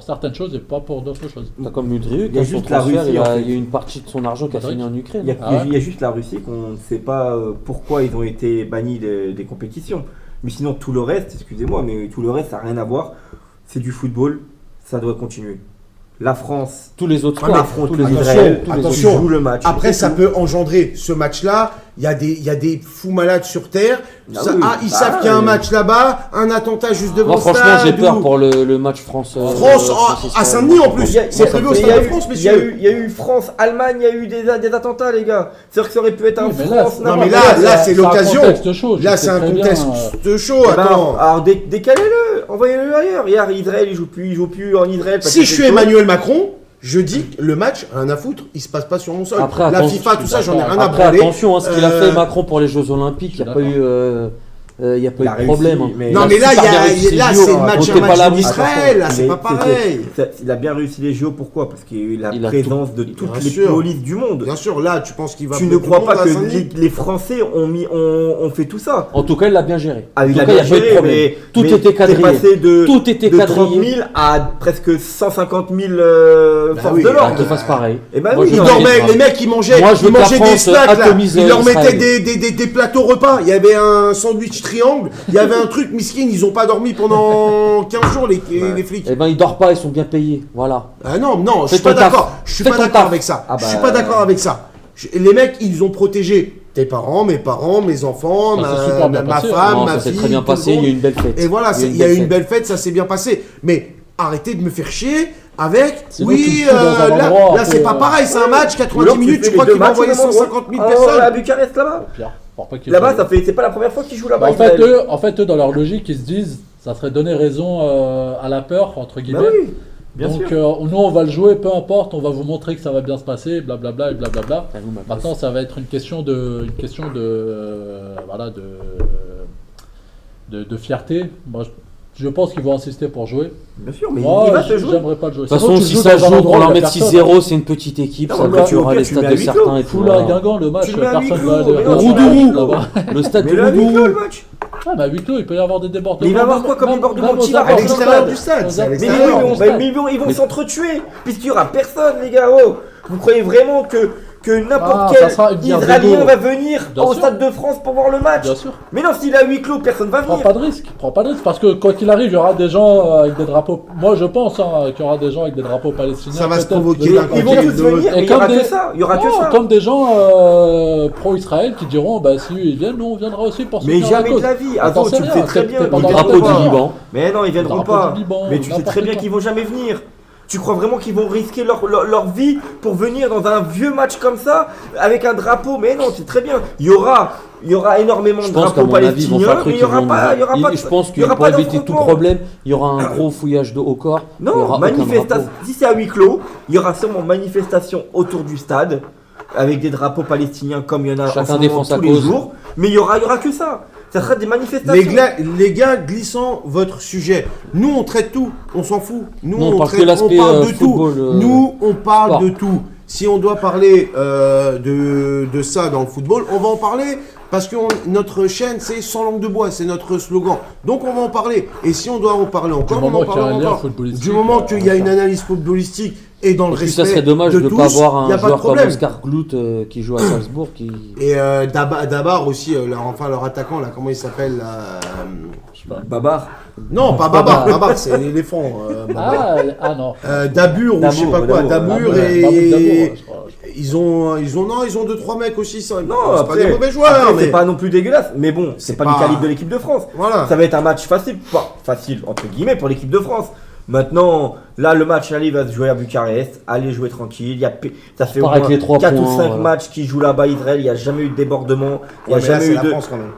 certaines choses et pas pour d'autres choses? T'as comme Mudrieux, Il y a son juste la transfert, Russie, il en y fait. a une partie de son argent qui a Modric. fini en Ukraine. Il y a juste la Russie qu'on ne sait pas pourquoi ils ont été bannis des compétitions. Mais sinon, tout le reste, excusez-moi, mais tout le reste, ça n'a rien à voir. C'est du football, ça doit continuer. La France Tous les autres Ouais, mais sports, affronte tous les autres Israël, sports, tous les attention. autres. joue le match. Après, C'est ça tout. peut engendrer ce match-là. Il y a des fous malades sur Terre. Ah Ça- oui. ils Bah, savent qu'il y a un match là-bas, un attentat juste devant Moi, le franchement, stade. j'ai peur ou- pour le match France. À Saint-Denis en plus. Il y a- C'est prévu au il y Stade a de eu- France, il y a messieurs. eu France-Allemagne, il y a eu des attentats, les gars. C'est-à-dire que ça aurait pu être un Oui, mais là, France. non, Non, mais n'importe là, quoi. c'est l'occasion. un contexte chaud, je Là, sais c'est un très bien, contexte chaud. Eh ben, Attends. alors décalez-le, envoyez-le ailleurs. Hier, Israël, il joue plus en Israël. parce Si que je c'est suis chaud. Emmanuel Macron, je dis que le match, rien à foutre, il se passe pas sur mon sol. Après, La attention, FIFA, tout ça, j'en ai rien à Après, branler. attention, ce qu'il a fait Euh, Macron pour les Jeux Olympiques, il n'y a pas eu. Il n'y a pas Il eu a de problème. réussi, hein. mais- Non, mais là, super bien réussi là, ses c'est JO, le match, comptez un pas match la en boue. Israël, là, c'est Mais pas pareil. il a bien réussi les JO, pourquoi? Parce qu'il a eu la Il a présence de toutes Bien les sûr. polices du monde. Bien sûr, là, tu penses qu'il va Tu appeler ne tout crois le pas monde à que Saint-Denis les Français ont fait tout ça? En tout cas, il l'a bien géré. Ah, En il tout a cas, il n'y bien a pas eu de géré, problème. Tout mais était t'es quadrillé. passé de Tout était 30 quadrillé. 000 à presque 150 000 Bah forces oui, de Ah, l'ordre. qu'il fasse pareil. Et bah Moi, oui, je Ils non, dormais- mais- dormaient, les mecs, ils mangeaient, Moi, je veux que la des France snacks, là. atomise Ils leur Israël. mettaient des plateaux repas. Il y avait un sandwich triangle, il y avait un truc, miskin, ils ont pas dormi pendant 15 jours, les flics. Eh ben, ils dorment pas, ils sont bien payés. Voilà. Ah non, je Fais suis pas ton taf. d'accord. Je suis Fais pas ton d'accord taf. avec ça. Ah Je suis bah, pas d'accord avec ça. Les mecs, ils ont protégé tes parents, mes enfants, Ça s'est super bien ma passé. femme, Non, ma ça s'est fille. très bien tout le passé, il y a monde. eu une belle fête. Et voilà, il y a eu une belle fête, ça s'est bien passé. Mais arrêtez de me faire chier avec. Sinon, Oui, tu te fous dans un endroit là un c'est peu, pas pareil, c'est un match, 90 Alors, minutes, tu tu fais crois les qu'ils deux vont matchs envoyer au même endroit. 150 000 À personnes Bucarest là-bas. Pierre, pour pas qu'il- Là-bas, c'est pas la première fois qu'ils jouent là-bas. En fait, Israël. eux, dans leur logique, ils se disent, ça serait donner raison à la peur, entre Bah guillemets. oui, bien Donc sûr. nous on va le jouer, peu importe, on va vous montrer que ça va bien se passer, blablabla et blablabla. Ah, nous, ma Maintenant ça va être une question de fierté. Moi je pense qu'ils vont insister pour jouer. Bien sûr, mais Moi il va se jouer. j'aimerais pas le jouer. De toute Sinon, façon, tu si joues ça dans un joue endroit pour leur où il y a mettre personne. 6-0, c'est une petite équipe, Non, ça mais là, tu aura mets les à stades de huis clos. certains et tout. Fous la voilà. Guingamp, le match, Tu le mets à huis personne clos, va aller. mais non, Roudou, Roudou. là-bas. Le stade Mais de le huis clos, Roudou. le match. Ah bah à huis clos, il peut y avoir des débordements. Mais il va y avoir quoi comme Même- débordement même aux qui va abords à l'extérieur du du stade, c'est à Aux Mais l'extérieur. abords du stade. ils vont s'entretuer, puisqu'il y aura personne, les gars. Oh, vous croyez vraiment que n'importe ça sera une quel guerre Israélien d'ego. va venir Bien au sûr. Stade de France pour voir le match? Bien sûr. Mais non, s'il est à huis clos, personne va Prends venir. pas de risque, parce que quoi qu'il arrive, il y aura des gens avec des drapeaux. Moi, je pense qu'il y aura des gens avec des drapeaux palestiniens. Ça va se peut-être. provoquer Ils d'un vont côté et tous de l'autre. venir, Et mais il y aura comme que des- ça. Il y aura que Non, ça. comme des gens pro-Israël qui diront bah si ils viennent, nous on viendra aussi pour Mais soutenir la jamais de cause. la vie. Attends, Attends, c'est tu le rien, sais très t'es- bien. t'es ils pas dans viendront Drapeau pas. du Liban. Mais non, ils viendront Drapeau pas. du Liban, Mais tu sais n'importe très bien quoi. qu'ils vont jamais venir. Tu crois vraiment qu'ils vont risquer leur vie pour venir dans un vieux match comme ça avec un drapeau? Mais non, c'est très bien. Il y aura énormément Je de pense qu'à drapeaux mon avis, ils vont faire palestiniens, un truc. mais il y aura pas, Je pense il y que aura pour pas éviter tout d'affrontement. problème, il y aura un gros fouillage de haut corps. Il y Non, aura aucun manifestation. drapeau. Si c'est à huis clos, il y aura sûrement manifestation autour du stade avec des drapeaux palestiniens comme il y en a Chacun en ce moment défend sa tous les cause. jours. Mais il y aura que ça. Ça sera des manifestations. Les gars, glissant votre sujet. Nous, on traite tout, on s'en fout. Nous, Non, on parle que traite, l'aspect, on parle de football, tout. Nous, on parle sport. de tout. Si on doit parler de ça dans le football, on va en parler parce que notre chaîne, c'est sans langue de bois, c'est notre slogan. Donc, on va en parler. Et si on doit en parler encore, on moment en qu'il y a un parlera lien encore. footballistique, Du moment qu'il y a on une va analyse footballistique et dans le Et puis respect ça serait dommage de ne tous, pas avoir y a un pas de joueur comme problème. Oscar Glut qui joue à Salzbourg qui. Et Dabar aussi, leur attaquant, là, comment il s'appelle là, Babar. Non, pas Babar, Babar c'est l'éléphant. Babar. Ah non. Dabur ou je sais pas quoi, Dabur et Dabour, je crois. ils ont 2-3 mecs aussi, ça. Non, c'est après, pas des mauvais joueurs, après, mais c'est pas non plus dégueulasse. Mais bon, c'est pas pas- du calibre de l'équipe de France. voilà. Ça va être un match facile, pas facile entre guillemets pour l'équipe de France. Maintenant, là, le match aller va se jouer à Bucarest. Allez jouer tranquille. Ça fait au Avec moins les 3 4 ou points, 5 voilà. matchs qui jouent là-bas, Israël. Il n'y a jamais eu de débordement. Il n'y a Ouais, mais là, jamais c'est eu la de. France quand même.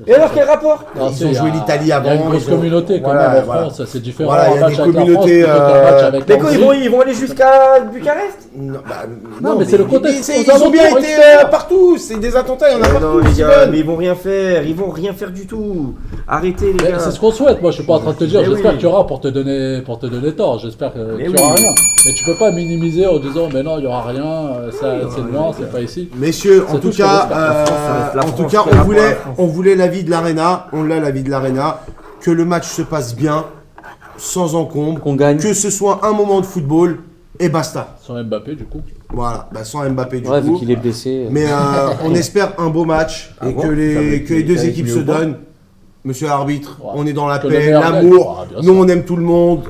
Et alors, quel rapport? Ils ont joué l'Italie Il y a avant. une grosse communauté quand Voilà, même en voilà. France, c'est différent. Voilà, il y a un des match avec la France communautés, plutôt qu'un match avec Mais la quand Hongrie. ils vont aller jusqu'à Bucarest? Non, mais c'est le contexte. Ils Aux ont bien alentours, été etc. partout. C'est des attentats, il y en a Non, partout. les gars, Steven. mais ils vont rien faire. Ils vont rien faire du tout. Arrêtez, les Mais gars. c'est ce qu'on souhaite. Moi, je suis pas en train de te dire. Mais J'espère oui. qu'il y aura pour te donner tort. J'espère qu'il Mais y aura oui. rien. Mais tu peux pas minimiser en disant, mais non, il y aura rien. C'est loin, c'est pas ici. Messieurs, en C'est tout tout ce qu'on cas, espère. La France, ça reste la en tout France, cas, c'est la France. on voulait l'avis de l'Arena, on l'a l'avis de l'Arena, que le match se passe bien, sans encombre, Qu'on gagne. que ce soit un moment de football et basta. Sans Mbappé, du coup. Voilà, bah, sans Mbappé du Ouais, vu coup. qu'il est blessé. Mais on espère un beau match À et voir, que ça va les, être- que les deux ça va être équipes mieux se ou pas. donnent. Monsieur l'arbitre, Ouais. on est dans la Que le paix, meilleur gagne. l'amour. Ah, bien sûr. Nous, on aime tout le monde.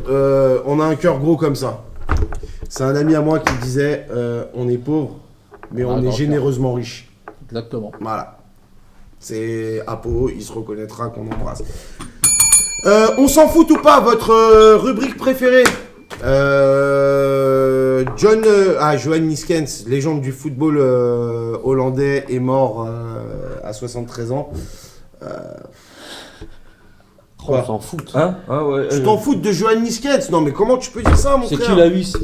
On a un cœur gros comme ça. C'est un ami à moi qui disait on est pauvre, mais on est grand généreusement riche. Exactement. Voilà. C'est Apo, il se reconnaîtra qu'on embrasse. On s'en fout ou pas, votre rubrique préférée Johan Niskens, légende du football hollandais, est mort à 73 ans. On s'en fout. Hein? Ah ouais. Tu t'en fous de Johan Niskens? Non mais comment tu peux dire ça, mon C'est frère? qui la 8?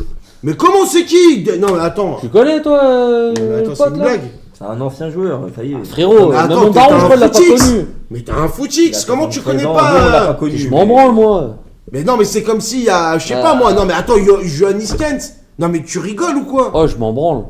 Mais comment c'est qui? Non mais attends. Tu connais toi Mais le attends, c'est pote une là blague. C'est un ancien joueur, ça y est. Frérot, Mais même attends, mon t'es daron, un je crois, il l'a pas footix. connu. Mais t'as un footix, comment tu connais on l'a pas pas connu. Je m'en branle moi. Mais non mais c'est comme si, je sais Ah. pas moi, non mais attends, Johan Niskens. Non mais tu rigoles ou quoi? Oh, je m'en branle.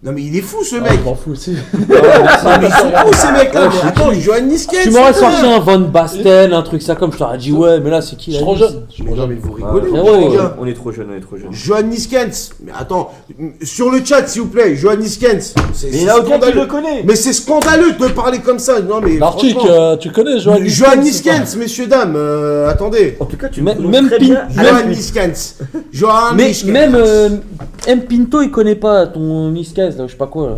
Non mais il est fou ce Ah, mec. je m'en fous aussi. Non mais ils sont fous ces mecs là. Ouais, Mais c'est attends, qui Johan Niskens. Tu m'aurais c'est sorti vrai. un Van Basten, un truc ça comme je t'aurais dit ouais, mais là c'est qui Je la suis trop 8? jeune. Je suis Mais trop non jeune. mais vous Ah, rigolez ou ouais, quoi, ouais, les gars? On est trop jeune, on est trop jeune. Johan Niskens. Mais attends, sur le chat s'il vous plaît, Johan Niskens. Mais il y en a aucun qui le connaît. Mais c'est scandaleux de parler comme ça. Non mais L'article, franchement. tu connais Johan Johan Niskens, Niskens, messieurs dames, attendez. En tout cas, tu Même- prononces même très Pin- bien. même- Johan Niskens. Johan Mais Niskens. même M Pinto il connaît pas ton Niskens là, je sais pas quoi là.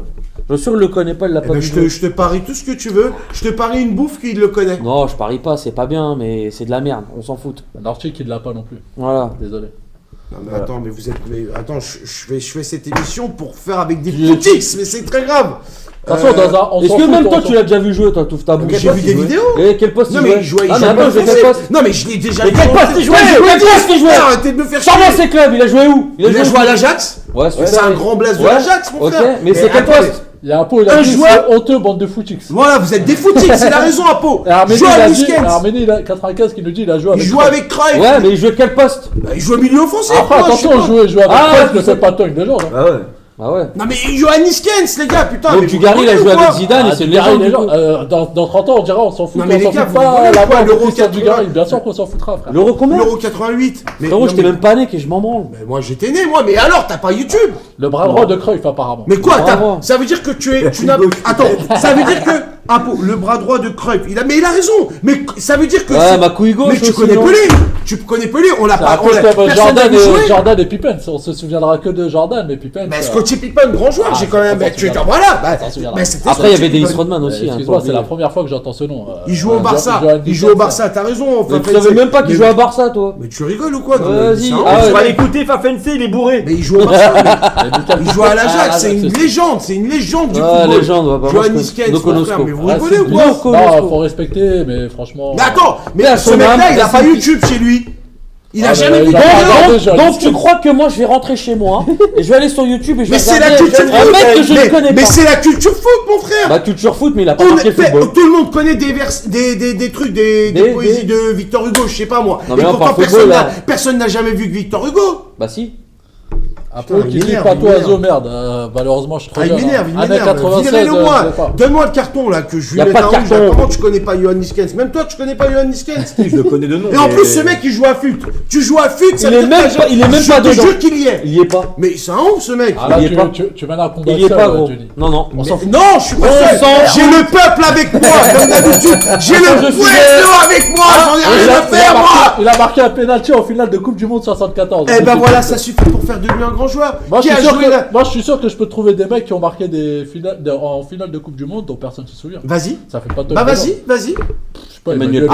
Je suis sûr il le connaît pas, il l'a Eh pas ben, vu. je te parie tout ce que tu veux. Je te parie une bouffe qu'il le connaît. Non, je parie pas, c'est pas bien, mais c'est de la merde, on s'en fout. L'article, il l'a pas non plus. Voilà. Désolé. Non mais Voilà. attends, mais vous êtes. Mais attends, je fais cette émission pour faire avec des footix, mais c'est très grave. De toute façon, on Est-ce s'en que fout, même on toi s'en tu l'as déjà vu jouer, toi, touffe ta bouche? J'ai vu des vidéos. Et quel poste Non il mais jouait? il jouait. Ah, mais il attends, jouait j'ai quel offensif. poste? Non mais je l'ai déjà Mais vu. quel poste il jouait? Mais Quel poste il jouait? Arrêtez de me faire Sors-moi chier. ses clubs, il a joué où? Il a joué à l'Ajax. Ouais, C'est un grand blaze de Ouais. l'Ajax, mon Ok, frère. mais c'est quel attendez. poste? Il y a un pot, il Un a dit joueur- c'est honteux, bande de footix. Voilà, vous êtes des footix, c'est la raison à Pau. Et Arménie, il Johan a dit, Niskens. Arménie, il a 95 qui nous dit il a joué Il avec. joue avec Cruyff. Ouais, mais il jouait quel poste? Bah, il joue au milieu offensif. Après, quoi, je sais attention, pas. jouer avec Ah, Cruyff, tu ne sais- fait pas tant que des gens. hein. Ah ouais. Ah ouais. Non mais Johan Niskens, les gars, putain. Donc mais Dugarry vous il a joué rigolez ou avec quoi? Zidane et c'est une Dugarry, légende. les du gens, coup. dans 30 ans, on dira on s'en fout, Non, mais on les s'en gars, fout vous pas. rigolez La ou quoi, mort de l'Euro Christian 80. Dugarry, bien sûr qu'on s'en foutra, frère. L'Euro combien? L'Euro 88. Mais Frérot, non, j'étais mais- même pas né que je m'en branle. Mais moi j'étais né moi, mais alors t'as pas YouTube? Le bras droit de Cruyff, apparemment. Mais quoi, Bravo. ça veut dire que tu n'as. Attends, ça veut dire que le bras droit de Cruyff, mais il a raison. Mais ça veut dire que. Ouais, ma couille gauche. Mais tu aussi, connais non? Pelé. Tu connais Pelé, on l'a C'est pas. un peu comme Personne n'a vu jouer. Jordan et Pippen. On se souviendra que de Jordan, mais Pippen. Mais Scottie Pippen, grand joueur, Ah, j'ai quand même. ça, Tu ça, voilà. bah, ça, ça, bah, c'était Après, il y Scottie avait Dennis Pippen. Rodman aussi. hein, Excuse-moi, pas c'est la oublier. première fois que j'entends ce nom. Il joue au Barça. Johan Il joue au Niskens, Barça, t'as raison. Mais Fafet, tu savais c'est- même pas qu'il mais- jouait à Barça, toi. Mais tu rigoles ou quoi? Non, Vas-y. mais c'est un Ah ouf. Tu vas ouais. l'écouter, Fafense, il est bourré. Mais il joue au Barça. mais Il joue à l'Ajax, Ah, c'est une c'est- légende, c'est une légende du Ah, football. légende, ouais, bah, moi, Johan je connais. Niskens, No mon frère, Conosco. mais vous Ah, rigolez c'est ou quoi? Conosco. Non, faut respecter, mais franchement. Mais attends, mais Mais ce son mec-là, âme, il a la pas fille- YouTube chez lui. Il a Ah, jamais bah, vu il de a pas vidéo. regardé, Johan Donc Niskens. tu crois que moi je vais rentrer chez moi et je vais aller sur YouTube et je vais Mais c'est la regarder culture un foot. mec que je ne connais Mais pas. c'est la culture foot, mon frère. Bah culture foot, mais il a pas On marqué le fait- football. tout le monde connaît des trucs, des poésies de Victor Hugo, je sais pas moi. Non, mais Et là, on pourtant, parle football, là. personne n'a jamais vu que Victor Hugo. Bah si. Un Putain, peu il qui dit m'énerve, pas il toi, m'énerve. zo, merde. Malheureusement, je suis trop Ah, il jeune, m'énerve, hein. il Année m'énerve. 96, Virez-le moi. je sais pas. Donne-moi le carton là, que je lui Y a mette pas de un rouge. carton. là. Comment tu connais pas Johan Niskens? Même toi, tu connais pas Johan Niskens. Je le connais de nom. Et en mais- plus, ce mec, il joue à FUT. Tu joues à FUT, ça Il veut est dire même que pas- il est même je pas te dedans. jure qu'il y est. Il y est pas. Mais c'est un ouf, ce mec. Ah là, Il y est pas. tu mènes un combat Il y est seul, pas gros. Johnny. Non non, on s'en fout. Non, je suis pas On seul. s'en J'ai le peuple avec moi, comme d'habitude. J'ai Attends, le je suis pueblo avec moi. J'en ai rien à faire, moi. Il a marqué un penalty en finale de Coupe du Monde 74. Eh ben voilà, ça suffit pour faire de lui un grand joueur. Moi Qui je, a suis sûr joué là que, moi je suis sûr que je peux trouver des mecs qui ont marqué en finale de Coupe du Monde dont personne ne se souvient. Vas-y. Ça fait pas de Bah vas-y. Je sais pas, Emmanuel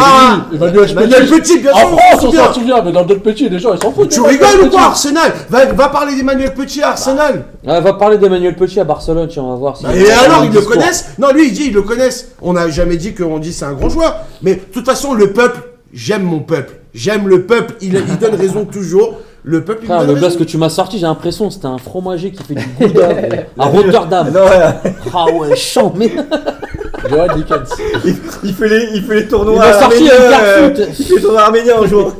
Emmanuel Petit, bien En sûr. France on s'en souvient, mais dans d'autres petits les gens ils s'en foutent. Tu rigoles ou quoi, Arsenal? Va parler d'Emmanuel Petit à Arsenal. On va parler d'Emmanuel Petit à Barcelone, tiens, on va voir. Si Et alors, ils le connaissent? Non, lui, il dit, ils le connaissent. On n'a jamais dit qu'on dit c'est un grand joueur. Mais de toute façon, le peuple, j'aime mon peuple. J'aime le peuple. Il donne raison toujours. Le peuple, il Frère, donne le raison. blast que tu m'as sorti, j'ai l'impression que c'était un fromager qui fait du gouda à Rotterdam. Non, ouais. Ah ouais, chant, mais. Johan Dickens. Il fait les tournois Il a sorti un arméniens. Carfoot. Il fait les tournois arméniens un jour.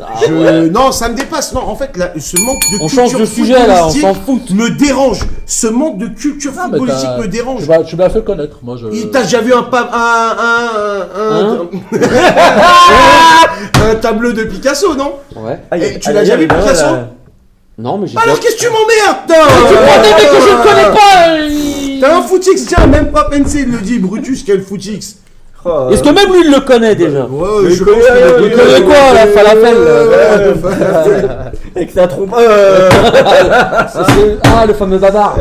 Non, ça me dépasse. Non, en fait, là, ce manque de On culture change de sujet là, on footballistique s'en fout. me dérange. Ce manque de culture Ah, mais footballistique me dérange. Tu m'as fait connaître. Moi, T'as déjà vu un tableau de Picasso, non? Ouais. Et tu l'as déjà vu, Picasso? Non, mais j'ai. Alors qu'est-ce que tu m'emmerdes? Tu prends des mecs que je ne connais pas. T'as un footix, tiens, même pas Pensé, il le dit, Brutus, quel footix. Est-ce que même lui il le connaît déjà? Ouais, je connais, pense qu'il Il connaît quoi, la falafel? Avec sa trompe. Ah, le fameux bavard.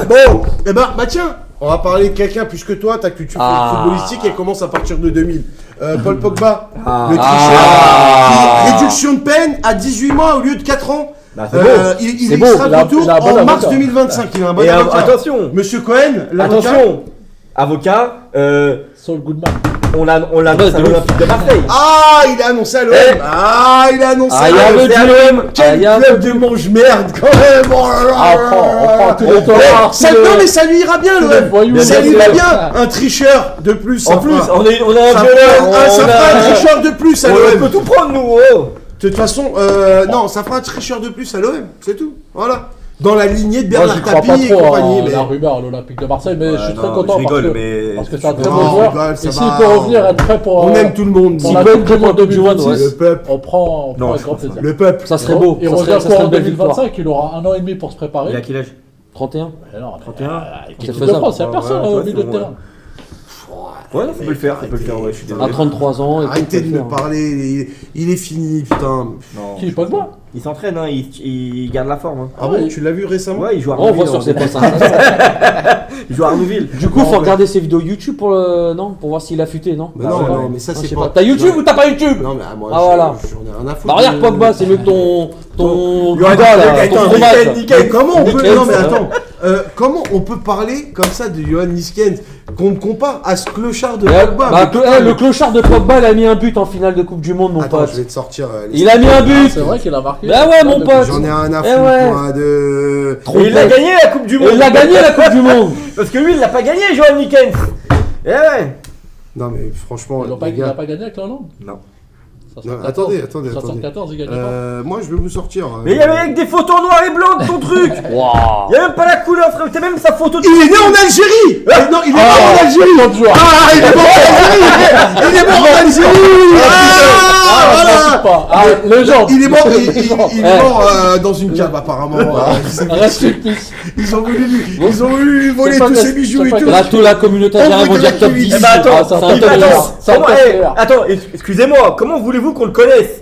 Bon, eh ben, bah tiens, on va parler de quelqu'un, puisque toi, ta culture footballistique, elle commence à partir de 2000. Paul Pogba, le tricheur, qui, réduction de peine à 18 mois au lieu de 4 ans. Bah, c'est beau. Il C'est est beau. extra Il a retour un bon en mars avocat. 2025. Il a un bon Et avocat. attention, Monsieur Cohen, l'avocat. attention, avocat, Saul Goodman. on l'a Ouais, à de l'Olympique de Marseille. Ah, il a annoncé à l'OM. Eh. Ah, il a annoncé Ah, il y à a l'OM. le dilemme. Quel club de mange-merde, quand même. Oh là là. On prend tous les Eh, toits. non, mais ça lui ira bien, tous les l'OM. voyous. Ça lui Bien va sûr. bien. Un tricheur de plus. En ça plus, fera- on a un ça violeur, fera un tricheur de plus à on l'OM. peut tout prendre nous. Oh. De toute façon, non, ça fera un tricheur de plus à l'OM, c'est tout. Voilà. Dans la lignée de Moi, Bernard j'y crois pas Tapie et trop compagnie. à Mais... la rumeur à l'Olympique de Marseille, mais je suis très non, content je rigole, parce que mais c'est un très Non, bon joueur. rigole, ça Et s'il va. peut revenir être prêt pour. On aime tout le monde. Pour Si la le Coupe du Monde Coupe du Monde, 2026, le peuple, on prend Non, avec je grand pense pas. plaisir. le peuple. Ça serait beau. Il Ça revient serait quoi en une belle victoire. 2025, il aura 1 an et demi pour se préparer. Il a quel âge 31. Mais non, 31. L'équipe de faisable. France, il n'y a personne Ouais, au ouais, milieu de c'est bon, terrain. Ouais, ça peut le faire, ouais, je suis À désolé. 33 ans. et Arrêtez de tout me faire. parler, il est fini, putain. Non. Qui, Pogba? Il s'entraîne, hein, il garde la forme. Hein. Ah bon, tu l'as vu récemment? Ouais, il joue à Oh, on voit Arnouville. sur ses posts. Il joue à Arnouville. Du coup, Non, faut mais- regarder ses vidéos YouTube pour pour voir s'il a futé, non? Mais Ah non, ouais, non, mais ça Non, je c'est sais pas. pas. T'as YouTube ou t'as pas YouTube? Non, mais moi, Ah, voilà. j'en ai rien à foutre. Bah regarde de- Pogba, c'est mieux que ton Yoann, gars là, attends, ton fromage. Mais comment on peut. Nickel, Non, mais ça. attends. Comment on peut parler comme ça de Johan Niskens qu'on me compare à ce clochard de Ouais, Pogba? bah, Mais putain, le clochard de Pogba, il a mis un but en finale de Coupe du Monde, mon Attends, pote. je vais te sortir. les Il a mis un Ah, but. c'est vrai qu'il a marqué. Bah ouais, mon pote. J'en ai rien à Eh foutre, ouais. moi, de. Et il a gagné la Coupe du Et Monde. il a gagné la Coupe du Monde. Parce que lui, il l'a pas gagné, Johan Nickens. Eh ouais. Non, mais franchement, Il les n'a gars. pas gagné avec l'Hollande. Non. Non, attendez. 74, il gagne pas. Moi, je vais vous sortir. Mais il y avait avec des photos noires et blancs de ton truc. Waouh. Il y a même pas la couleur, frère. T'as même sa photo de. Il est né en Algérie! Non, il est mort en Algérie! Ah, il est mort en Algérie! Il est mort en Algérie! Ah, voilà! Ah, légende. Il est mort, il est mort dans une cave apparemment. Reste une piste. Ils ont voulu lui voler C'est pas tous que- ses bijoux c'est et pas tout. que- Là, toute la communauté algérienne vont dire top 10. Eh ben attends, Ah, c'est un attends, excusez-moi, comment voulez-vous qu'on le connaisse?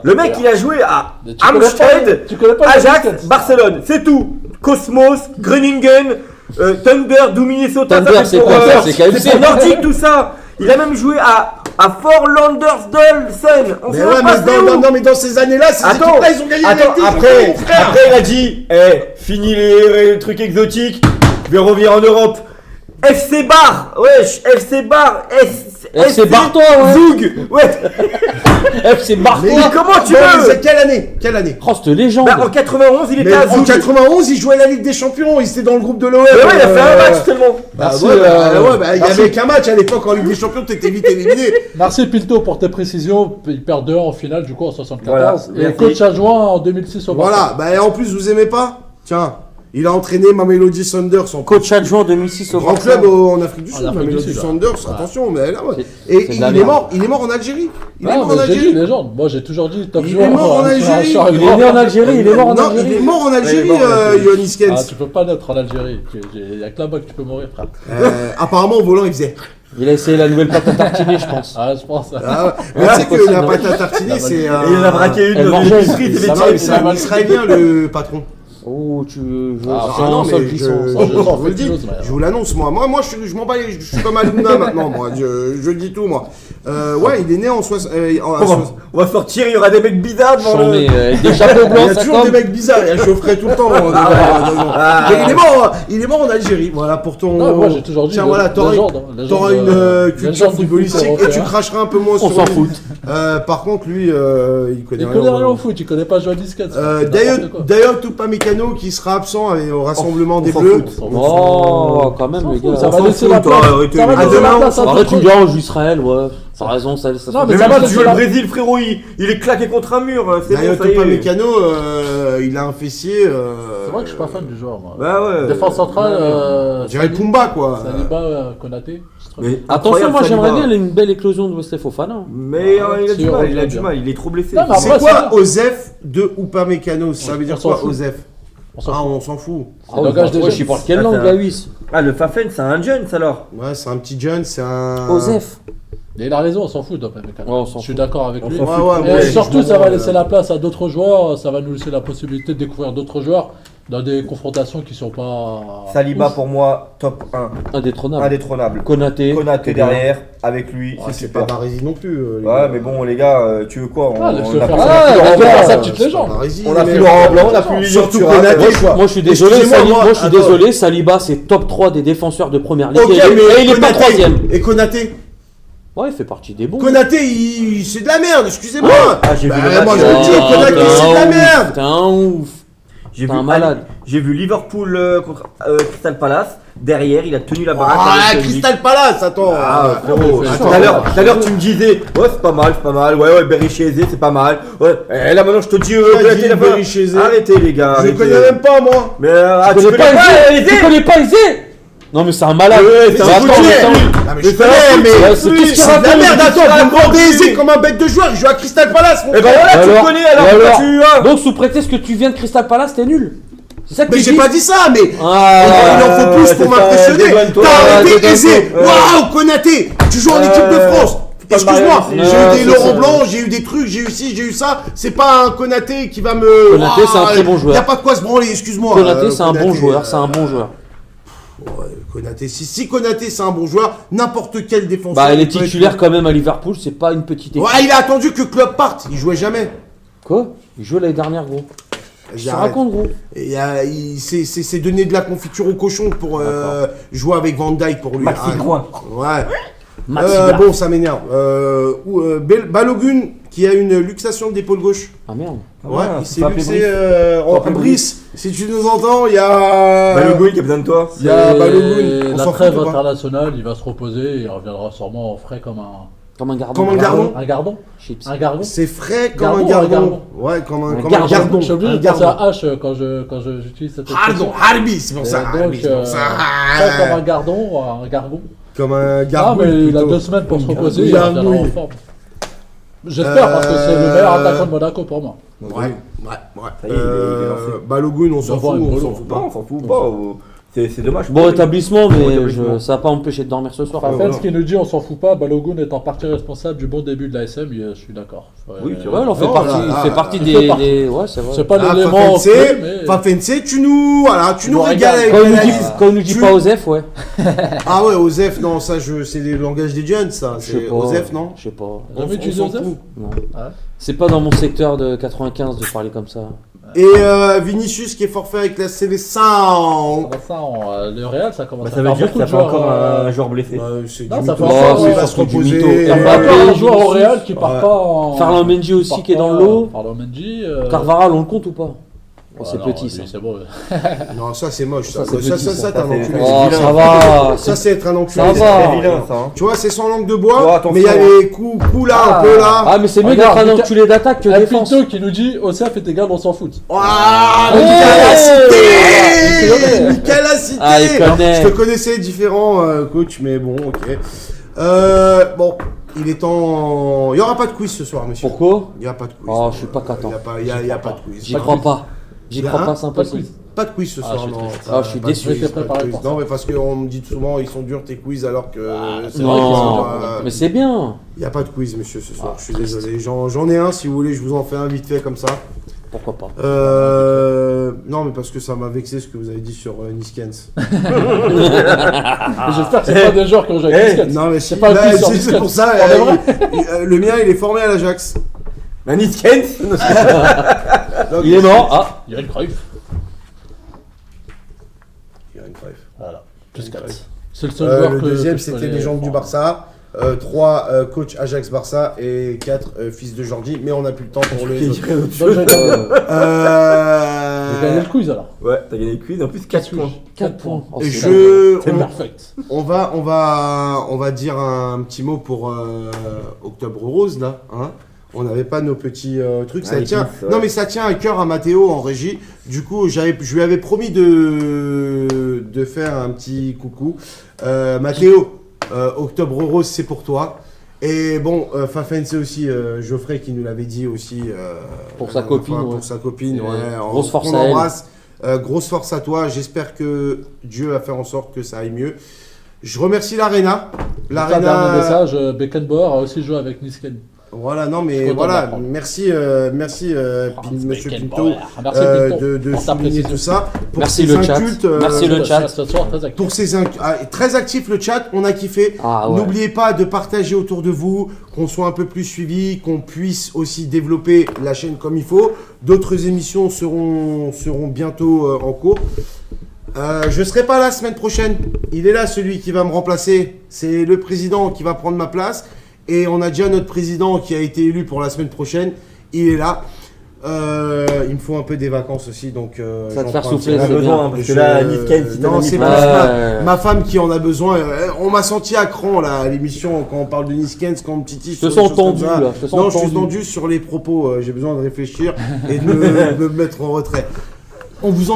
Le mec, il a joué à Mais tu connais pas- Amstead, tu connais pas Ajax, Nickens. Barcelone, c'est tout. Cosmos, Groningen, Thunder, d'où Minnesota, Thunder, ça, c'est pour, quoi, ça? C'est c'est KFC. pour Nordique, tout ça. Il a même joué à Fort Landersdolsen. On Mais sait ouais, même pas c'est où. mais dans ces années-là, ces Attends, équipes-là, ils ont gagné la Ligue des après, Champions, mon frère. après, il a dit, fini les trucs exotiques, je vais revenir en Europe. FC Bar, wesh, FC Bar, FC Bar-toi, ouais. Zoug, ouais. FC Mais Bartois. comment tu Bon, veux? c'est quelle année? Quelle année? Oh, cette légende. Bah, en 91, il était Mais à en Zoug. 91, il jouait la Ligue des Champions, il était dans le groupe de l'OM. Mais ouais, il a fait un match seulement. Bah Merci, ouais, il y merci. avait qu'un match à l'époque en Ligue des Champions, t'étais vite éliminé. Merci Pinto pour tes précisions. Il perd 2 en finale du coup en 74. Voilà, Et merci. coach adjoint en 2006 au Barça. Voilà, bah en plus vous aimez pas? Tiens, il a entraîné Mamelody Sundowns en Coach adjoint en 2006 au grand Barça. club en Afrique du En Sud, Afrique du Mamelody Sud, Sundowns, attention, mais là, ouais. C'est- Et c'est de il la est merde. mort en Algérie. Il est Ouais, mort en mais j'ai dit Algérie. légende. Moi j'ai toujours dit top Il joueur. est mort en Algérie. sur un Il est grand- né en Algérie, il est mort en Non, Algérie. il est mort en Algérie, Ouais, il est mort en Algérie. Yohan Niskens. Ah, tu peux pas naître en Algérie. Il y a que là-bas que tu peux mourir, frère. Apparemment, au volant, il faisait. Il a essayé la nouvelle pâte à tartiner, je pense. Ah, je pense. Ah, mais tu sais que la pâte à tartiner, c'est Et il en a braqué une Elle dans mangeait. l'épicerie, c'est c'est un Israélien, le patron. Oh, tu veux. Non, mais je vous le dis, je vous l'annonce, moi. Moi, je m'en bats, je suis comme Aluna maintenant, moi. Je dis tout, moi. Ouais, il est né en 60. On va sortir, il y aura des mecs bizarres devant le... Des chapeaux Il blancs, y a ça toujours des comme. mecs bizarres, il y a Geoffrey tout le temps. Il est mort en Algérie, voilà, pour ton. Non, moi j'ai toujours dit. Tiens, voilà, t'auras une culture footballistique et tu cracheras un peu moins sur On s'en lui. fout. Par contre, lui, il connaît Il connaît rien au foot, il connaît pas jouer à disquette. D'ailleurs, Tupamecano qui sera absent au rassemblement des s'en Bleus. fout. Oh, quand même, les gars. Ça va laisser la place. Ça va À laisser demain, la place à Arrête, tu me d'autres. dis, Israël, ouais. T'as raison, ça. Non, Mais mais ça même va si tu laisser joues la le Brésil, frérot, il est claqué contre un mur. C'est D'ailleurs, bon, ça y est. Tupamecano, il a un fessier. C'est vrai que je suis pas fan du joueur, moi. Bah ouais. Défense centrale. On dirait Pumba, quoi. Saliba, Konaté. Mais Attention, moi incroyable, j'aimerais Saliba. bien une belle éclosion de Wesley Fofana. Mais il a Si, du mal, on il a va du bien. mal, il est trop blessé. Non, mais C'est après, quoi Osef de Upamecano? Ça veut dire On s'en quoi, fout. Osef? On s'en Ah, fout. on s'en fout. Ah, ouais, langage des je jeunes. sais pas quelle Ah, langue, c'est la un- 8. Ah, le Fafen, c'est un Jones alors. Ouais, c'est un petit jeune, c'est un. Osef. Et il a raison, on s'en fout, Dopamecano. Ouais, on s'en Je suis fout. d'accord avec On lui. s'en fout. Ouais, Et ouais, surtout, je ça va m'en- laisser la place à d'autres joueurs, ça va nous laisser la possibilité de découvrir d'autres joueurs dans des confrontations qui sont pas. Saliba ouf. pour moi, top 1. Indétrônable. Indétrônable. Konaté. Konaté derrière, avec lui, Ah, c'est c'est super. pas Baresi non plus. les Ouais, gars. mais bon, les gars, tu veux quoi Ah, laisse-le a faire plus- ça. Ah, Il va ouais, faire sa ouais, petite c'est légende. pas Baresi, on a mais- plus Laurent Blanc, on a plus Surtout Lilian Thuram. Konaté, quoi. Moi je suis désolé, Excusez-moi, moi je suis attends. désolé, Saliba c'est top 3 des défenseurs de première ligue Ok, et il est pas Konaté, 3ème. Et Konaté? Ouais, il fait partie des bons. Konaté, c'est de la merde, excusez-moi. Ah, j'ai vu le match. Moi je le dis, Konaté, c'est de la merde. T'es un ouf. J'ai T'es vu un malade. J'ai vu Liverpool contre Crystal Palace. Derrière, il a tenu la baraque. Ah, avec Celtic. Crystal Palace, attends. Ah, frérot, il fait tout à l'heure tu me disais, ouais, c'est pas mal, ouais, Berichézé, c'est pas mal. Ouais, et là maintenant je te dis, Qui a dit Konaté, Berichézé? arrêtez les gars. Je le arrêtez. connais même pas, moi. Mais Tu connais pas Isé. Tu connais pas Isé. Non mais c'est un malade. Ouais, c'est Mais un attends, foutu. mais attends. Ah, mais Mais je ça connais, va, mais. Ouais, c'est- qu'est-ce qu'il C'est de la raconte, merde, mais attends, tu vous me vendez racontes, Aizé lui. comme un bête de joueur, il joue à Crystal Palace, mon Et ben frère. voilà, tu Alors, connais alors, et alors tu vois. Donc sous prétexte que tu viens de Crystal Palace, t'es nul. C'est ça que Mais tu j'ai dis. pas dit ça, mais. Ah, Il en faut plus c'est pour ça, m'impressionner. dédouane-toi. T'as arrêté dédouane-toi. Aizé. Waouh, Konaté. Tu joues en équipe de France. pas Excuse-moi, le j'ai mariage, eu des c'est Laurent ça. Blanc, j'ai eu des trucs, j'ai eu ci, j'ai eu ça. C'est pas un Konaté qui va me. Konaté, c'est un très bon joueur. Y a pas de quoi se branler, excuse-moi. Konaté, c'est un Konaté, bon joueur, c'est un bon joueur. Ouais, Konaté, si Konaté c'est un bon joueur, n'importe quel défenseur. Bah, il est peut être- titulaire quand même à Liverpool, c'est pas une petite équipe. Ouais, il a attendu que Klopp parte, il jouait jamais. Quoi? Il jouait l'année dernière, gros. Je te J'arrête. raconte, gros. Et, c'est donner de la confiture au cochon pour jouer avec Van Dijk pour lui. Maxi Ah, Groin. Ouais. Maxi Blas. Bon, ça m'énerve. Balogun qui a une luxation de l'épaule gauche. Ah merde. Ouais, Ah, il s'est faut appeler luxé Brice. Faut appeler Brice. Si tu nous entends, il y a. Balogun qui a besoin de toi. Il y a C'est Balogun. On la s'en trêve fout ou pas internationale, il va se reposer et il reviendra sûrement frais comme un. Comme un gardon. Comme un gardon. Un gardon. Chips. Un gardon. C'est frais comme Gardon, un un gardon. gardon. Ouais, comme un gardon. gardon. Je suis obligé Un de penser gardon. à H quand j'utilise cette Pardon, expression. Harbi, c'est pour ça. Et Harbi, donc, c'est pour ça. pas comme un gardon, un gargon. Comme un Ah, gardon. mais il a plutôt. 2 semaines pour se reposer et il Gardouille. reviendra en forme. J'espère parce que c'est le meilleur attaquant de Monaco pour moi. Ouais, ouais. Ça y est, il est lancé. Balogun, on s'en Devant fout, un on gros s'en lot. fout Non, pas. on s'en fout pas. C'est dommage. Bon rétablissement, mais rétablissement. ça va pas empêcher de dormir ce soir. Fafel, voilà. ce qui nous dit on s'en fout pas, Balogun est en partie responsable du bon début de l'ASM, je suis d'accord. Oui, c'est Ouais, il en fait Non, partie. là, Il fait partie il des. fait partie. Ouais, c'est vrai. C'est pas Ah, l'élément Fafense, clé, mais. Fafense, tu nous régales avec Quand on nous dit, l'analyse. quand on nous dit Tu- pas Osef, ouais. Ah ouais, Osef, non, ça, c'est le langage des jeunes, ça. Je sais C'est pas. Osef, non Je sais pas. Jamais utilisé s'en Osef fout. Non. Ah ouais. C'est pas dans mon secteur de 95 de parler comme ça. Et Vinicius qui est forfait avec la Célestin. Le Real, ça commence Bah, à ça veut faire dire qu'il beaucoup y de a pas joueurs. encore un joueur blessé. C'est Non, du ça mytho. fait encore- il va c'est se surtout du reposer. mytho. Il y a Mbappé, pas encore un joueur au Vinicius. Real qui part pas en. Farland Mendy aussi qui est dans le lot. Farland Mendy. Carvaral, on le compte ou pas? Oh, c'est non, petit lui, ça. c'est bon. Non, ça c'est moche. Ça, Ça, c'est petit, ça, t'es un ça. enculé. Oh, vilain. ça va. Ça, c'est être un enculé. Ça va. C'est vilain ça. Hein. Tu vois, c'est sans langue de Oh, bois, attention, mais il y a hein. les coups là, un peu là. Ah, mais c'est mieux Regarde, d'être un Mika- enculé d'attaque que El défense. Pinto qui nous dit Osef est égal, on s'en fout. Ah, Oh Michael a Ah, cité Ah, il connaît. Je te connaissais différent, coach, mais bon, ok. Bon, il est temps. Il n'y aura pas de quiz ce soir, monsieur. Pourquoi? Il n'y a pas de quiz. Oh, je suis pas content. Il n'y a pas de quiz. J'y crois pas. J'y crois pas, c'est Pas de impossible. quiz. Pas de quiz ce soir, non. Je suis Pas de déçu. quiz, J'étais pas de préparé quiz. pour ça. Non, mais parce qu'on me dit souvent ils sont durs tes quiz alors que c'est vrai qu'ils Non, sont. mais c'est bien. Il n'y a pas de quiz, monsieur, ce soir. Je suis désolé. J'en ai un si vous voulez, je vous en fais un vite fait comme ça. Pourquoi pas. Non, mais parce que ça m'a vexé ce que vous avez dit sur Niskens. J'espère que c'est pas des joueurs qui ont joué avec Niskens. Non, mais C'est pas un quiz sur c'est Niskens. pour ça. Le mien, il est formé à l'Ajax. Niskens. Donc, Il est mort. Il y a une Cruyff. Il y a une Cruyff. Voilà. Plus 4. C'est le seul joueur Le que deuxième, que je c'était connais. les jambes du Barça. 3 coach Ajax Barça et 4 fils de Jordi. Mais on n'a plus le temps pour les autres. Donc, j'ai gagné le quiz alors. Ouais, t'as gagné le quiz, en plus 4 points. 4 points. Oh, Et c'est C'est perfect. on va dire un petit mot pour Octobre Rose là. Hein, on n'avait pas nos petits trucs. Ça les tient. quiz, ouais. Non mais ça tient à cœur à Mathéo en régie. Du coup, je lui avais promis de faire un petit coucou. Mathéo, Octobre Rose, c'est pour toi. Et bon, Fafense aussi, Geoffrey qui nous l'avait dit aussi. Pour sa la copine, dernière fois, ouais. Pour sa copine, Et ouais. grosse force on à elle. embrasse. Grosse force à toi. J'espère que Dieu va faire en sorte que ça aille mieux. Je remercie l'Arena. Dernier message, Beckenbauer a aussi joué avec Niskens. Voilà, non Je mais suis content voilà, d'apprendre. merci Monsieur Pinto Merci Pinto. de Pour ta souligner précision. tout ça. Pour Merci ces le chat. incultes, Merci le chat. Ce soir, très actif. Pour ces très actif le chat, on a kiffé. Ah ouais. N'oubliez pas de partager autour de vous, qu'on soit un peu plus suivi, qu'on puisse aussi développer la chaîne comme il faut. D'autres émissions seront bientôt en cours. Je serai pas là la semaine prochaine. Il est là celui qui va me remplacer. C'est le président qui va prendre ma place. Et on a déjà notre président qui a été élu pour la semaine prochaine. Il est là. Il me faut un peu des vacances aussi, donc Ça te j'en faire prends un souffler, petit c'est peu. bien. Parce que là, Niskens, si t'en Non, as mis c'est plein. plus Ouais. ma femme qui en a besoin. On m'a senti à cran là à l'émission quand on parle de Niskens, quand on me titille. Je te sur des sens choses comme tendu, ça. là, je te sens Non, je suis tendu. tendu sur les propos. J'ai besoin de réfléchir et de me mettre en retrait. On vous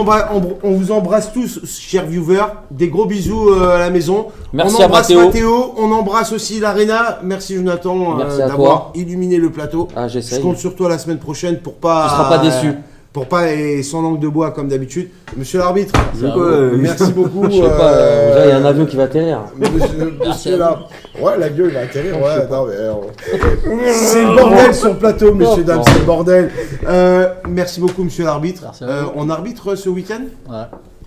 embrasse tous, chers viewers. Des gros bisous à la maison. Merci on à embrasse Mathéo. On embrasse aussi l'Arena. Merci Jonathan Merci à d'avoir illuminé le plateau. Ah, Je j'essaye. compte sur toi la semaine prochaine pour pas. Tu seras pas déçu. Pour pas et sans langue de bois comme d'habitude. Monsieur l'arbitre, merci beaucoup. Je sais pas, déjà, il y a un avion qui va atterrir. Monsieur là. Ouais, l'avion il va atterrir. Ouais, non, mais, c'est le bordel sur le plateau, messieurs, dames, c'est le bordel. Merci beaucoup, monsieur l'arbitre. Merci à vous. On arbitre ce week-end Ouais.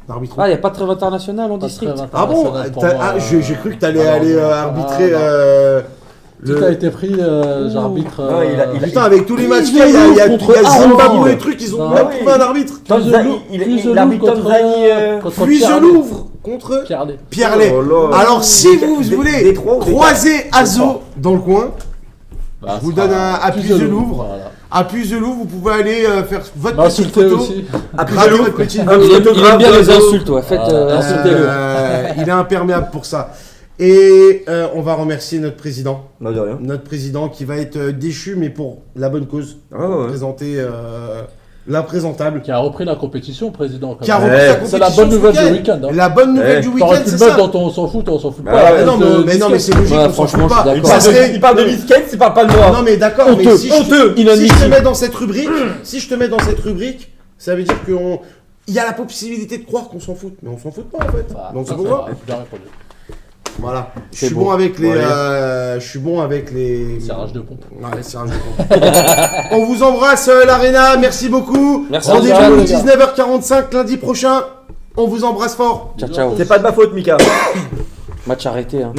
On arbitre. Ah, il n'y a pas de trêve international en Pas de district. trêve Ah bon internationale pour moi, j'ai cru que t'allais alors, aller non. arbitrer. Tout a été pris, j'arbitre. Ouais, il a- Putain, avec tous les matchs qu'il Plus y a, il y a contre Zimbabwe Arles. et trucs, ils ont Ah même oui. trouvé un arbitre. Il arbitre Tanzanie. Puise-Louvre contre Pierre-Lé. Pierre-Lay. Oh là. Alors, si vous Des- voulez des trois ou des croiser quatre Azo dans le coin, Bah, je vous ce sera donne à Puise-Louvre. Voilà. À Puise-Louvre, vous pouvez aller faire votre petite M'insulter photo. aussi. Graver votre petite Il aime bien les insultes, ouais. Faites, Ah. insultez-le. Il est imperméable pour ça. Et on va remercier notre président. Non, de rien. Notre président qui va être déchu, mais pour la bonne cause. Ah ouais. Présenter l'imprésentable. Qui a repris la compétition, président. quand Qui a même. repris sa Ouais. C'est la compétition bonne ce nouvelle du week-end. week-end. Hein. La bonne nouvelle Ouais. du T'aurais week-end, pu c'est le mettre ça. dans ton on s'en fout, Ah, pas. non, mais non, mais c'est logique, Ouais, on s'en franchement, fout je suis pas. d'accord. Ça serait- Il parle de Niskens, il parle pas de moi. Non mais d'accord, mais Honteux, si je te mets dans cette rubrique, ça veut dire il y a la possibilité de croire qu'on s'en fout, mais on s'en fout pas en fait. Donc c'est pourquoi. Bien répondu. Voilà. Je C'est suis beau. bon avec les. Bon, allez. Je suis bon avec les. Serrage de pompe. Ouais, serrage de pompe. On vous embrasse l'Arena, merci beaucoup. Merci, Rendez-vous les gars. 19h45 lundi prochain. On vous embrasse fort. Ciao, ciao. C'est pas de ma faute, Mika. Match arrêté. Hein.